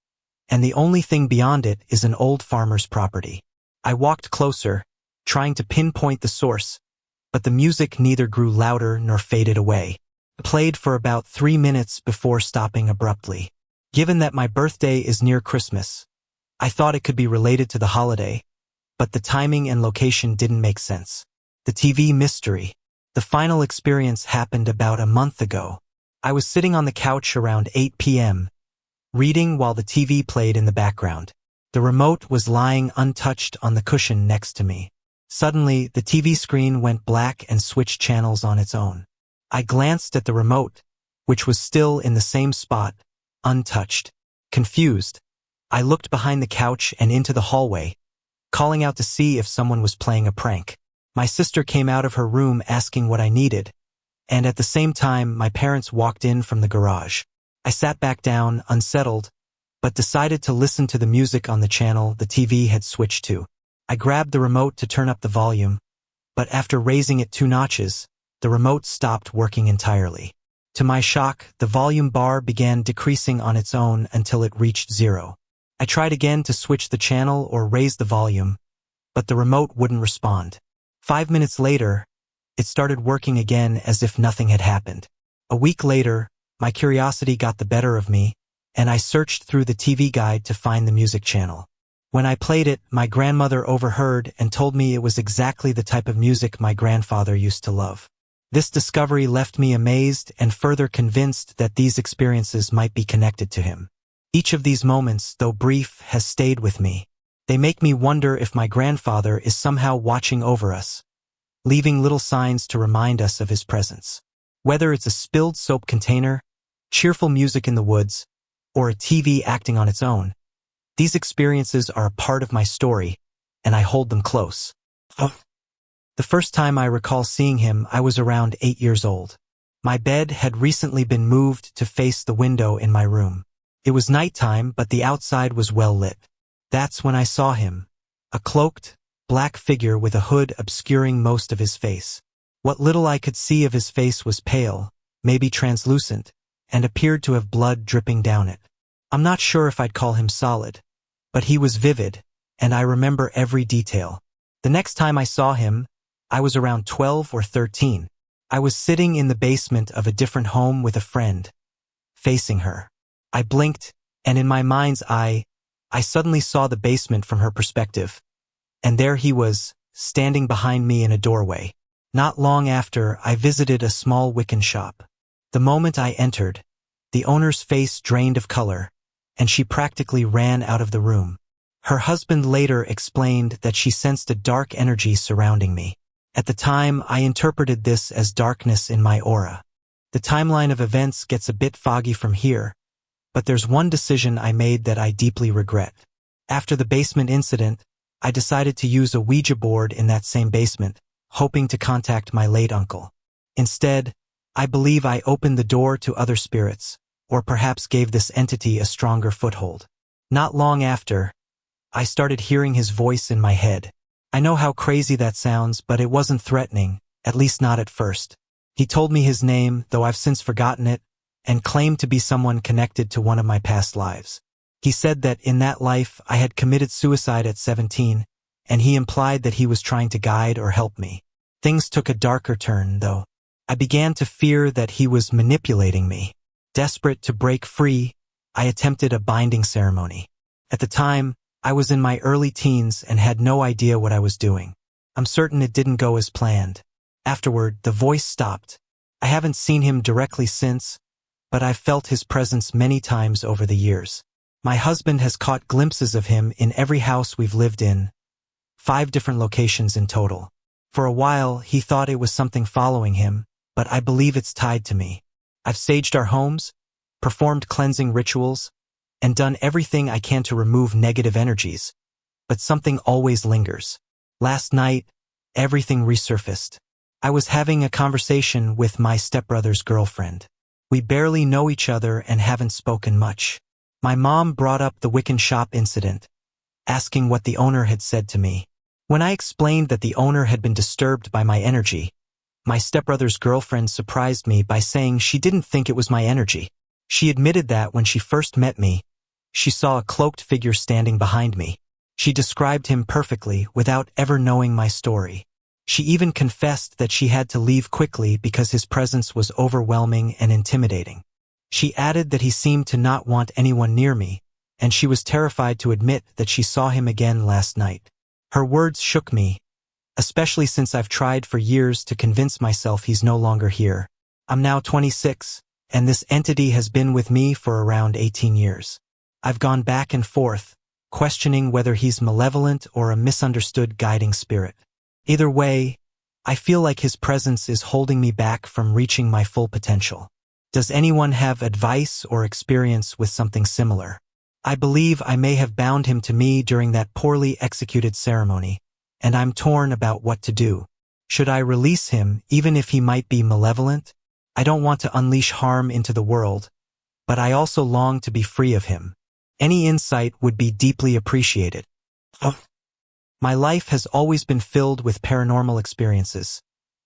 and the only thing beyond it is an old farmer's property. I walked closer, trying to pinpoint the source, but the music neither grew louder nor faded away. It played for about 3 minutes before stopping abruptly. Given that my birthday is near Christmas, I thought it could be related to the holiday, but the timing and location didn't make sense. The TV mystery. The final experience happened about a month ago. I was sitting on the couch around 8 p.m., reading while the TV played in the background. The remote was lying untouched on the cushion next to me. Suddenly, the TV screen went black and switched channels on its own. I glanced at the remote, which was still in the same spot, untouched. Confused, I looked behind the couch and into the hallway, calling out to see if someone was playing a prank. My sister came out of her room asking what I needed, and at the same time my parents walked in from the garage. I sat back down, unsettled, but decided to listen to the music on the channel the TV had switched to. I grabbed the remote to turn up the volume, but after raising it 2 notches, the remote stopped working entirely. To my shock, the volume bar began decreasing on its own until it reached 0. I tried again to switch the channel or raise the volume, but the remote wouldn't respond. 5 minutes later, it started working again as if nothing had happened. A week later, my curiosity got the better of me, and I searched through the TV guide to find the music channel. When I played it, my grandmother overheard and told me it was exactly the type of music my grandfather used to love. This discovery left me amazed and further convinced that these experiences might be connected to him. Each of these moments, though brief, has stayed with me. They make me wonder if my grandfather is somehow watching over us, leaving little signs to remind us of his presence. Whether it's a spilled soap container, cheerful music in the woods, or a TV acting on its own, these experiences are a part of my story, and I hold them close. The first time I recall seeing him, I was around 8 years old. My bed had recently been moved to face the window in my room. It was nighttime, but the outside was well lit. That's when I saw him, a cloaked, black figure with a hood obscuring most of his face. What little I could see of his face was pale, maybe translucent, and appeared to have blood dripping down it. I'm not sure if I'd call him solid, but he was vivid, and I remember every detail. The next time I saw him, I was around 12 or 13. I was sitting in the basement of a different home with a friend, facing her. I blinked, and in my mind's eye, I suddenly saw the basement from her perspective, and there he was, standing behind me in a doorway. Not long after, I visited a small Wiccan shop. The moment I entered, the owner's face drained of color, and she practically ran out of the room. Her husband later explained that she sensed a dark energy surrounding me. At the time, I interpreted this as darkness in my aura. The timeline of events gets a bit foggy from here, but there's one decision I made that I deeply regret. After the basement incident, I decided to use a Ouija board in that same basement, hoping to contact my late uncle. Instead, I believe I opened the door to other spirits, or perhaps gave this entity a stronger foothold. Not long after, I started hearing his voice in my head. I know how crazy that sounds, but it wasn't threatening, at least not at first. He told me his name, though I've since forgotten it, and claimed to be someone connected to one of my past lives. He said that in that life I had committed suicide at 17, and he implied that he was trying to guide or help me. Things took a darker turn, though. I began to fear that he was manipulating me. Desperate to break free, I attempted a binding ceremony. At the time, I was in my early teens and had no idea what I was doing. I'm certain it didn't go as planned. Afterward, the voice stopped. I haven't seen him directly since, but I've felt his presence many times over the years. My husband has caught glimpses of him in every house we've lived in, 5 different locations in total. For a while, he thought it was something following him, but I believe it's tied to me. I've saged our homes, performed cleansing rituals, and done everything I can to remove negative energies, but something always lingers. Last night, everything resurfaced. I was having a conversation with my stepbrother's girlfriend. We barely know each other and haven't spoken much. My mom brought up the Wiccan shop incident, asking what the owner had said to me. When I explained that the owner had been disturbed by my energy, my stepbrother's girlfriend surprised me by saying she didn't think it was my energy. She admitted that when she first met me, she saw a cloaked figure standing behind me. She described him perfectly without ever knowing my story. She even confessed that she had to leave quickly because his presence was overwhelming and intimidating. She added that he seemed to not want anyone near me, and she was terrified to admit that she saw him again last night. Her words shook me, especially since I've tried for years to convince myself he's no longer here. I'm now 26, and this entity has been with me for around 18 years. I've gone back and forth, questioning whether he's malevolent or a misunderstood guiding spirit. Either way, I feel like his presence is holding me back from reaching my full potential. Does anyone have advice or experience with something similar? I believe I may have bound him to me during that poorly executed ceremony, and I'm torn about what to do. Should I release him even if he might be malevolent? I don't want to unleash harm into the world, but I also long to be free of him. Any insight would be deeply appreciated. My life has always been filled with paranormal experiences,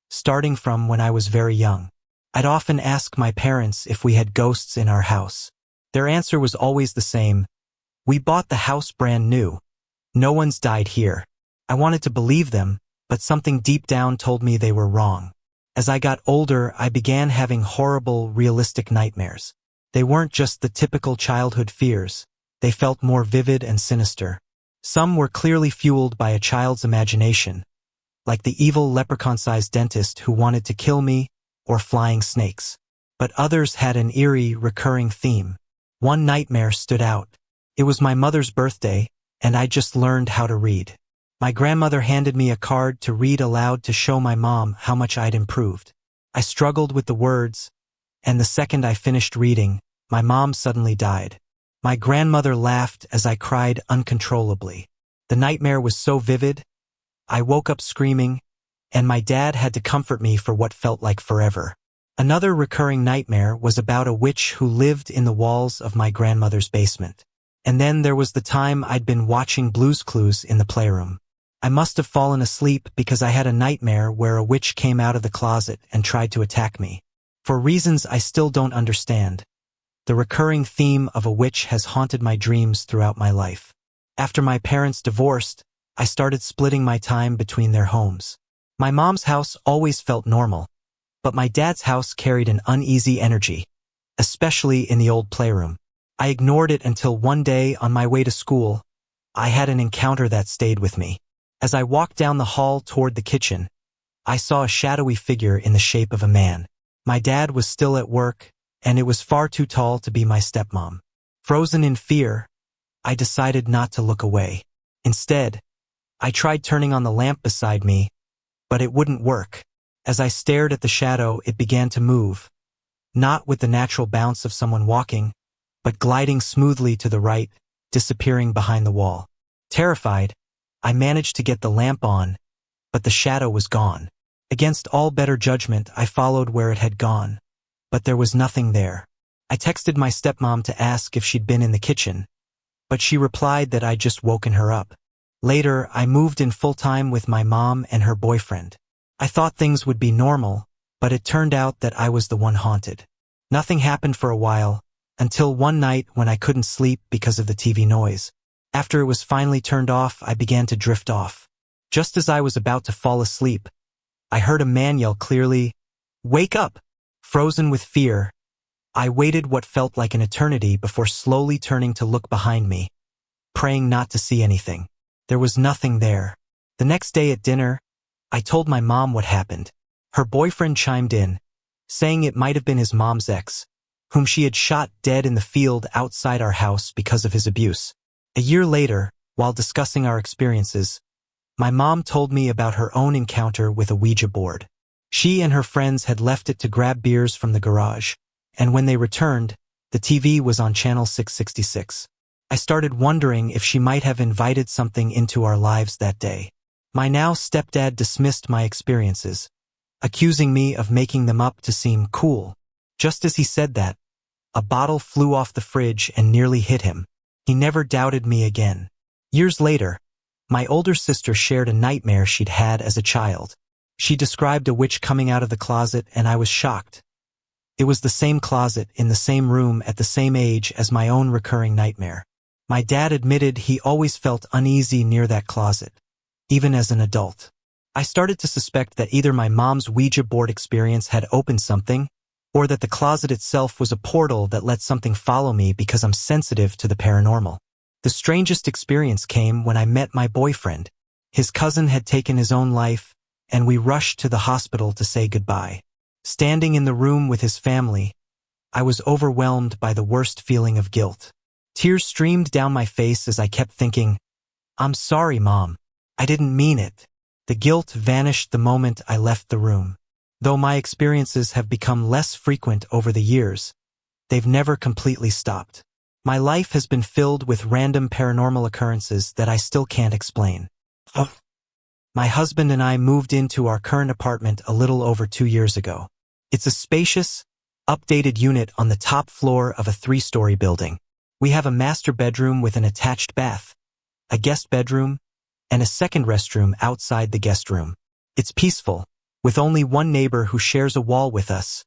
starting from when I was very young. I'd often ask my parents if we had ghosts in our house. Their answer was always the same: "We bought the house brand new. No one's died here." I wanted to believe them, but something deep down told me they were wrong. As I got older, I began having horrible, realistic nightmares. They weren't just the typical childhood fears. They felt more vivid and sinister. Some were clearly fueled by a child's imagination, like the evil leprechaun-sized dentist who wanted to kill me, or flying snakes. But others had an eerie, recurring theme. One nightmare stood out. It was my mother's birthday, and I just learned how to read. My grandmother handed me a card to read aloud to show my mom how much I'd improved. I struggled with the words, and the second I finished reading, my mom suddenly died. My grandmother laughed as I cried uncontrollably. The nightmare was so vivid, I woke up screaming, and my dad had to comfort me for what felt like forever. Another recurring nightmare was about a witch who lived in the walls of my grandmother's basement. And then there was the time I'd been watching Blue's Clues in the playroom. I must have fallen asleep because I had a nightmare where a witch came out of the closet and tried to attack me. For reasons I still don't understand, the recurring theme of a witch has haunted my dreams throughout my life. After my parents divorced, I started splitting my time between their homes. My mom's house always felt normal, but my dad's house carried an uneasy energy, especially in the old playroom. I ignored it until one day on my way to school, I had an encounter that stayed with me. As I walked down the hall toward the kitchen, I saw a shadowy figure in the shape of a man. My dad was still at work, and it was far too tall to be my stepmom. Frozen in fear, I decided not to look away. Instead, I tried turning on the lamp beside me, but it wouldn't work. As I stared at the shadow, it began to move, not with the natural bounce of someone walking, but gliding smoothly to the right, disappearing behind the wall. Terrified, I managed to get the lamp on, but the shadow was gone. Against all better judgment, I followed where it had gone, but there was nothing there. I texted my stepmom to ask if she'd been in the kitchen, but she replied that I'd just woken her up. Later, I moved in full-time with my mom and her boyfriend. I thought things would be normal, but it turned out that I was the one haunted. Nothing happened for a while, until one night when I couldn't sleep because of the TV noise. After it was finally turned off, I began to drift off. Just as I was about to fall asleep, I heard a man yell clearly, "Wake up!" Frozen with fear, I waited what felt like an eternity before slowly turning to look behind me, praying not to see anything. There was nothing there. The next day at dinner, I told my mom what happened. Her boyfriend chimed in, saying it might have been his mom's ex, whom she had shot dead in the field outside our house because of his abuse. A year later, while discussing our experiences, my mom told me about her own encounter with a Ouija board. She and her friends had left it to grab beers from the garage, and when they returned, the TV was on channel 666. I started wondering if she might have invited something into our lives that day. My now stepdad dismissed my experiences, accusing me of making them up to seem cool. Just as he said that, a bottle flew off the fridge and nearly hit him. He never doubted me again. Years later, my older sister shared a nightmare she'd had as a child. She described a witch coming out of the closet, and I was shocked. It was the same closet in the same room at the same age as my own recurring nightmare. My dad admitted he always felt uneasy near that closet, even as an adult. I started to suspect that either my mom's Ouija board experience had opened something, or that the closet itself was a portal that let something follow me because I'm sensitive to the paranormal. The strangest experience came when I met my boyfriend. His cousin had taken his own life, and we rushed to the hospital to say goodbye. Standing in the room with his family, I was overwhelmed by the worst feeling of guilt. Tears streamed down my face as I kept thinking, "I'm sorry, Mom. I didn't mean it." The guilt vanished the moment I left the room. Though my experiences have become less frequent over the years, they've never completely stopped. My life has been filled with random paranormal occurrences that I still can't explain. My husband and I moved into our current apartment a little over 2 years ago. It's a spacious, updated unit on the top floor of a 3-story building. We have a master bedroom with an attached bath, a guest bedroom, and a second restroom outside the guest room. It's peaceful, with only one neighbor who shares a wall with us,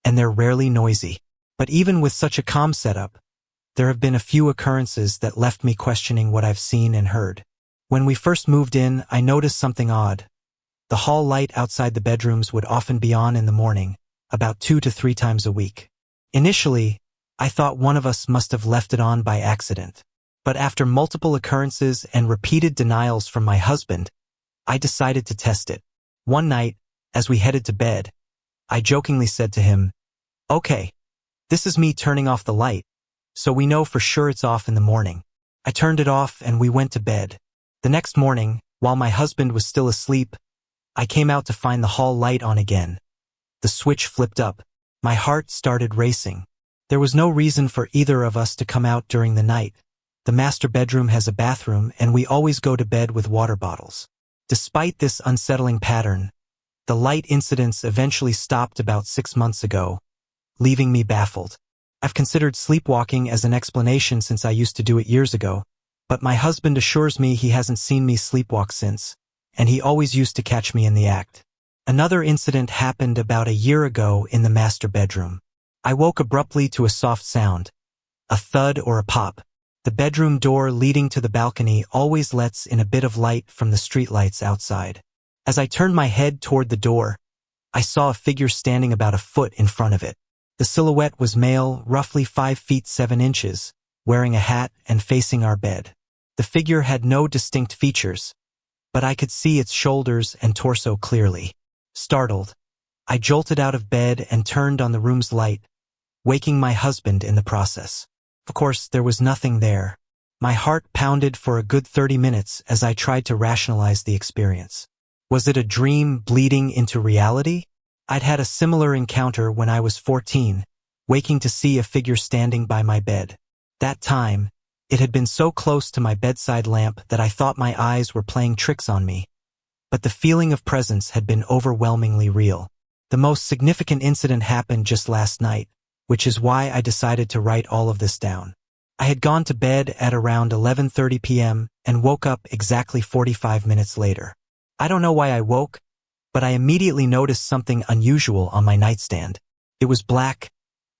and they're rarely noisy. But even with such a calm setup, there have been a few occurrences that left me questioning what I've seen and heard. When we first moved in, I noticed something odd. The hall light outside the bedrooms would often be on in the morning, about 2 to 3 times a week. Initially, I thought one of us must have left it on by accident. But after multiple occurrences and repeated denials from my husband, I decided to test it. One night, as we headed to bed, I jokingly said to him, "Okay, this is me turning off the light, so we know for sure it's off in the morning." I turned it off and we went to bed. The next morning, while my husband was still asleep, I came out to find the hall light on again. The switch flipped up. My heart started racing. There was no reason for either of us to come out during the night. The master bedroom has a bathroom and we always go to bed with water bottles. Despite this unsettling pattern, the light incidents eventually stopped about 6 months ago, leaving me baffled. I've considered sleepwalking as an explanation since I used to do it years ago, but my husband assures me he hasn't seen me sleepwalk since, and he always used to catch me in the act. Another incident happened about a year ago in the master bedroom. I woke abruptly to a soft sound, a thud or a pop. The bedroom door leading to the balcony always lets in a bit of light from the streetlights outside. As I turned my head toward the door, I saw a figure standing about a foot in front of it. The silhouette was male, roughly 5 feet 7 inches, wearing a hat and facing our bed. The figure had no distinct features, but I could see its shoulders and torso clearly. Startled, I jolted out of bed and turned on the room's light, waking my husband in the process. Of course, there was nothing there. My heart pounded for a good 30 minutes as I tried to rationalize the experience. Was it a dream bleeding into reality? I'd had a similar encounter when I was 14, waking to see a figure standing by my bed. That time, it had been so close to my bedside lamp that I thought my eyes were playing tricks on me. But the feeling of presence had been overwhelmingly real. The most significant incident happened just last night, which is why I decided to write all of this down. I had gone to bed at around 11:30 p.m. and woke up exactly 45 minutes later. I don't know why I woke, but I immediately noticed something unusual on my nightstand. It was black,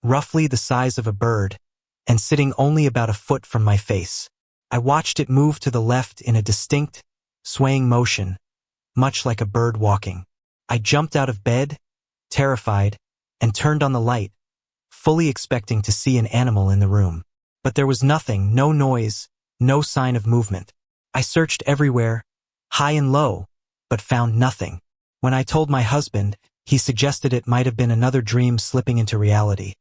roughly the size of a bird, and sitting only about a foot from my face. I watched it move to the left in a distinct, swaying motion, much like a bird walking. I jumped out of bed, terrified, and turned on the light, fully expecting to see an animal in the room. But there was nothing, no noise, no sign of movement. I searched everywhere, high and low, but found nothing. When I told my husband, he suggested it might have been another dream slipping into reality.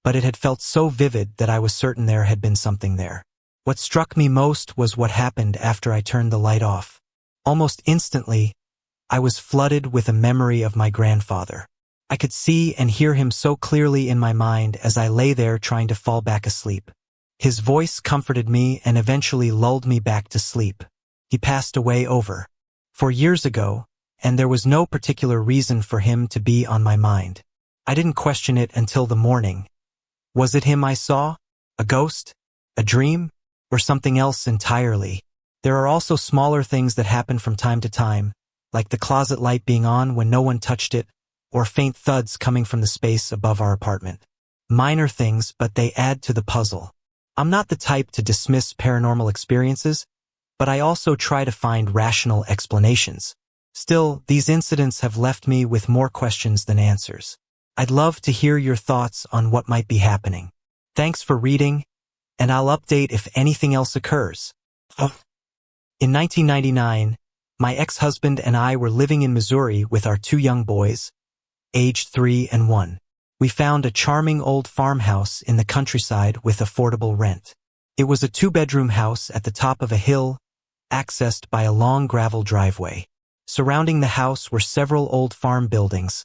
But it had felt so vivid that I was certain there had been something there. What struck me most was what happened after I turned the light off. Almost instantly, I was flooded with a memory of my grandfather. I could see and hear him so clearly in my mind as I lay there trying to fall back asleep. His voice comforted me and eventually lulled me back to sleep. He passed away over 4 years ago, and there was no particular reason for him to be on my mind. I didn't question it until the morning. Was it him I saw? A ghost? A dream? Or something else entirely? There are also smaller things that happen from time to time, like the closet light being on when no one touched it, or faint thuds coming from the space above our apartment. Minor things, but they add to the puzzle. I'm not the type to dismiss paranormal experiences, but I also try to find rational explanations. Still, these incidents have left me with more questions than answers. I'd love to hear your thoughts on what might be happening. Thanks for reading, and I'll update if anything else occurs. In 1999, My ex-husband and I were living in Missouri with our 2 young boys, aged 3 and 1. We found a charming old farmhouse in the countryside with affordable rent. It was a 2-bedroom house at the top of a hill, accessed by a long gravel driveway. Surrounding the house were several old farm buildings,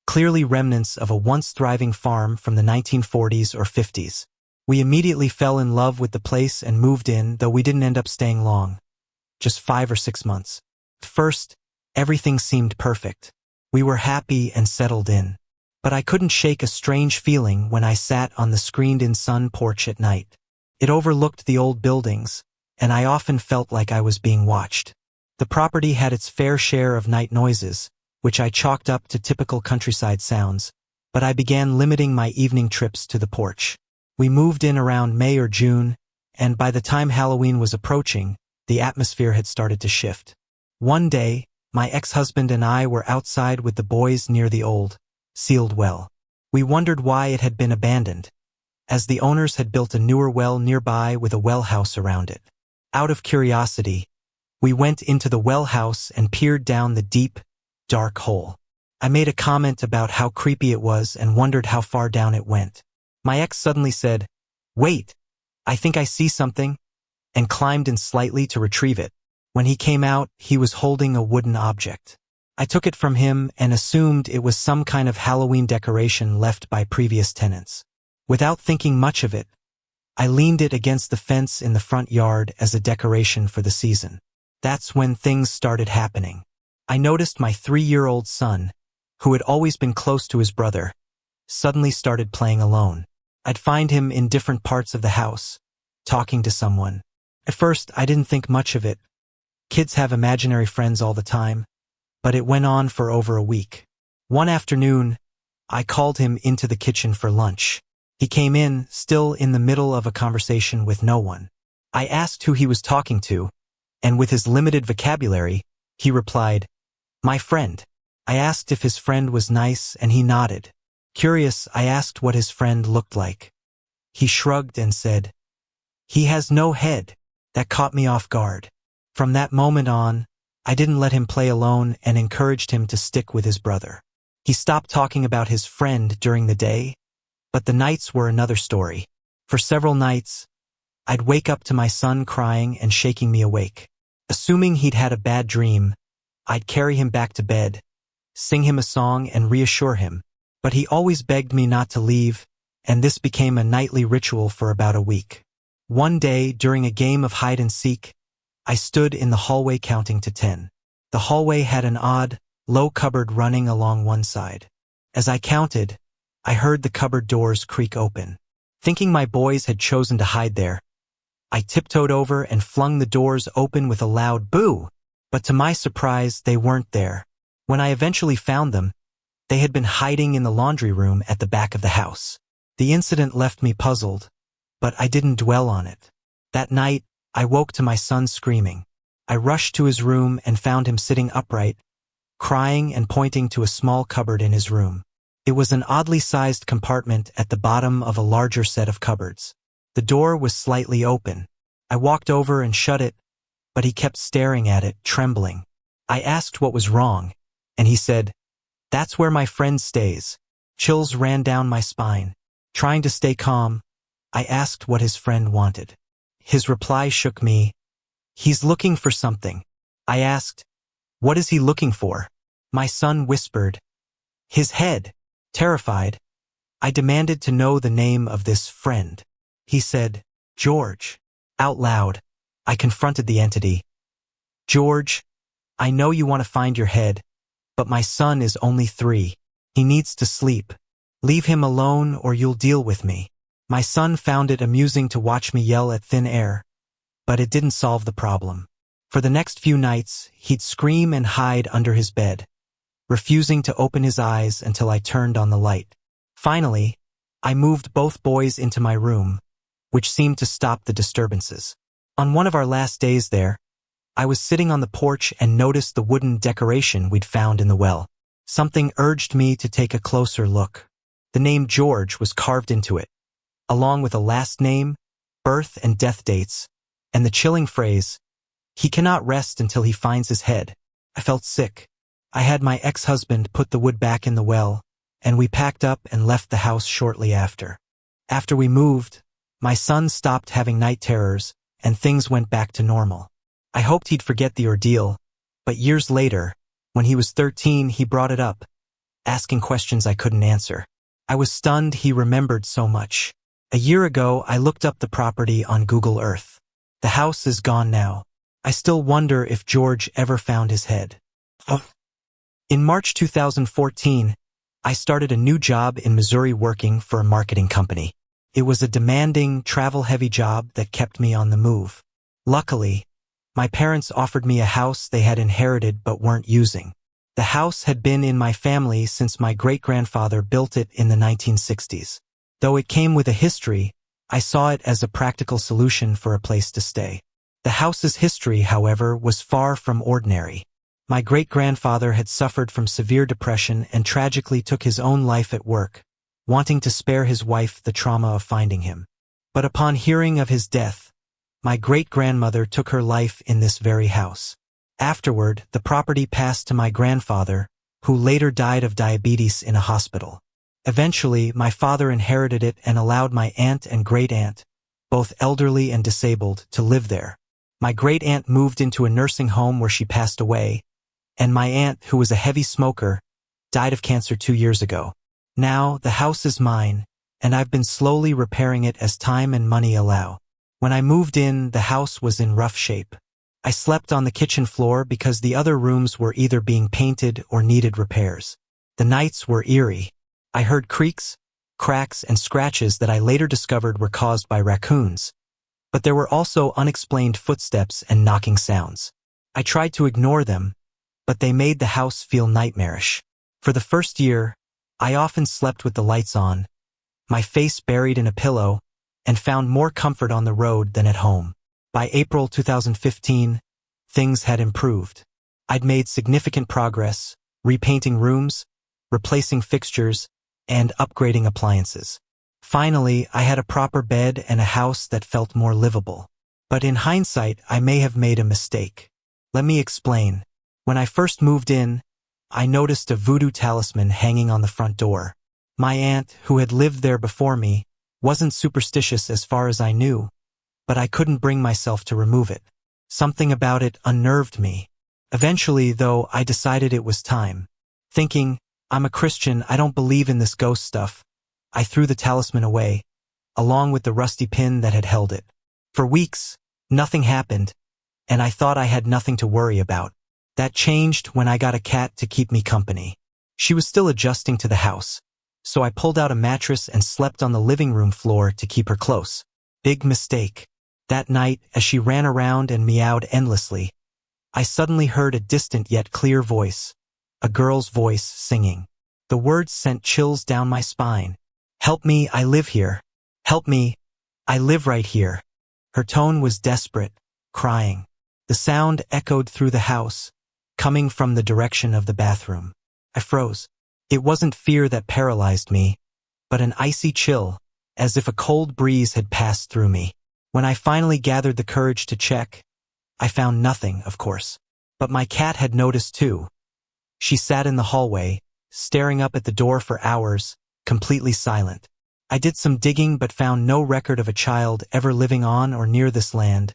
clearly remnants of a once thriving farm from the 1940s or 50s. We immediately fell in love with the place and moved in, though we didn't end up staying long, just 5 or 6 months. At first, everything seemed perfect. We were happy and settled in. But I couldn't shake a strange feeling when I sat on the screened-in sun porch at night. It overlooked the old buildings, and I often felt like I was being watched. The property had its fair share of night noises, which I chalked up to typical countryside sounds, but I began limiting my evening trips to the porch. We moved in around May or June, and by the time Halloween was approaching, the atmosphere had started to shift. One day, my ex-husband and I were outside with the boys near the old, sealed well. We wondered why it had been abandoned, as the owners had built a newer well nearby with a well house around it. Out of curiosity, we went into the well house and peered down the deep, dark hole. I made a comment about how creepy it was and wondered how far down it went. My ex suddenly said, "Wait, I think I see something," and climbed in slightly to retrieve it. When he came out, he was holding a wooden object. I took it from him and assumed it was some kind of Halloween decoration left by previous tenants. Without thinking much of it, I leaned it against the fence in the front yard as a decoration for the season. That's when things started happening. I noticed my 3-year-old son, who had always been close to his brother, suddenly started playing alone. I'd find him in different parts of the house, talking to someone. At first, I didn't think much of it. Kids have imaginary friends all the time. But it went on for over a week. One afternoon, I called him into the kitchen for lunch. He came in, still in the middle of a conversation with no one. I asked who he was talking to, and with his limited vocabulary, he replied, "My friend." I asked if his friend was nice, and he nodded. Curious, I asked what his friend looked like. He shrugged and said, "He has no head." That caught me off guard. From that moment on, I didn't let him play alone and encouraged him to stick with his brother. He stopped talking about his friend during the day, but the nights were another story. For several nights, I'd wake up to my son crying and shaking me awake. Assuming he'd had a bad dream, I'd carry him back to bed, sing him a song and reassure him. But he always begged me not to leave, and this became a nightly ritual for about a week. One day, during a game of hide-and-seek, I stood in the hallway counting to 10. The hallway had an odd, low cupboard running along one side. As I counted, I heard the cupboard doors creak open. Thinking my boys had chosen to hide there, I tiptoed over and flung the doors open with a loud boo. But to my surprise, they weren't there. When I eventually found them, they had been hiding in the laundry room at the back of the house. The incident left me puzzled, but I didn't dwell on it. That night, I woke to my son screaming. I rushed to his room and found him sitting upright, crying and pointing to a small cupboard in his room. It was an oddly sized compartment at the bottom of a larger set of cupboards. The door was slightly open. I walked over and shut it, but he kept staring at it, trembling. I asked what was wrong, and he said, "That's where my friend stays." Chills ran down my spine. Trying to stay calm, I asked what his friend wanted. His reply shook me. "He's looking for something." I asked, "What is he looking for?" My son whispered, "His head." Terrified, I demanded to know the name of this friend. He said, "George." Out loud, I confronted the entity. "George, I know you want to find your head, but my son is only 3. He needs to sleep. Leave him alone or you'll deal with me." My son found it amusing to watch me yell at thin air, but it didn't solve the problem. For the next few nights, he'd scream and hide under his bed, refusing to open his eyes until I turned on the light. Finally, I moved both boys into my room, which seemed to stop the disturbances. On one of our last days there, I was sitting on the porch and noticed the wooden decoration we'd found in the well. Something urged me to take a closer look. The name George was carved into it, along with a last name, birth and death dates, and the chilling phrase, "He cannot rest until he finds his head." I felt sick. I had my ex-husband put the wood back in the well, and we packed up and left the house shortly after. After we moved, my son stopped having night terrors, and things went back to normal. I hoped he'd forget the ordeal, but years later, when he was 13, he brought it up, asking questions I couldn't answer. I was stunned he remembered so much. A year ago, I looked up the property on Google Earth. The house is gone now. I still wonder if George ever found his head. In March 2014, I started a new job in Missouri working for a marketing company. It was a demanding, travel-heavy job that kept me on the move. Luckily, my parents offered me a house they had inherited but weren't using. The house had been in my family since my great-grandfather built it in the 1960s. Though it came with a history, I saw it as a practical solution for a place to stay. The house's history, however, was far from ordinary. My great-grandfather had suffered from severe depression and tragically took his own life at work, wanting to spare his wife the trauma of finding him. But upon hearing of his death, my great-grandmother took her life in this very house. Afterward, the property passed to my grandfather, who later died of diabetes in a hospital. Eventually, my father inherited it and allowed my aunt and great-aunt, both elderly and disabled, to live there. My great-aunt moved into a nursing home where she passed away, and my aunt, who was a heavy smoker, died of cancer 2 years ago. Now, the house is mine, and I've been slowly repairing it as time and money allow. When I moved in, the house was in rough shape. I slept on the kitchen floor because the other rooms were either being painted or needed repairs. The nights were eerie. I heard creaks, cracks, and scratches that I later discovered were caused by raccoons. But there were also unexplained footsteps and knocking sounds. I tried to ignore them, but they made the house feel nightmarish. For the first year, I often slept with the lights on, my face buried in a pillow, and found more comfort on the road than at home. By April 2015, things had improved. I'd made significant progress, repainting rooms, replacing fixtures, and upgrading appliances. Finally, I had a proper bed and a house that felt more livable. But in hindsight, I may have made a mistake. Let me explain. When I first moved in, I noticed a voodoo talisman hanging on the front door. My aunt, who had lived there before me, wasn't superstitious as far as I knew, but I couldn't bring myself to remove it. Something about it unnerved me. Eventually, though, I decided it was time. Thinking, I'm a Christian, I don't believe in this ghost stuff, I threw the talisman away, along with the rusty pin that had held it. For weeks, nothing happened, and I thought I had nothing to worry about. That changed when I got a cat to keep me company. She was still adjusting to the house, so I pulled out a mattress and slept on the living room floor to keep her close. Big mistake. That night, as she ran around and meowed endlessly, I suddenly heard a distant yet clear voice, a girl's voice singing. The words sent chills down my spine. "Help me, I live here. Help me, I live right here." Her tone was desperate, crying. The sound echoed through the house, coming from the direction of the bathroom. I froze. It wasn't fear that paralyzed me, but an icy chill, as if a cold breeze had passed through me. When I finally gathered the courage to check, I found nothing, of course. But my cat had noticed too. She sat in the hallway, staring up at the door for hours, completely silent. I did some digging but found no record of a child ever living on or near this land,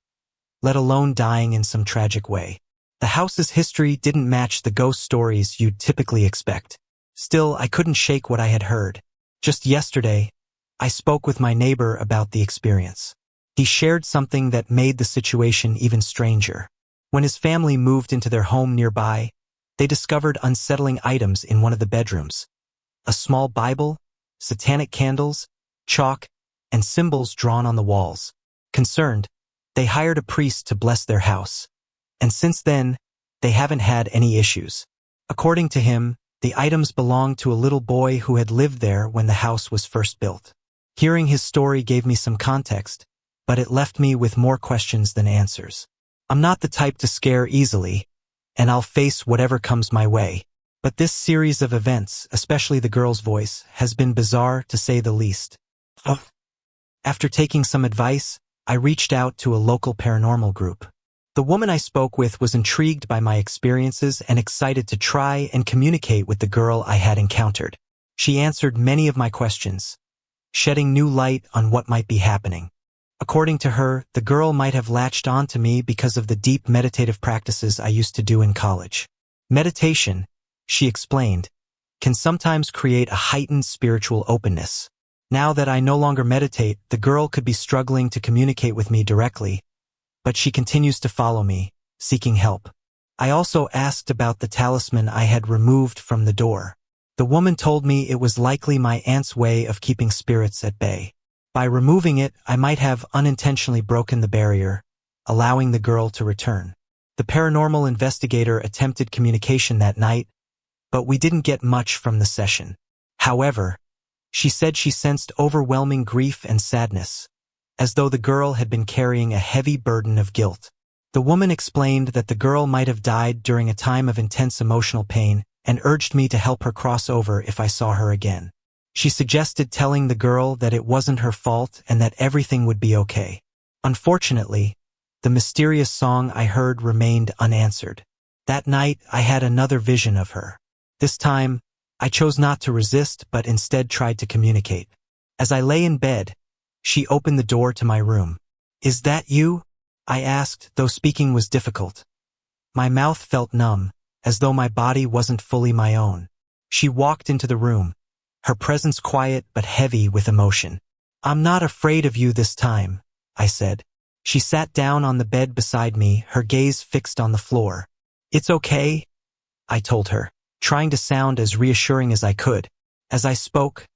let alone dying in some tragic way. The house's history didn't match the ghost stories you'd typically expect. Still, I couldn't shake what I had heard. Just yesterday, I spoke with my neighbor about the experience. He shared something that made the situation even stranger. When his family moved into their home nearby, they discovered unsettling items in one of the bedrooms. A small Bible, satanic candles, chalk, and symbols drawn on the walls. Concerned, they hired a priest to bless their house. And since then, they haven't had any issues. According to him, the items belonged to a little boy who had lived there when the house was first built. Hearing his story gave me some context, but it left me with more questions than answers. I'm not the type to scare easily, and I'll face whatever comes my way. But this series of events, especially the girl's voice, has been bizarre to say the least. After taking some advice, I reached out to a local paranormal group. The woman I spoke with was intrigued by my experiences and excited to try and communicate with the girl I had encountered. She answered many of my questions, shedding new light on what might be happening. According to her, the girl might have latched onto me because of the deep meditative practices I used to do in college. Meditation, she explained, can sometimes create a heightened spiritual openness. Now that I no longer meditate, the girl could be struggling to communicate with me directly, but she continues to follow me, seeking help. I also asked about the talisman I had removed from the door. The woman told me it was likely my aunt's way of keeping spirits at bay. By removing it, I might have unintentionally broken the barrier, allowing the girl to return. The paranormal investigator attempted communication that night, but we didn't get much from the session. However, she said she sensed overwhelming grief and sadness, as though the girl had been carrying a heavy burden of guilt. The woman explained that the girl might have died during a time of intense emotional pain and urged me to help her cross over if I saw her again. She suggested telling the girl that it wasn't her fault and that everything would be okay. Unfortunately, the mysterious song I heard remained unanswered. That night, I had another vision of her. This time, I chose not to resist but instead tried to communicate. As I lay in bed, she opened the door to my room. "Is that you?" I asked, though speaking was difficult. My mouth felt numb, as though my body wasn't fully my own. She walked into the room, her presence quiet but heavy with emotion. "I'm not afraid of you this time," I said. She sat down on the bed beside me, her gaze fixed on the floor. "It's okay," I told her, trying to sound as reassuring as I could. As I spoke,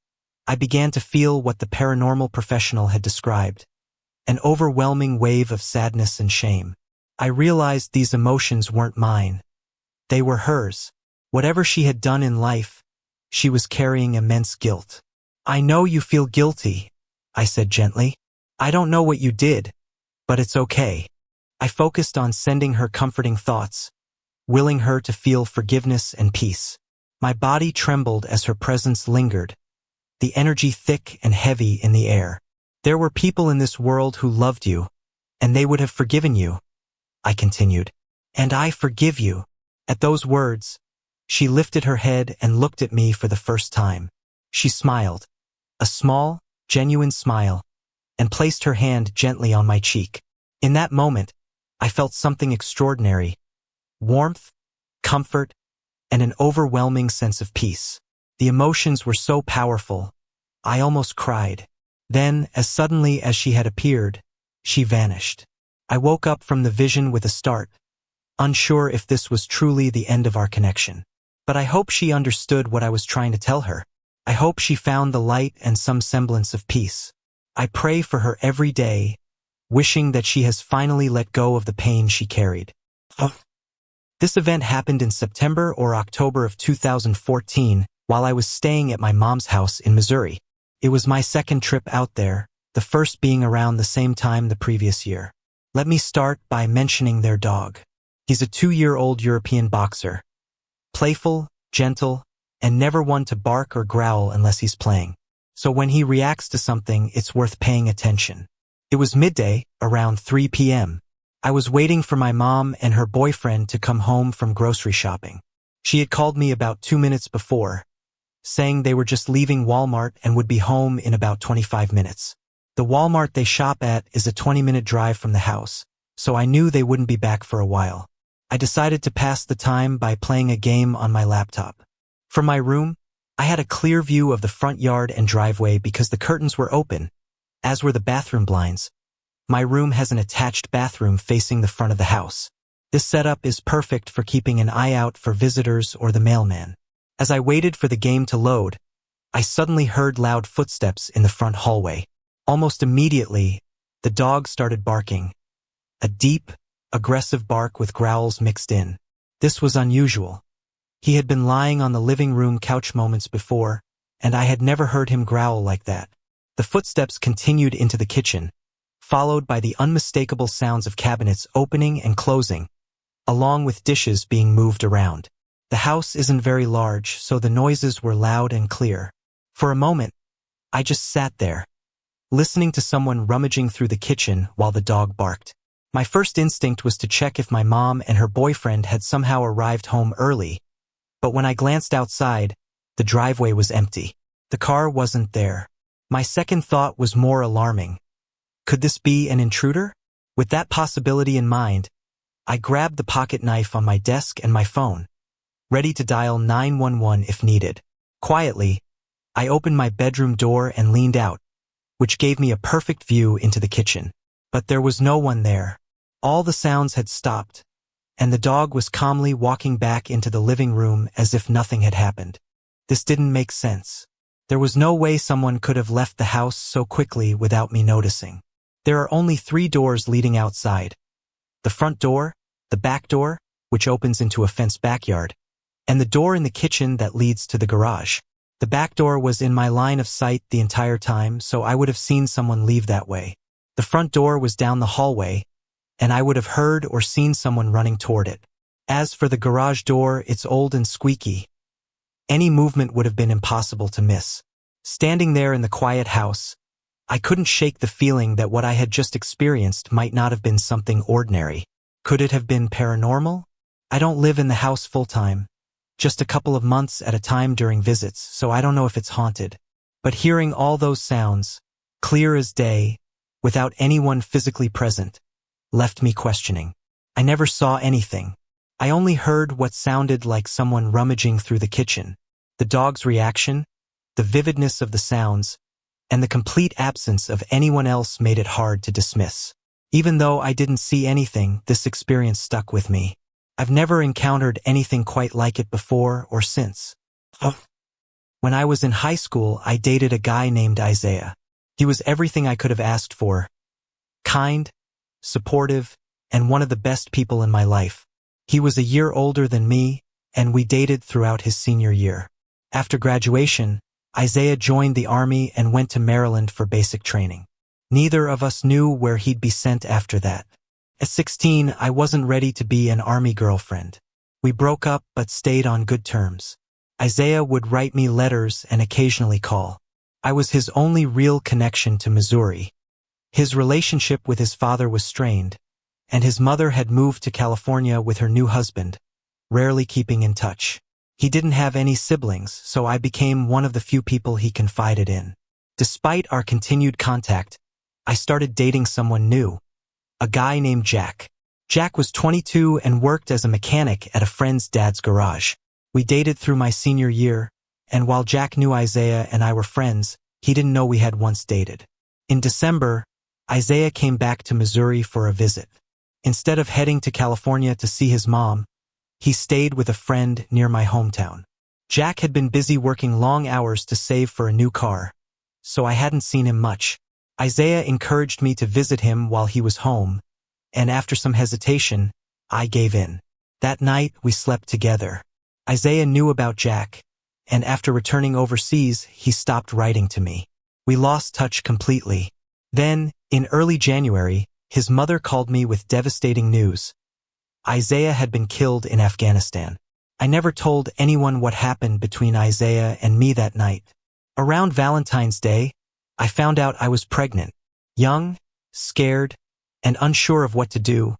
I began to feel what the paranormal professional had described, an overwhelming wave of sadness and shame. I realized these emotions weren't mine. They were hers. Whatever she had done in life, she was carrying immense guilt. "I know you feel guilty," I said gently. "I don't know what you did, but it's okay." I focused on sending her comforting thoughts, willing her to feel forgiveness and peace. My body trembled as her presence lingered, the energy thick and heavy in the air. "There were people in this world who loved you, and they would have forgiven you," I continued. "And I forgive you." At those words, she lifted her head and looked at me for the first time. She smiled, a small, genuine smile, and placed her hand gently on my cheek. In that moment, I felt something extraordinary: warmth, comfort, and an overwhelming sense of peace. The emotions were so powerful, I almost cried. Then, as suddenly as she had appeared, she vanished. I woke up from the vision with a start, unsure if this was truly the end of our connection. But I hope she understood what I was trying to tell her. I hope she found the light and some semblance of peace. I pray for her every day, wishing that she has finally let go of the pain she carried. This event happened in September or October of 2014 while I was staying at my mom's house in Missouri. It was my second trip out there, the first being around the same time the previous year. Let me start by mentioning their dog. He's a 2-year-old European boxer. Playful, gentle, and never one to bark or growl unless he's playing. So when he reacts to something, it's worth paying attention. It was midday, around 3 p.m. I was waiting for my mom and her boyfriend to come home from grocery shopping. She had called me about 2 minutes before, saying they were just leaving Walmart and would be home in about 25 minutes. The Walmart they shop at is a 20-minute drive from the house, so I knew they wouldn't be back for a while. I decided to pass the time by playing a game on my laptop. From my room, I had a clear view of the front yard and driveway because the curtains were open, as were the bathroom blinds. My room has an attached bathroom facing the front of the house. This setup is perfect for keeping an eye out for visitors or the mailman. As I waited for the game to load, I suddenly heard loud footsteps in the front hallway. Almost immediately, the dog started barking. A deep, aggressive bark with growls mixed in. This was unusual. He had been lying on the living room couch moments before, and I had never heard him growl like that. The footsteps continued into the kitchen, followed by the unmistakable sounds of cabinets opening and closing, along with dishes being moved around. The house isn't very large, so the noises were loud and clear. For a moment, I just sat there, listening to someone rummaging through the kitchen while the dog barked. My first instinct was to check if my mom and her boyfriend had somehow arrived home early, but when I glanced outside, the driveway was empty. The car wasn't there. My second thought was more alarming. Could this be an intruder? With that possibility in mind, I grabbed the pocket knife on my desk and my phone, ready to dial 911 if needed. Quietly, I opened my bedroom door and leaned out, which gave me a perfect view into the kitchen. But there was no one there. All the sounds had stopped, and the dog was calmly walking back into the living room as if nothing had happened. This didn't make sense. There was no way someone could have left the house so quickly without me noticing. There are only 3 doors leading outside. The front door, the back door, which opens into a fenced backyard, and the door in the kitchen that leads to the garage. The back door was in my line of sight the entire time, so I would have seen someone leave that way. The front door was down the hallway, and I would have heard or seen someone running toward it. As for the garage door, it's old and squeaky. Any movement would have been impossible to miss. Standing there in the quiet house, I couldn't shake the feeling that what I had just experienced might not have been something ordinary. Could it have been paranormal? I don't live in the house full-time, just a couple of months at a time during visits, so I don't know if it's haunted. But hearing all those sounds, clear as day, without anyone physically present, left me questioning. I never saw anything. I only heard what sounded like someone rummaging through the kitchen. The dog's reaction, the vividness of the sounds, and the complete absence of anyone else made it hard to dismiss. Even though I didn't see anything, this experience stuck with me. I've never encountered anything quite like it before or since. When I was in high school, I dated a guy named Isaiah. He was everything I could have asked for. Kind, supportive, and one of the best people in my life. He was a year older than me, and we dated throughout his senior year. After graduation, Isaiah joined the Army and went to Maryland for basic training. Neither of us knew where he'd be sent after that. At 16, I wasn't ready to be an Army girlfriend. We broke up but stayed on good terms. Isaiah would write me letters and occasionally call. I was his only real connection to Missouri. His relationship with his father was strained, and his mother had moved to California with her new husband, rarely keeping in touch. He didn't have any siblings, so I became one of the few people he confided in. Despite our continued contact, I started dating someone new, a guy named Jack. Jack was 22 and worked as a mechanic at a friend's dad's garage. We dated through my senior year, and while Jack knew Isaiah and I were friends, he didn't know we had once dated. In December, Isaiah came back to Missouri for a visit. Instead of heading to California to see his mom, he stayed with a friend near my hometown. Jack had been busy working long hours to save for a new car, so I hadn't seen him much. Isaiah encouraged me to visit him while he was home, and after some hesitation, I gave in. That night, we slept together. Isaiah knew about Jack, and after returning overseas, he stopped writing to me. We lost touch completely. Then, in early January, his mother called me with devastating news. Isaiah had been killed in Afghanistan. I never told anyone what happened between Isaiah and me that night. Around Valentine's Day, I found out I was pregnant. Young, scared, and unsure of what to do,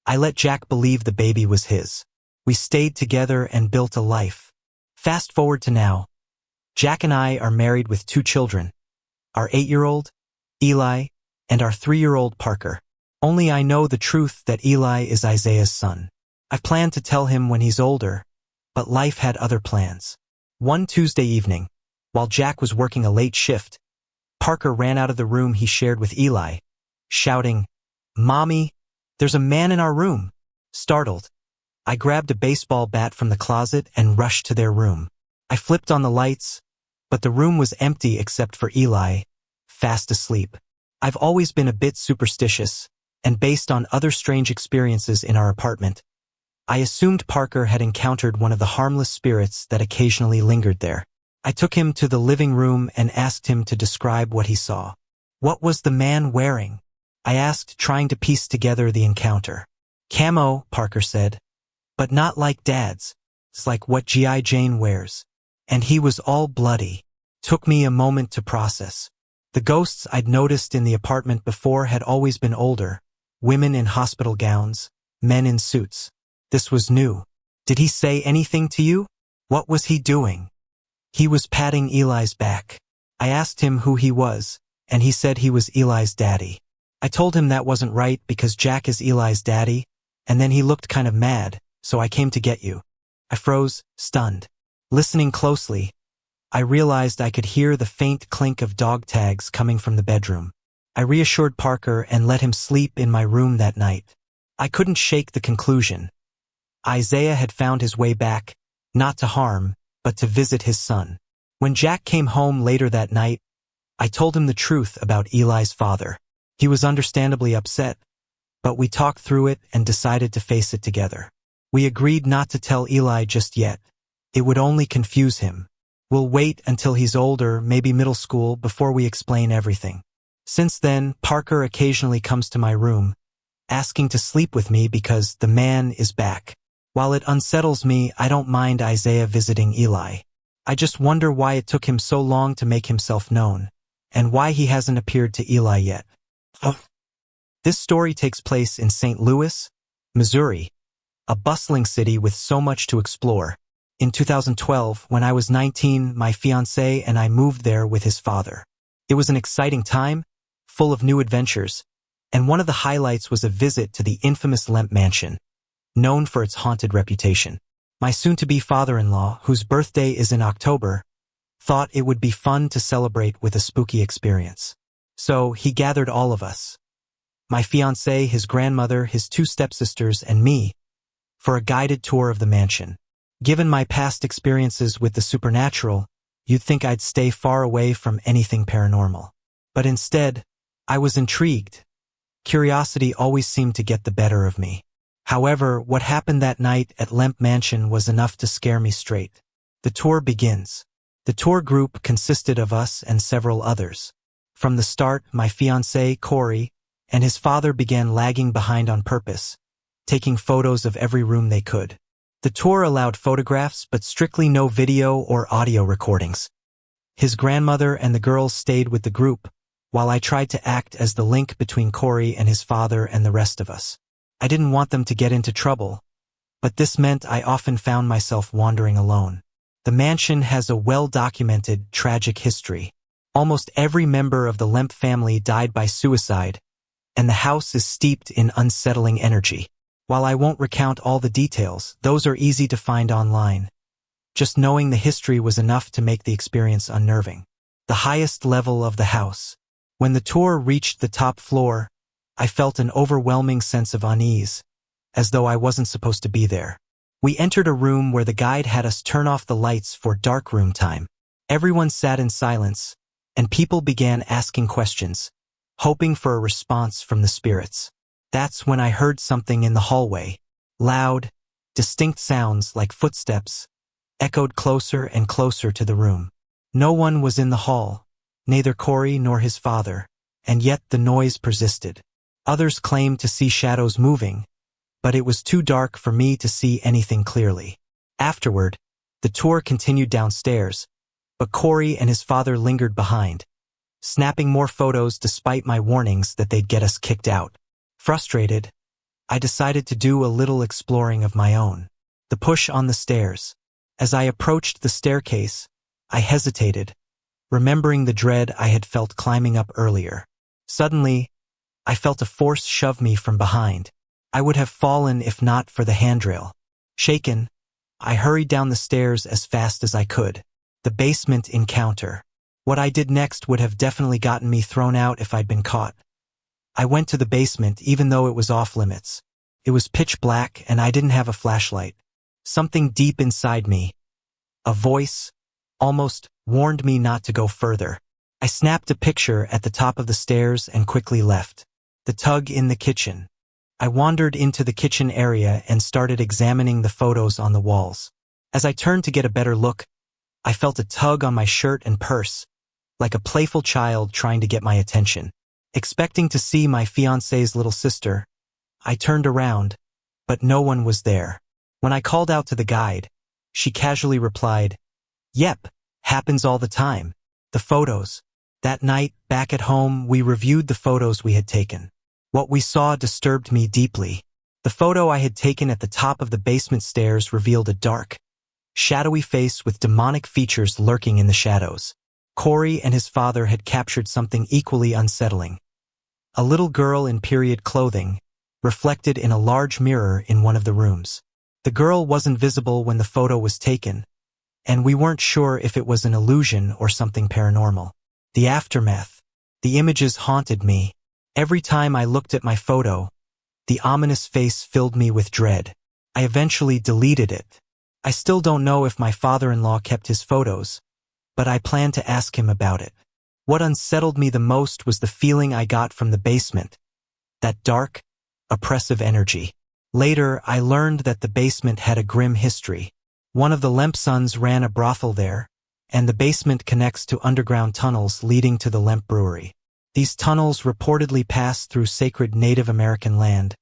I let Jack believe the baby was his. We stayed together and built a life. Fast forward to now. Jack and I are married with 2 children, our 8-year-old, Eli, and our 3-year-old Parker. Only I know the truth that Eli is Isaiah's son. I've planned to tell him when he's older, but life had other plans. One Tuesday evening, while Jack was working a late shift, Parker ran out of the room he shared with Eli, shouting, "Mommy, there's a man in our room." Startled, I grabbed a baseball bat from the closet and rushed to their room. I flipped on the lights, but the room was empty except for Eli, fast asleep. I've always been a bit superstitious, and based on other strange experiences in our apartment, I assumed Parker had encountered one of the harmless spirits that occasionally lingered there. I took him to the living room and asked him to describe what he saw. "What was the man wearing?" I asked, trying to piece together the encounter. "Camo," Parker said, "but not like Dad's. It's like what G.I. Jane wears. And he was all bloody." Took me a moment to process. The ghosts I'd noticed in the apartment before had always been older, women in hospital gowns, men in suits. This was new. Did he say anything to you? What was he doing? He was patting Eli's back. I asked him who he was, and he said he was Eli's daddy. I told him that wasn't right because Jack is Eli's daddy, and then he looked kind of mad, so I came to get you. I froze, stunned. Listening closely, I realized I could hear the faint clink of dog tags coming from the bedroom. I reassured Parker and let him sleep in my room that night. I couldn't shake the conclusion. Isaiah had found his way back, not to harm, but to visit his son. When Jack came home later that night, I told him the truth about Eli's father. He was understandably upset, but we talked through it and decided to face it together. We agreed not to tell Eli just yet. It would only confuse him. We'll wait until he's older, maybe middle school, before we explain everything. Since then, Parker occasionally comes to my room, asking to sleep with me because the man is back. While it unsettles me, I don't mind Isaiah visiting Eli. I just wonder why it took him so long to make himself known, and why he hasn't appeared to Eli yet. This story takes place in St. Louis, Missouri, a bustling city with so much to explore. In 2012, when I was 19, my fiancé and I moved there with his father. It was an exciting time, full of new adventures, and one of the highlights was a visit to the infamous Limp Mansion, known for its haunted reputation. My soon-to-be father-in-law, whose birthday is in October, thought it would be fun to celebrate with a spooky experience. So he gathered all of us, my fiancé, his grandmother, his two stepsisters, and me, for a guided tour of the mansion. Given my past experiences with the supernatural, you'd think I'd stay far away from anything paranormal. But instead, I was intrigued. Curiosity always seemed to get the better of me. However, what happened that night at Limp Mansion was enough to scare me straight. The tour begins. The tour group consisted of us and several others. From the start, my fiancé, Corey, and his father began lagging behind on purpose, taking photos of every room they could. The tour allowed photographs, but strictly no video or audio recordings. His grandmother and the girls stayed with the group, while I tried to act as the link between Corey and his father and the rest of us. I didn't want them to get into trouble, but this meant I often found myself wandering alone. The mansion has a well-documented, tragic history. Almost every member of the Limp family died by suicide, and the house is steeped in unsettling energy. While I won't recount all the details, those are easy to find online. Just knowing the history was enough to make the experience unnerving. The highest level of the house. When the tour reached the top floor, I felt an overwhelming sense of unease, as though I wasn't supposed to be there. We entered a room where the guide had us turn off the lights for darkroom time. Everyone sat in silence, and people began asking questions, hoping for a response from the spirits. That's when I heard something in the hallway. Loud, distinct sounds like footsteps echoed closer and closer to the room. No one was in the hall, neither Corey nor his father, and yet the noise persisted. Others claimed to see shadows moving, but it was too dark for me to see anything clearly. Afterward, the tour continued downstairs, but Corey and his father lingered behind, snapping more photos despite my warnings that they'd get us kicked out. Frustrated, I decided to do a little exploring of my own. The push on the stairs. As I approached the staircase, I hesitated, remembering the dread I had felt climbing up earlier. Suddenly, I felt a force shove me from behind. I would have fallen if not for the handrail. Shaken, I hurried down the stairs as fast as I could. The basement encounter. What I did next would have definitely gotten me thrown out if I'd been caught. I went to the basement even though it was off limits. It was pitch black and I didn't have a flashlight. Something deep inside me, a voice, almost warned me not to go further. I snapped a picture at the top of the stairs and quickly left. The tug in the kitchen. I wandered into the kitchen area and started examining the photos on the walls. As I turned to get a better look, I felt a tug on my shirt and purse, like a playful child trying to get my attention. Expecting to see my fiancé's little sister, I turned around, but no one was there. When I called out to the guide, she casually replied, "Yep, happens all the time." The photos. That night, back at home, we reviewed the photos we had taken. What we saw disturbed me deeply. The photo I had taken at the top of the basement stairs revealed a dark, shadowy face with demonic features lurking in the shadows. Corey and his father had captured something equally unsettling. A little girl in period clothing, reflected in a large mirror in one of the rooms. The girl wasn't visible when the photo was taken, and we weren't sure if it was an illusion or something paranormal. The aftermath. The images haunted me. Every time I looked at my photo, the ominous face filled me with dread. I eventually deleted it. I still don't know if my father-in-law kept his photos, but I plan to ask him about it. What unsettled me the most was the feeling I got from the basement. That dark, oppressive energy. Later, I learned that the basement had a grim history. One of the Limp sons ran a brothel there, and the basement connects to underground tunnels leading to the Limp brewery. These tunnels reportedly pass through sacred Native American land,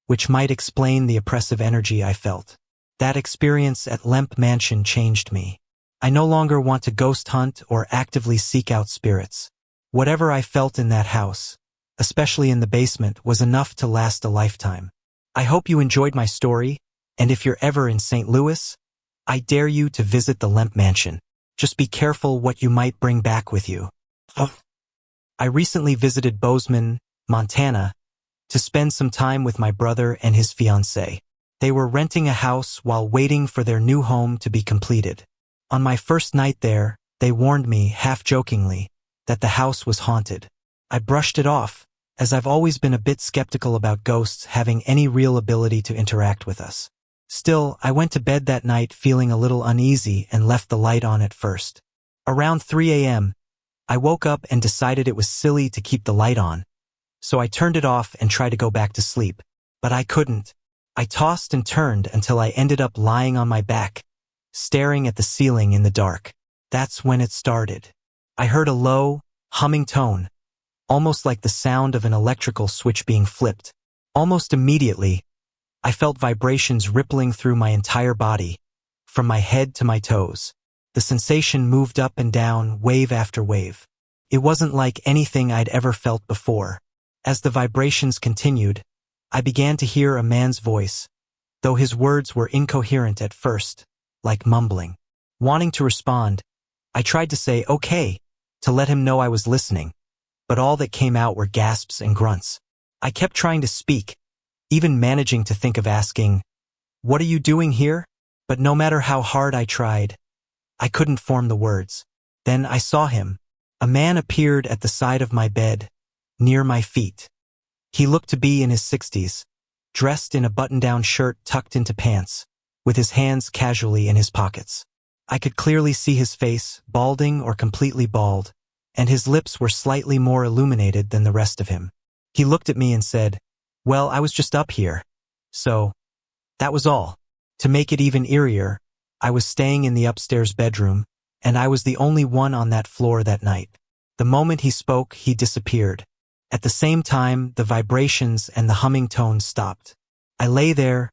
which might explain the oppressive energy I felt. That experience at Limp Mansion changed me. I no longer want to ghost hunt or actively seek out spirits. Whatever I felt in that house, especially in the basement, was enough to last a lifetime. I hope you enjoyed my story, and if you're ever in St. Louis, I dare you to visit the Limp Mansion. Just be careful what you might bring back with you. I recently visited Bozeman, Montana, to spend some time with my brother and his fiancée. They were renting a house while waiting for their new home to be completed. On my first night there, they warned me, half-jokingly, that the house was haunted. I brushed it off, as I've always been a bit skeptical about ghosts having any real ability to interact with us. Still, I went to bed that night feeling a little uneasy and left the light on at first. Around 3 a.m., I woke up and decided it was silly to keep the light on, so I turned it off and tried to go back to sleep. But I couldn't. I tossed and turned until I ended up lying on my back, staring at the ceiling in the dark. That's when it started. I heard a low, humming tone, almost like the sound of an electrical switch being flipped. Almost immediately, I felt vibrations rippling through my entire body, from my head to my toes. The sensation moved up and down, wave after wave. It wasn't like anything I'd ever felt before. As the vibrations continued, I began to hear a man's voice, though his words were incoherent at first, like mumbling. Wanting to respond, I tried to say, "Okay," to let him know I was listening, but all that came out were gasps and grunts. I kept trying to speak, even managing to think of asking, "What are you doing here?" But no matter how hard I tried, I couldn't form the words. Then I saw him. A man appeared at the side of my bed, near my feet. He looked to be in his 60s, dressed in a button-down shirt tucked into pants, with his hands casually in his pockets. I could clearly see his face, balding or completely bald, and his lips were slightly more illuminated than the rest of him. He looked at me and said, "Well, I was just up here. So, that was all." To make it even eerier, I was staying in the upstairs bedroom, and I was the only one on that floor that night. The moment he spoke, he disappeared. At the same time, the vibrations and the humming tones stopped. I lay there,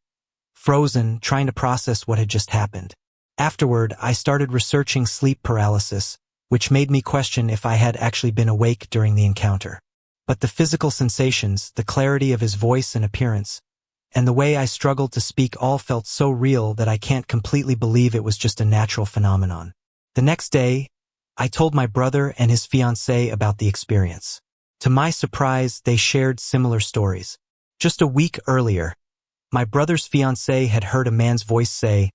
frozen, trying to process what had just happened. Afterward, I started researching sleep paralysis, which made me question if I had actually been awake during the encounter. But the physical sensations, the clarity of his voice and appearance, and the way I struggled to speak all felt so real that I can't completely believe it was just a natural phenomenon. The next day, I told my brother and his fiancée about the experience. To my surprise, they shared similar stories. Just a week earlier, my brother's fiancée had heard a man's voice say,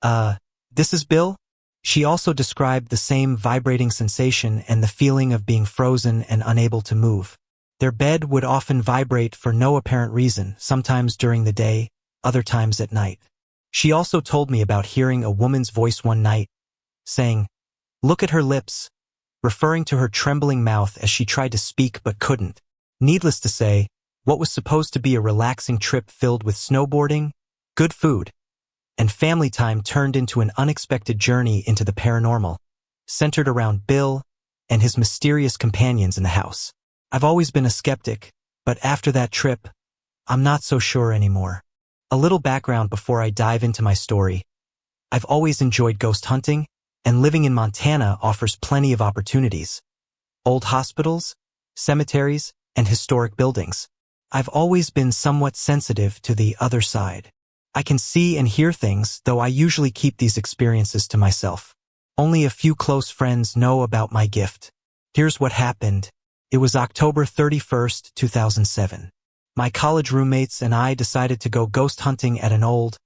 "This is Bill?" She also described the same vibrating sensation and the feeling of being frozen and unable to move. Their bed would often vibrate for no apparent reason, sometimes during the day, other times at night. She also told me about hearing a woman's voice one night, saying, "Look at her lips," referring to her trembling mouth as she tried to speak but couldn't. Needless to say, what was supposed to be a relaxing trip filled with snowboarding, good food, and family time turned into an unexpected journey into the paranormal, centered around Bill and his mysterious companions in the house. I've always been a skeptic, but after that trip, I'm not so sure anymore. A little background before I dive into my story. I've always enjoyed ghost hunting, and living in Montana offers plenty of opportunities. Old hospitals, cemeteries, and historic buildings. I've always been somewhat sensitive to the other side. I can see and hear things, though I usually keep these experiences to myself. Only a few close friends know about my gift. Here's what happened. It was October 31st, 2007. My college roommates and I decided to go ghost hunting at an old,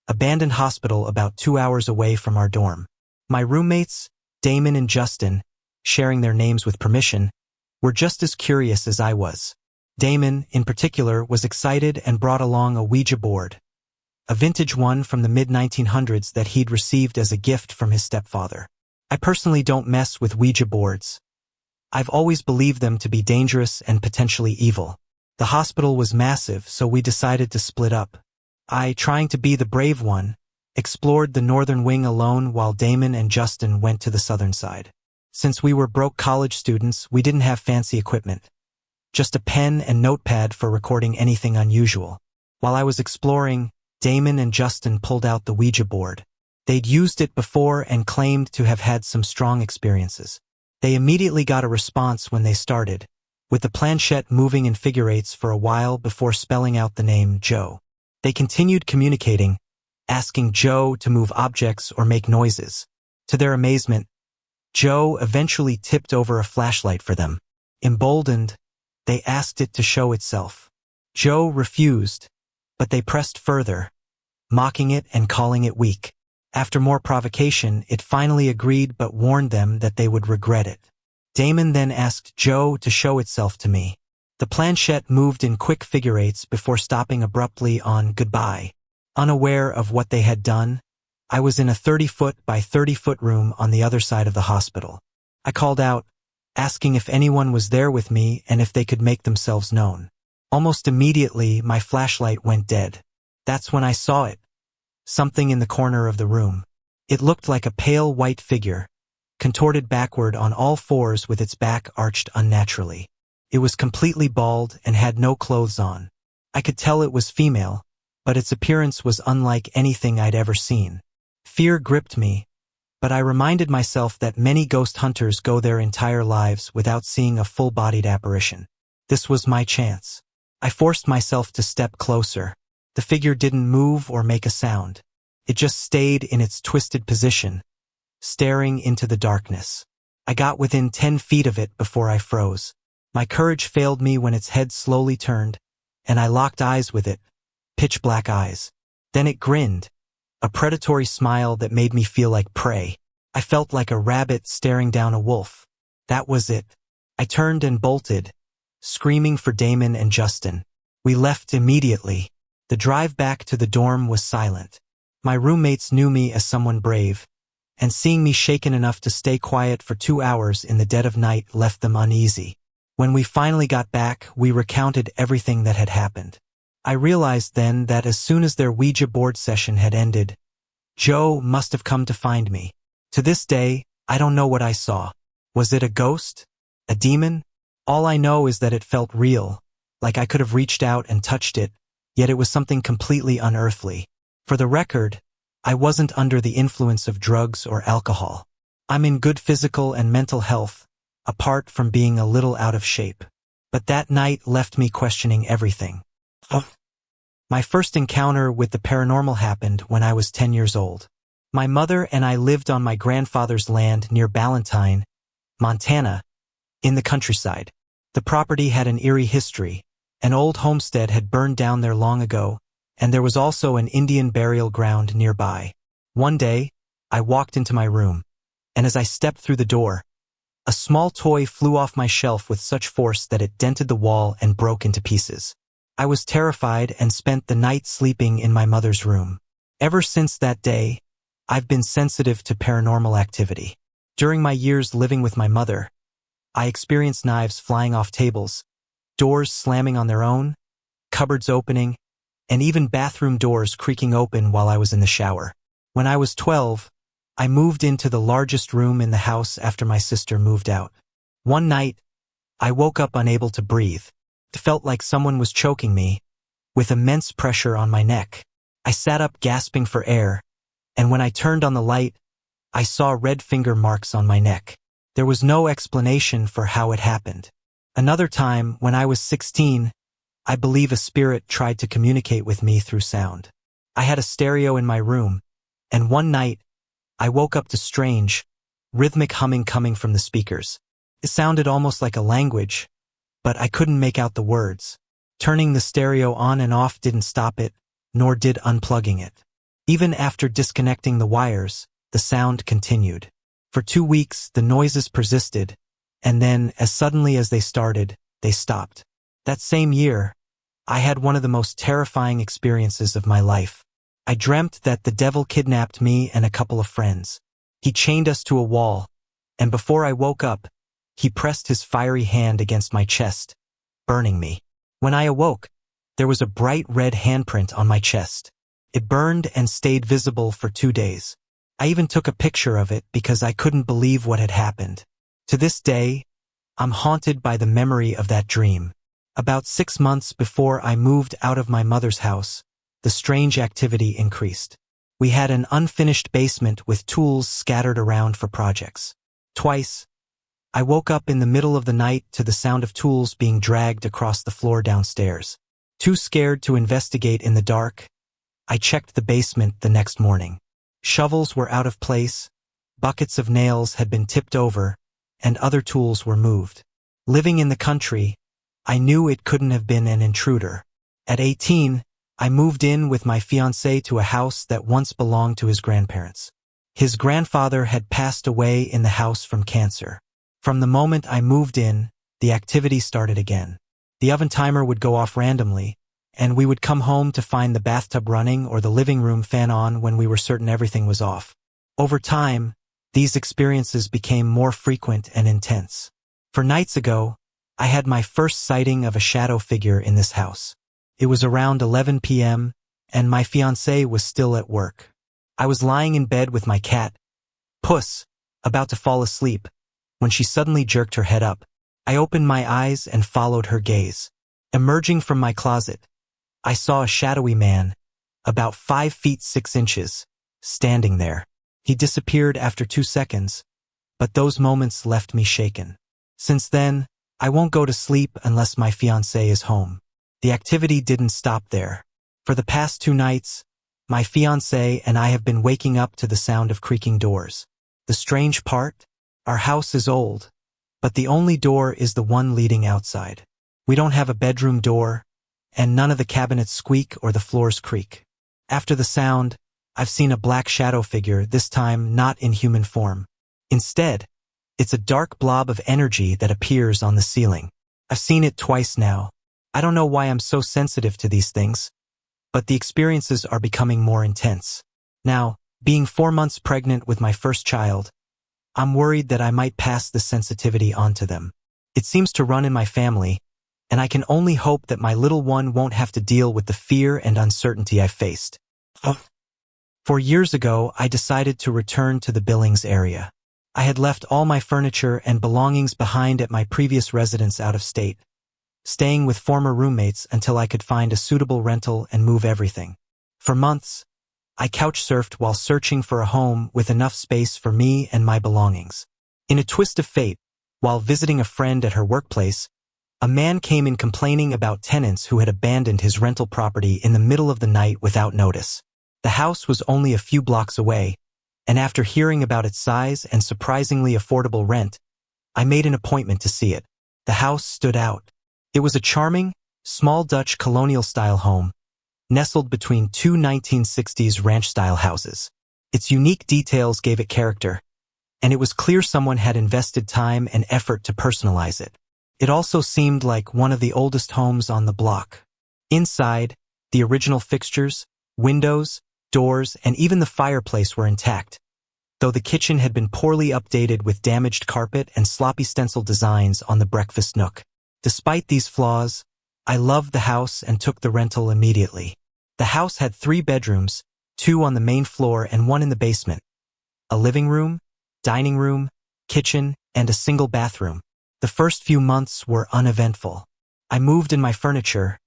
abandoned hospital about 2 hours away from our dorm. My roommates, Damon and Justin, sharing their names with permission, were just as curious as I was. Damon, in particular, was excited and brought along a Ouija board, a vintage one from the mid-1900s that he'd received as a gift from his stepfather. I personally don't mess with Ouija boards. I've always believed them to be dangerous and potentially evil. The hospital was massive, so we decided to split up. I, trying to be the brave one, explored the northern wing alone while Damon and Justin went to the southern side. Since we were broke college students, we didn't have fancy equipment. Just a pen and notepad for recording anything unusual. While I was exploring, Damon and Justin pulled out the Ouija board. They'd used it before and claimed to have had some strong experiences. They immediately got a response when they started, with the planchette moving in figure eights for a while before spelling out the name Joe. They continued communicating, asking Joe to move objects or make noises. To their amazement, Joe eventually tipped over a flashlight for them. Emboldened, they asked it to show itself. Joe refused, but they pressed further, mocking it and calling it weak. After more provocation, it finally agreed but warned them that they would regret it. Damon then asked Joe to show itself to me. The planchette moved in quick figure eights before stopping abruptly on goodbye. Unaware of what they had done, I was in a 30-foot by 30-foot room on the other side of the hospital. I called out, asking if anyone was there with me and if they could make themselves known. Almost immediately, my flashlight went dead. That's when I saw it. Something in the corner of the room. It looked like a pale white figure, contorted backward on all fours with its back arched unnaturally. It was completely bald and had no clothes on. I could tell it was female, but its appearance was unlike anything I'd ever seen. Fear gripped me, but I reminded myself that many ghost hunters go their entire lives without seeing a full-bodied apparition. This was my chance. I forced myself to step closer. The figure didn't move or make a sound. It just stayed in its twisted position, staring into the darkness. I got within 10 feet of it before I froze. My courage failed me when its head slowly turned, and I locked eyes with it, pitch-black eyes. Then it grinned, a predatory smile that made me feel like prey. I felt like a rabbit staring down a wolf. That was it. I turned and bolted, screaming for Damon and Justin. We left immediately. The drive back to the dorm was silent. My roommates knew me as someone brave, and seeing me shaken enough to stay quiet for 2 hours in the dead of night left them uneasy. When we finally got back, we recounted everything that had happened. I realized then that as soon as their Ouija board session had ended, Joe must have come to find me. To this day, I don't know what I saw. Was it a ghost? A demon? All I know is that it felt real, like I could have reached out and touched it, yet it was something completely unearthly. For the record, I wasn't under the influence of drugs or alcohol. I'm in good physical and mental health, apart from being a little out of shape. But that night left me questioning everything. My first encounter with the paranormal happened when I was 10 years old. My mother and I lived on my grandfather's land near Ballantine, Montana, in the countryside. The property had an eerie history. An old homestead had burned down there long ago, and there was also an Indian burial ground nearby. One day, I walked into my room, and as I stepped through the door, a small toy flew off my shelf with such force that it dented the wall and broke into pieces. I was terrified and spent the night sleeping in my mother's room. Ever since that day, I've been sensitive to paranormal activity. During my years living with my mother, I experienced knives flying off tables, doors slamming on their own, cupboards opening, and even bathroom doors creaking open while I was in the shower. When I was 12, I moved into the largest room in the house after my sister moved out. One night, I woke up unable to breathe. It felt like someone was choking me, with immense pressure on my neck. I sat up gasping for air, and when I turned on the light, I saw red finger marks on my neck. There was no explanation for how it happened. Another time, when I was 16, I believe a spirit tried to communicate with me through sound. I had a stereo in my room, and one night, I woke up to strange, rhythmic humming coming from the speakers. It sounded almost like a language, but I couldn't make out the words. Turning the stereo on and off didn't stop it, nor did unplugging it. Even after disconnecting the wires, the sound continued. For 2 weeks, the noises persisted, and then, as suddenly as they started, they stopped. That same year, I had one of the most terrifying experiences of my life. I dreamt that the devil kidnapped me and a couple of friends. He chained us to a wall, and before I woke up, he pressed his fiery hand against my chest, burning me. When I awoke, there was a bright red handprint on my chest. It burned and stayed visible for 2 days. I even took a picture of it because I couldn't believe what had happened. To this day, I'm haunted by the memory of that dream. About 6 months before I moved out of my mother's house, the strange activity increased. We had an unfinished basement with tools scattered around for projects. Twice, I woke up in the middle of the night to the sound of tools being dragged across the floor downstairs. Too scared to investigate in the dark, I checked the basement the next morning. Shovels were out of place, buckets of nails had been tipped over, and other tools were moved. Living in the country, I knew it couldn't have been an intruder. At 18, I moved in with my fiancé to a house that once belonged to his grandparents. His grandfather had passed away in the house from cancer. From the moment I moved in, the activity started again. The oven timer would go off randomly, and we would come home to find the bathtub running or the living room fan on when we were certain everything was off. Over time, these experiences became more frequent and intense. 4 nights ago, I had my first sighting of a shadow figure in this house. It was around 11 p.m., and my fiancé was still at work. I was lying in bed with my cat, Puss, about to fall asleep, when she suddenly jerked her head up. I opened my eyes and followed her gaze. Emerging from my closet, I saw a shadowy man, about 5 feet 6 inches, standing there. He disappeared after 2 seconds, but those moments left me shaken. Since then, I won't go to sleep unless my fiancé is home. The activity didn't stop there. For the past 2 nights, my fiancé and I have been waking up to the sound of creaking doors. The strange part? Our house is old, but the only door is the one leading outside. We don't have a bedroom door, and none of the cabinets squeak or the floors creak. After the sound, I've seen a black shadow figure, this time not in human form. Instead, it's a dark blob of energy that appears on the ceiling. I've seen it twice now. I don't know why I'm so sensitive to these things, but the experiences are becoming more intense. Now, being 4 months pregnant with my first child, I'm worried that I might pass this sensitivity on to them. It seems to run in my family, and I can only hope that my little one won't have to deal with the fear and uncertainty I faced. 4 years ago, I decided to return to the Billings area. I had left all my furniture and belongings behind at my previous residence out of state, staying with former roommates until I could find a suitable rental and move everything. For months, I couch-surfed while searching for a home with enough space for me and my belongings. In a twist of fate, while visiting a friend at her workplace, a man came in complaining about tenants who had abandoned his rental property in the middle of the night without notice. The house was only a few blocks away, and after hearing about its size and surprisingly affordable rent, I made an appointment to see it. The house stood out. It was a charming, small Dutch colonial-style home, nestled between 2 1960s ranch-style houses. Its unique details gave it character, and it was clear someone had invested time and effort to personalize it. It also seemed like one of the oldest homes on the block. Inside, the original fixtures, windows, doors, and even the fireplace were intact, though the kitchen had been poorly updated with damaged carpet and sloppy stencil designs on the breakfast nook. Despite these flaws, I loved the house and took the rental immediately. The house had 3 bedrooms, 2 on the main floor and 1 in the basement, a living room, dining room, kitchen, and a single bathroom. The first few months were uneventful. I moved in my furniture,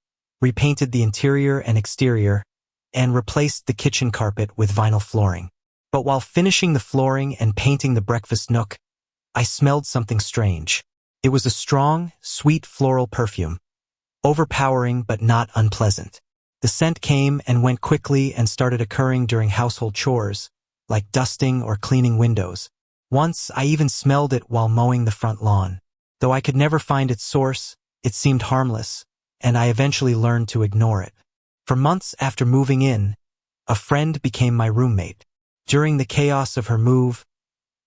repainted the interior and exterior, and replaced the kitchen carpet with vinyl flooring. But while finishing the flooring and painting the breakfast nook, I smelled something strange. It was a strong, sweet floral perfume, overpowering but not unpleasant. The scent came and went quickly and started occurring during household chores, like dusting or cleaning windows. Once, I even smelled it while mowing the front lawn. Though I could never find its source, it seemed harmless, and I eventually learned to ignore it. For months after moving in, a friend became my roommate. During the chaos of her move,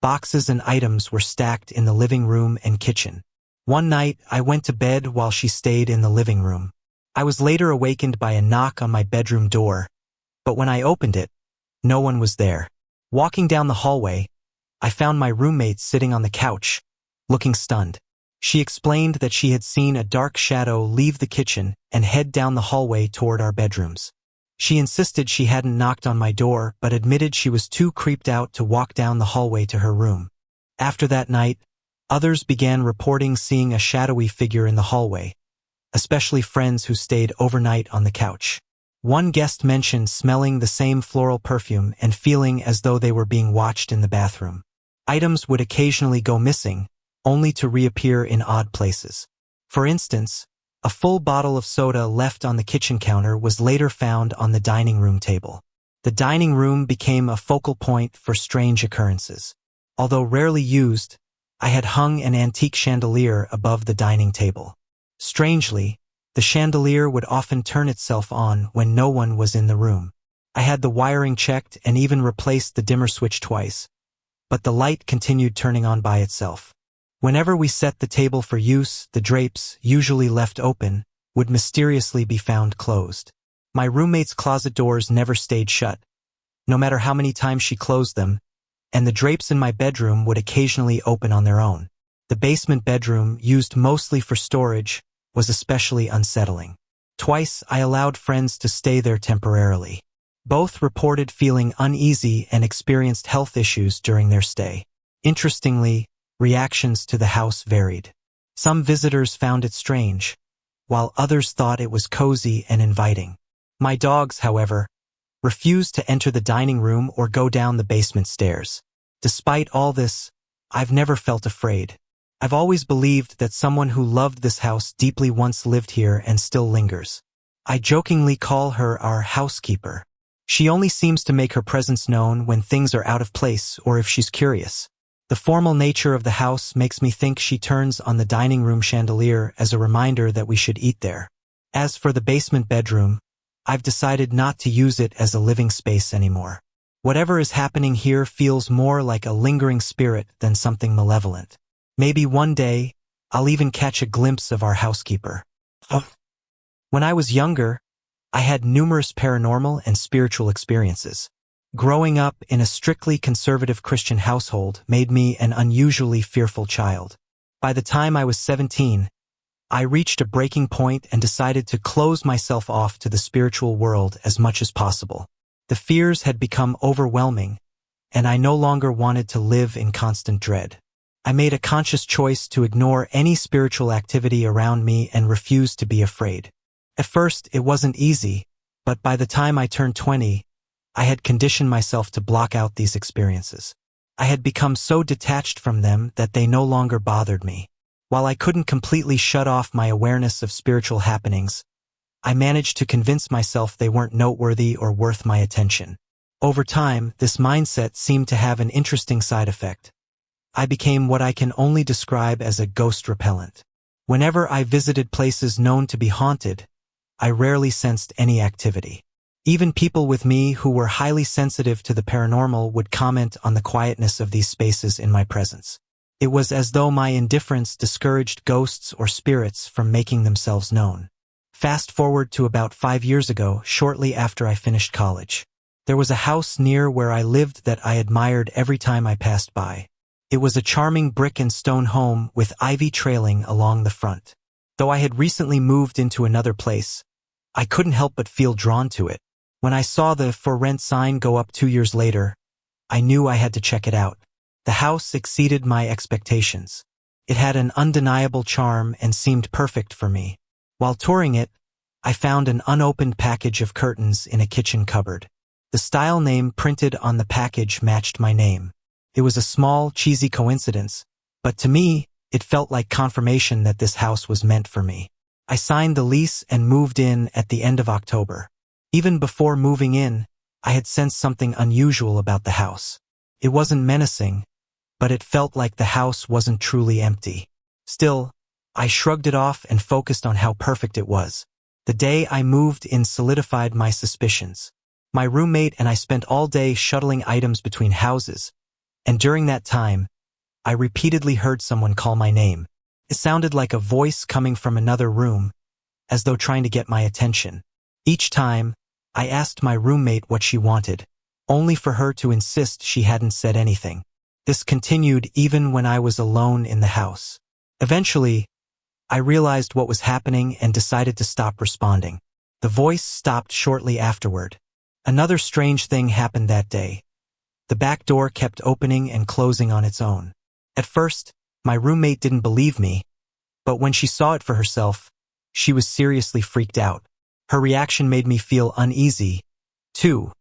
boxes and items were stacked in the living room and kitchen. One night, I went to bed while she stayed in the living room. I was later awakened by a knock on my bedroom door, but when I opened it, no one was there. Walking down the hallway, I found my roommate sitting on the couch, looking stunned. She explained that she had seen a dark shadow leave the kitchen and head down the hallway toward our bedrooms. She insisted she hadn't knocked on my door, but admitted she was too creeped out to walk down the hallway to her room. After that night, others began reporting seeing a shadowy figure in the hallway, especially friends who stayed overnight on the couch. One guest mentioned smelling the same floral perfume and feeling as though they were being watched in the bathroom. Items would occasionally go missing, only to reappear in odd places. For instance, a full bottle of soda left on the kitchen counter was later found on the dining room table. The dining room became a focal point for strange occurrences. Although rarely used, I had hung an antique chandelier above the dining table. Strangely, the chandelier would often turn itself on when no one was in the room. I had the wiring checked and even replaced the dimmer switch twice, but the light continued turning on by itself. Whenever we set the table for use, the drapes, usually left open, would mysteriously be found closed. My roommate's closet doors never stayed shut, no matter how many times she closed them, and the drapes in my bedroom would occasionally open on their own. The basement bedroom, used mostly for storage, was especially unsettling. Twice, I allowed friends to stay there temporarily. Both reported feeling uneasy and experienced health issues during their stay. Interestingly, reactions to the house varied. Some visitors found it strange, while others thought it was cozy and inviting. My dogs, however, refused to enter the dining room or go down the basement stairs. Despite all this, I've never felt afraid. I've always believed that someone who loved this house deeply once lived here and still lingers. I jokingly call her our housekeeper. She only seems to make her presence known when things are out of place or if she's curious. The formal nature of the house makes me think she turns on the dining room chandelier as a reminder that we should eat there. As for the basement bedroom, I've decided not to use it as a living space anymore. Whatever is happening here feels more like a lingering spirit than something malevolent. Maybe one day, I'll even catch a glimpse of our housekeeper. When I was younger, I had numerous paranormal and spiritual experiences. Growing up in a strictly conservative Christian household made me an unusually fearful child. By the time I was 17, I reached a breaking point and decided to close myself off to the spiritual world as much as possible. The fears had become overwhelming, and I no longer wanted to live in constant dread. I made a conscious choice to ignore any spiritual activity around me and refuse to be afraid. At first, it wasn't easy, but by the time I turned 20, I had conditioned myself to block out these experiences. I had become so detached from them that they no longer bothered me. While I couldn't completely shut off my awareness of spiritual happenings, I managed to convince myself they weren't noteworthy or worth my attention. Over time, this mindset seemed to have an interesting side effect. I became what I can only describe as a ghost repellent. Whenever I visited places known to be haunted, I rarely sensed any activity. Even people with me who were highly sensitive to the paranormal would comment on the quietness of these spaces in my presence. It was as though my indifference discouraged ghosts or spirits from making themselves known. Fast forward to about 5 years ago, shortly after I finished college. There was a house near where I lived that I admired every time I passed by. It was a charming brick and stone home with ivy trailing along the front. Though I had recently moved into another place, I couldn't help but feel drawn to it. When I saw the for rent sign go up 2 years later, I knew I had to check it out. The house exceeded my expectations. It had an undeniable charm and seemed perfect for me. While touring it, I found an unopened package of curtains in a kitchen cupboard. The style name printed on the package matched my name. It was a small, cheesy coincidence, but to me, it felt like confirmation that this house was meant for me. I signed the lease and moved in at the end of October. Even before moving in, I had sensed something unusual about the house. It wasn't menacing, but it felt like the house wasn't truly empty. Still, I shrugged it off and focused on how perfect it was. The day I moved in solidified my suspicions. My roommate and I spent all day shuttling items between houses, and during that time, I repeatedly heard someone call my name. It sounded like a voice coming from another room, as though trying to get my attention. Each time, I asked my roommate what she wanted, only for her to insist she hadn't said anything. This continued even when I was alone in the house. Eventually, I realized what was happening and decided to stop responding. The voice stopped shortly afterward. Another strange thing happened that day. The back door kept opening and closing on its own. At first, my roommate didn't believe me, but when she saw it for herself, she was seriously freaked out. Her reaction made me feel uneasy, too,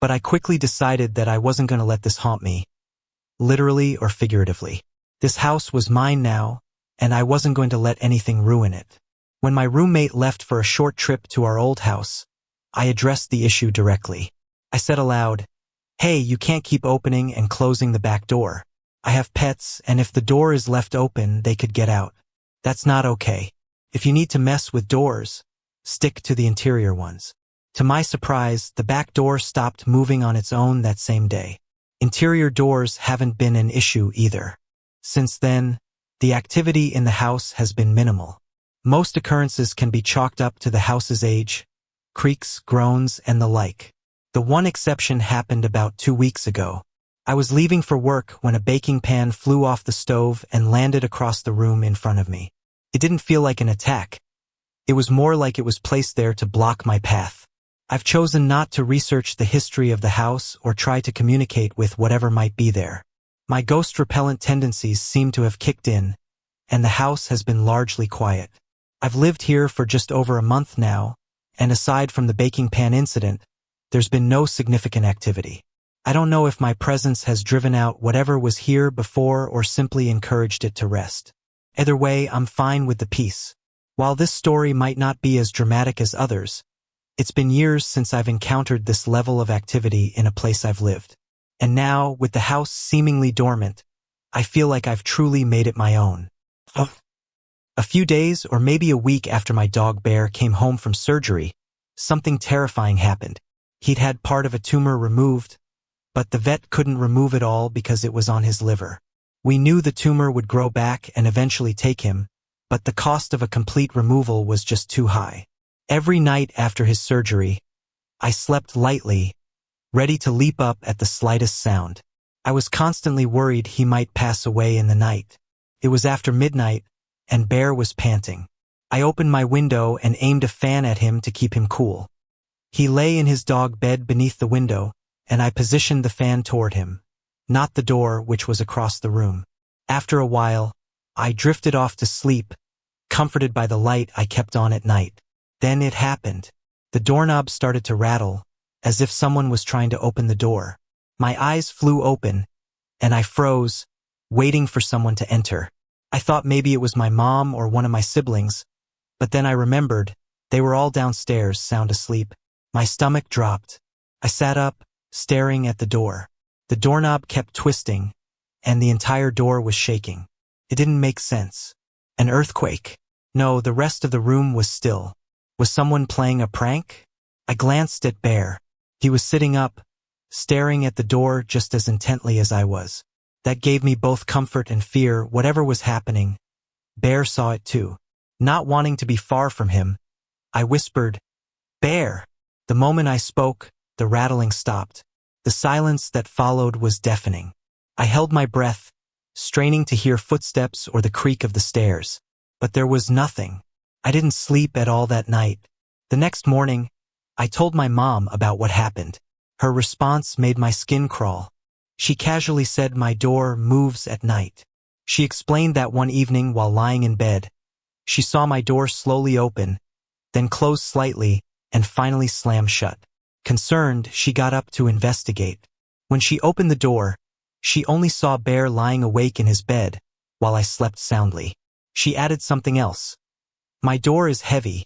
but I quickly decided that I wasn't going to let this haunt me, literally or figuratively. This house was mine now, and I wasn't going to let anything ruin it. When my roommate left for a short trip to our old house, I addressed the issue directly. I said aloud, "Hey, you can't keep opening and closing the back door. I have pets, and if the door is left open, they could get out. That's not okay. If you need to mess with doors, stick to the interior ones." To my surprise, the back door stopped moving on its own that same day. Interior doors haven't been an issue either. Since then, the activity in the house has been minimal. Most occurrences can be chalked up to the house's age, creaks, groans, and the like. The one exception happened about 2 weeks ago. I was leaving for work when a baking pan flew off the stove and landed across the room in front of me. It didn't feel like an attack. It was more like it was placed there to block my path. I've chosen not to research the history of the house or try to communicate with whatever might be there. My ghost-repellent tendencies seem to have kicked in, and the house has been largely quiet. I've lived here for just over a month now, and aside from the baking pan incident, there's been no significant activity. I don't know if my presence has driven out whatever was here before or simply encouraged it to rest. Either way, I'm fine with the peace. While this story might not be as dramatic as others, it's been years since I've encountered this level of activity in a place I've lived. And now, with the house seemingly dormant, I feel like I've truly made it my own. A few days or maybe a week after my dog Bear came home from surgery, something terrifying happened. He'd had part of a tumor removed, but the vet couldn't remove it all because it was on his liver. We knew the tumor would grow back and eventually take him, but the cost of a complete removal was just too high. Every night after his surgery, I slept lightly, ready to leap up at the slightest sound. I was constantly worried he might pass away in the night. It was after midnight, and Bear was panting. I opened my window and aimed a fan at him to keep him cool. He lay in his dog bed beneath the window, and I positioned the fan toward him, not the door, which was across the room. After a while, I drifted off to sleep, comforted by the light I kept on at night. Then it happened. The doorknob started to rattle, as if someone was trying to open the door. My eyes flew open, and I froze, waiting for someone to enter. I thought maybe it was my mom or one of my siblings, but then I remembered, they were all downstairs, sound asleep. My stomach dropped. I sat up, staring at the door. The doorknob kept twisting, and the entire door was shaking. It didn't make sense. An earthquake? No, the rest of the room was still. Was someone playing a prank? I glanced at Bear. He was sitting up, staring at the door just as intently as I was. That gave me both comfort and fear. Whatever was happening, Bear saw it too. Not wanting to be far from him, I whispered, "Bear!" The moment I spoke, the rattling stopped. The silence that followed was deafening. I held my breath, straining to hear footsteps or the creak of the stairs. But there was nothing. I didn't sleep at all that night. The next morning, I told my mom about what happened. Her response made my skin crawl. She casually said my door moves at night. She explained that one evening while lying in bed, she saw my door slowly open, then close slightly, and finally slam shut. Concerned, she got up to investigate. When she opened the door, she only saw Bear lying awake in his bed, while I slept soundly. She added something else. My door is heavy,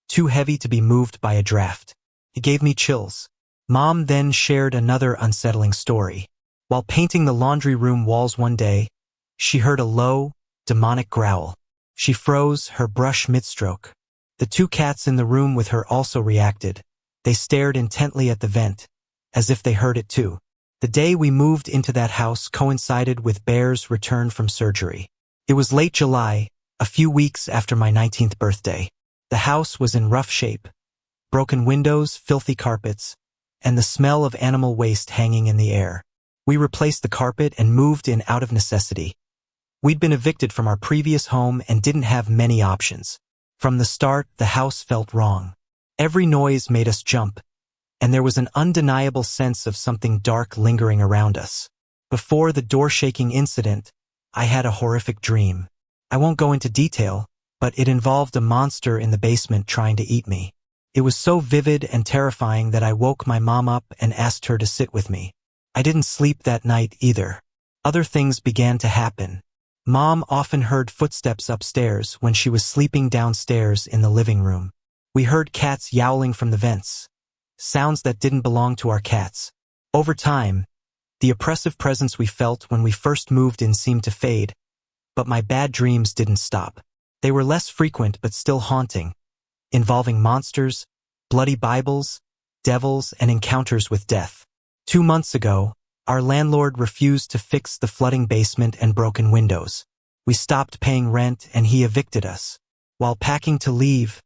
too heavy to be moved by a draft. It gave me chills. Mom then shared another unsettling story. While painting the laundry room walls one day, she heard a low, demonic growl. She froze, her brush mid-stroke. The two cats in the room with her also reacted. They stared intently at the vent, as if they heard it too. The day we moved into that house coincided with Bear's return from surgery. It was late July, a few weeks after my 19th birthday. The house was in rough shape. Broken windows, filthy carpets, and the smell of animal waste hanging in the air. We replaced the carpet and moved in out of necessity. We'd been evicted from our previous home and didn't have many options. From the start, the house felt wrong. Every noise made us jump, and there was an undeniable sense of something dark lingering around us. Before the door-shaking incident, I had a horrific dream. I won't go into detail, but it involved a monster in the basement trying to eat me. It was so vivid and terrifying that I woke my mom up and asked her to sit with me. I didn't sleep that night either. Other things began to happen. Mom often heard footsteps upstairs when she was sleeping downstairs in the living room. We heard cats yowling from the vents, sounds that didn't belong to our cats. Over time, the oppressive presence we felt when we first moved in seemed to fade, but my bad dreams didn't stop. They were less frequent but still haunting, involving monsters, bloody Bibles, devils, and encounters with death. 2 months ago, our landlord refused to fix the flooding basement and broken windows. We stopped paying rent and he evicted us. While packing to leave,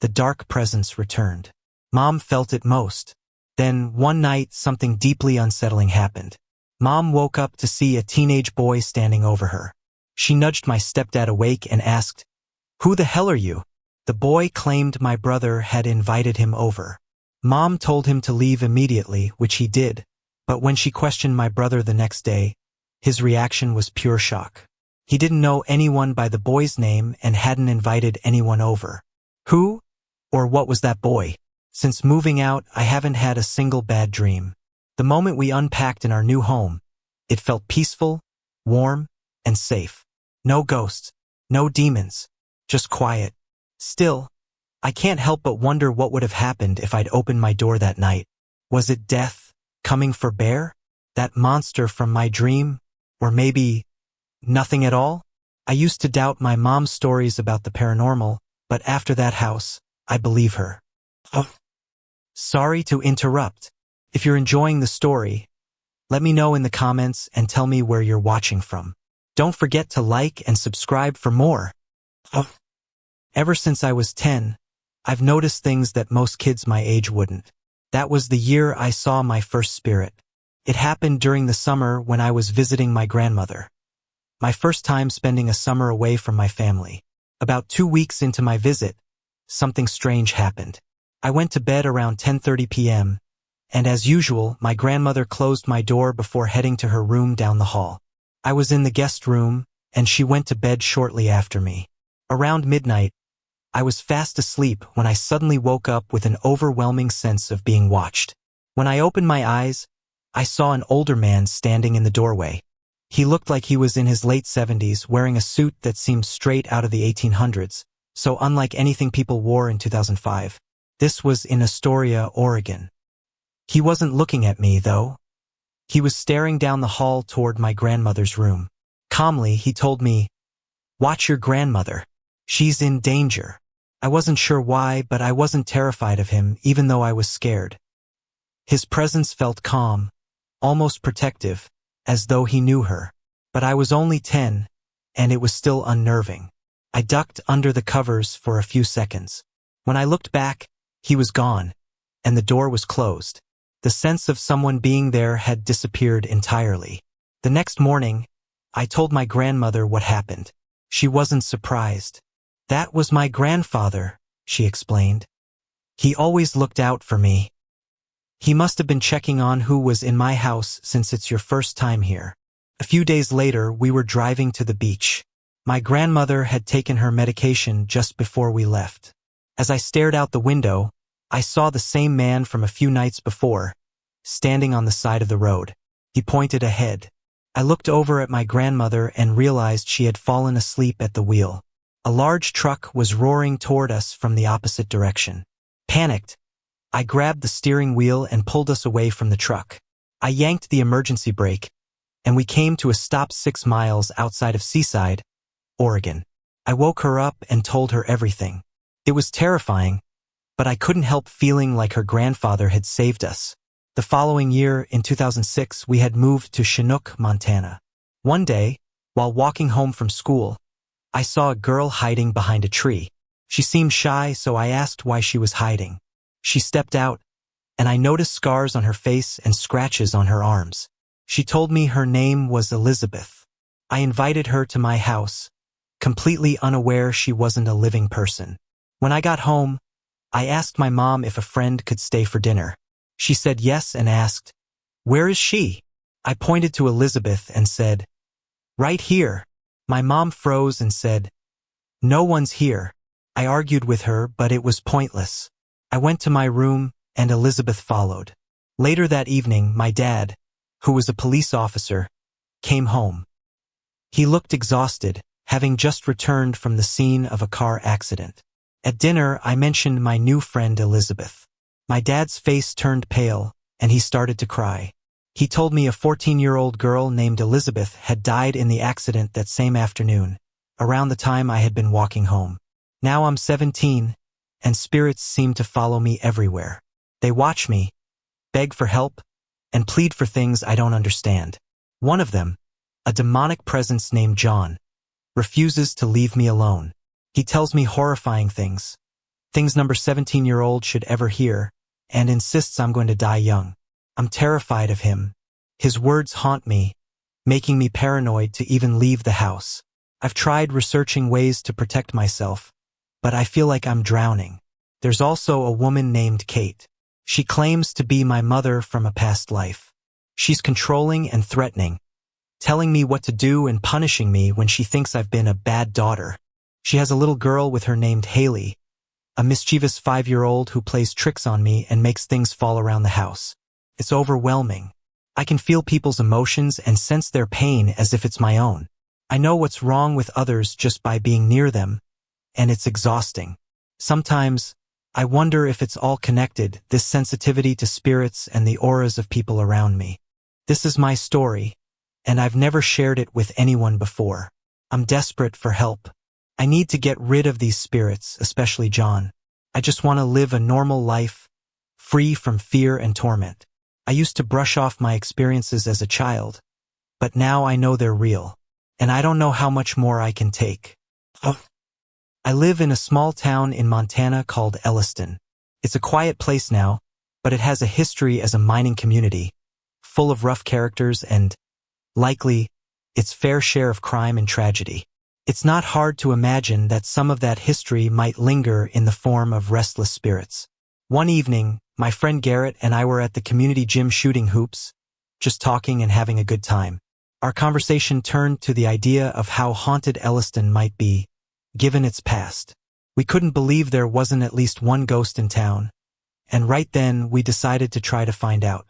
the dark presence returned. Mom felt it most. Then, one night, something deeply unsettling happened. Mom woke up to see a teenage boy standing over her. She nudged my stepdad awake and asked, "Who the hell are you?" The boy claimed my brother had invited him over. Mom told him to leave immediately, which he did, but when she questioned my brother the next day, his reaction was pure shock. He didn't know anyone by the boy's name and hadn't invited anyone over. Who or what was that boy? Since moving out, I haven't had a single bad dream. The moment we unpacked in our new home, it felt peaceful, warm, and safe. No ghosts, no demons, just quiet. Still, I can't help but wonder what would have happened if I'd opened my door that night. Was it death coming for Bear? That monster from my dream? Or maybe nothing at all? I used to doubt my mom's stories about the paranormal, but after that house, I believe her. Oh. Sorry to interrupt. If you're enjoying the story, let me know in the comments and tell me where you're watching from. Don't forget to like and subscribe for more. Oh. Ever since I was 10, I've noticed things that most kids my age wouldn't. That was the year I saw my first spirit. It happened during the summer when I was visiting my grandmother. My first time spending a summer away from my family. About 2 weeks into my visit, something strange happened. I went to bed around 10:30 p.m., and as usual, my grandmother closed my door before heading to her room down the hall. I was in the guest room, and she went to bed shortly after me. Around midnight, I was fast asleep when I suddenly woke up with an overwhelming sense of being watched. When I opened my eyes, I saw an older man standing in the doorway. He looked like he was in his late 70s, wearing a suit that seemed straight out of the 1800s, so unlike anything people wore in 2005. This was in Astoria, Oregon. He wasn't looking at me, though. He was staring down the hall toward my grandmother's room. Calmly, he told me, "Watch your grandmother. She's in danger." I wasn't sure why, but I wasn't terrified of him, even though I was scared. His presence felt calm, almost protective, as though he knew her. But I was only 10, and it was still unnerving. I ducked under the covers for a few seconds. When I looked back, he was gone, and the door was closed. The sense of someone being there had disappeared entirely. The next morning, I told my grandmother what happened. She wasn't surprised. "That was my grandfather," she explained. "He always looked out for me. He must have been checking on who was in my house since it's your first time here." A few days later, we were driving to the beach. My grandmother had taken her medication just before we left. As I stared out the window, I saw the same man from a few nights before, standing on the side of the road. He pointed ahead. I looked over at my grandmother and realized she had fallen asleep at the wheel. A large truck was roaring toward us from the opposite direction. Panicked, I grabbed the steering wheel and pulled us away from the truck. I yanked the emergency brake, and we came to a stop 6 miles outside of Seaside, Oregon. I woke her up and told her everything. It was terrifying, but I couldn't help feeling like her grandfather had saved us. The following year, in 2006, we had moved to Chinook, Montana. One day, while walking home from school, I saw a girl hiding behind a tree. She seemed shy, so I asked why she was hiding. She stepped out, and I noticed scars on her face and scratches on her arms. She told me her name was Elizabeth. I invited her to my house, completely unaware she wasn't a living person. When I got home, I asked my mom if a friend could stay for dinner. She said yes and asked, "Where is she?" I pointed to Elizabeth and said, "Right here." My mom froze and said, "No one's here." I argued with her, but it was pointless. I went to my room, and Elizabeth followed. Later that evening, my dad, who was a police officer, came home. He looked exhausted, having just returned from the scene of a car accident. At dinner, I mentioned my new friend Elizabeth. My dad's face turned pale, and he started to cry. He told me a 14-year-old girl named Elizabeth had died in the accident that same afternoon, around the time I had been walking home. Now I'm 17, and spirits seem to follow me everywhere. They watch me, beg for help, and plead for things I don't understand. One of them, a demonic presence named John, refuses to leave me alone. He tells me horrifying things number 17-year-old should ever hear, and insists I'm going to die young. I'm terrified of him. His words haunt me, making me paranoid to even leave the house. I've tried researching ways to protect myself, but I feel like I'm drowning. There's also a woman named Kate. She claims to be my mother from a past life. She's controlling and threatening, telling me what to do and punishing me when she thinks I've been a bad daughter. She has a little girl with her named Haley, a mischievous 5-year-old who plays tricks on me and makes things fall around the house. It's overwhelming. I can feel people's emotions and sense their pain as if it's my own. I know what's wrong with others just by being near them, and it's exhausting. Sometimes, I wonder if it's all connected, this sensitivity to spirits and the auras of people around me. This is my story, and I've never shared it with anyone before. I'm desperate for help. I need to get rid of these spirits, especially John. I just want to live a normal life, free from fear and torment. I used to brush off my experiences as a child, but now I know they're real, and I don't know how much more I can take. I live in a small town in Montana called Elliston. It's a quiet place now, but it has a history as a mining community, full of rough characters and, likely, its fair share of crime and tragedy. It's not hard to imagine that some of that history might linger in the form of restless spirits. One evening, my friend Garrett and I were at the community gym shooting hoops, just talking and having a good time. Our conversation turned to the idea of how haunted Elliston might be, given its past. We couldn't believe there wasn't at least one ghost in town, and right then we decided to try to find out.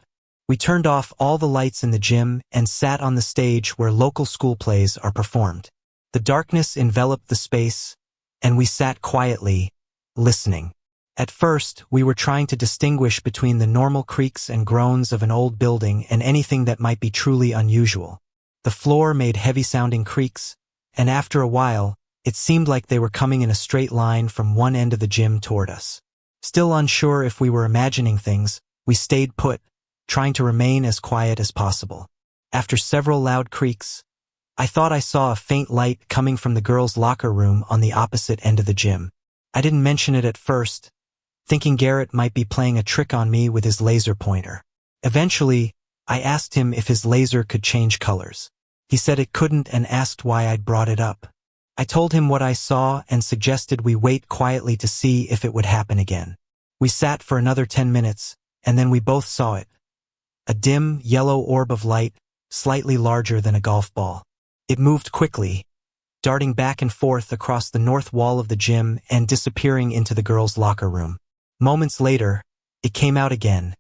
We turned off all the lights in the gym and sat on the stage where local school plays are performed. The darkness enveloped the space, and we sat quietly, listening. At first, we were trying to distinguish between the normal creaks and groans of an old building and anything that might be truly unusual. The floor made heavy-sounding creaks, and after a while, it seemed like they were coming in a straight line from one end of the gym toward us. Still unsure if we were imagining things, we stayed put, trying to remain as quiet as possible. After several loud creaks, I thought I saw a faint light coming from the girls' locker room on the opposite end of the gym. I didn't mention it at first, thinking Garrett might be playing a trick on me with his laser pointer. Eventually, I asked him if his laser could change colors. He said it couldn't and asked why I'd brought it up. I told him what I saw and suggested we wait quietly to see if it would happen again. We sat for another 10 minutes, and then we both saw it. A dim, yellow orb of light, slightly larger than a golf ball. It moved quickly, darting back and forth across the north wall of the gym and disappearing into the girls' locker room. Moments later, it came out again,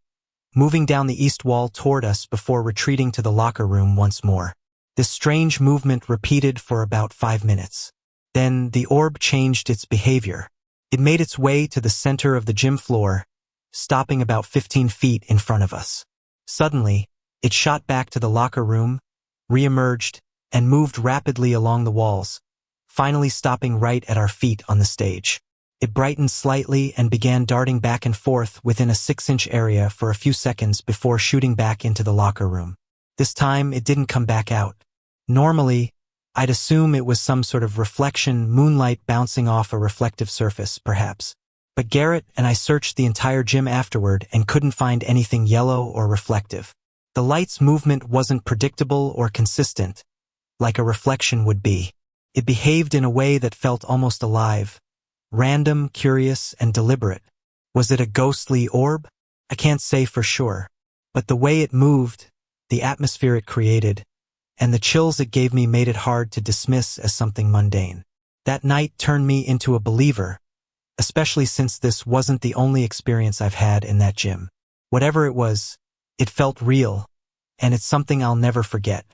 moving down the east wall toward us before retreating to the locker room once more. This strange movement repeated for about 5 minutes. Then the orb changed its behavior. It made its way to the center of the gym floor, stopping about 15 feet in front of us. Suddenly, it shot back to the locker room, re-emerged, and moved rapidly along the walls, finally stopping right at our feet on the stage. It brightened slightly and began darting back and forth within a 6-inch area for a few seconds before shooting back into the locker room. This time, it didn't come back out. Normally, I'd assume it was some sort of reflection, moonlight bouncing off a reflective surface, perhaps. But Garrett and I searched the entire gym afterward and couldn't find anything yellow or reflective. The light's movement wasn't predictable or consistent, like a reflection would be. It behaved in a way that felt almost alive, random, curious, and deliberate. Was it a ghostly orb? I can't say for sure. But the way it moved, the atmosphere it created, and the chills it gave me made it hard to dismiss as something mundane. That night turned me into a believer, especially since this wasn't the only experience I've had in that gym. Whatever it was, it felt real, and it's something I'll never forget.